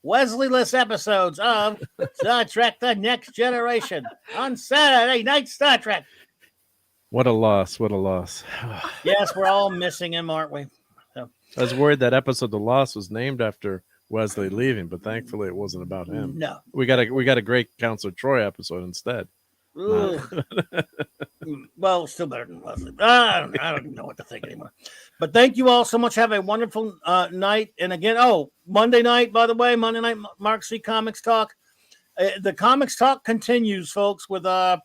A: Wesley-less episodes of Star Trek The Next Generation on Saturday Night Star Trek.
B: What a loss. What a loss.
A: Yes, we're all missing him, aren't we? So,
B: I was worried that episode The Loss was named after Wesley leaving, but thankfully it wasn't about him.
A: no.
B: We got a great Counselor Troy episode instead.
A: Well, still better than Wesley. I don't even know what to think anymore. But thank you all so much. Have a wonderful night. And again, Monday night, by the way, Monday night, Mark C. Comics Talk. The Comics Talk continues, folks, with the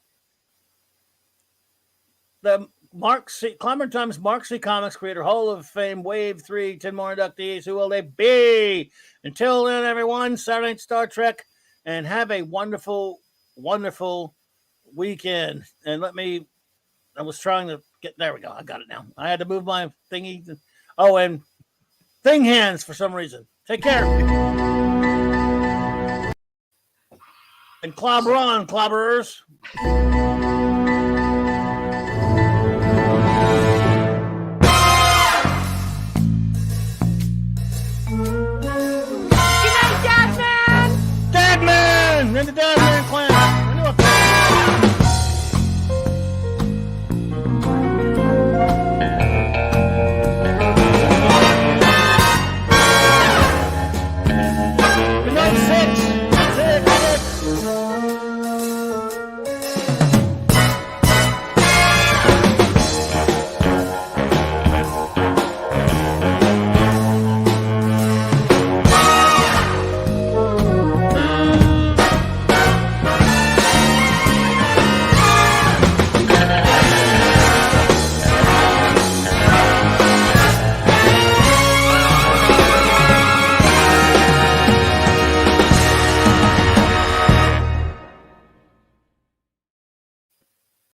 A: Mark C. Climber Times Mark C. Comics Creator Hall of Fame Wave 3, 10 more inductees. Who will they be? Until then, everyone, Saturday Night Star Trek, and have a wonderful, wonderful weekend. And I was trying to there we go. I got it now. I had to move my thingy. And thing hands for some reason. Take care. And clobber on, clobberers.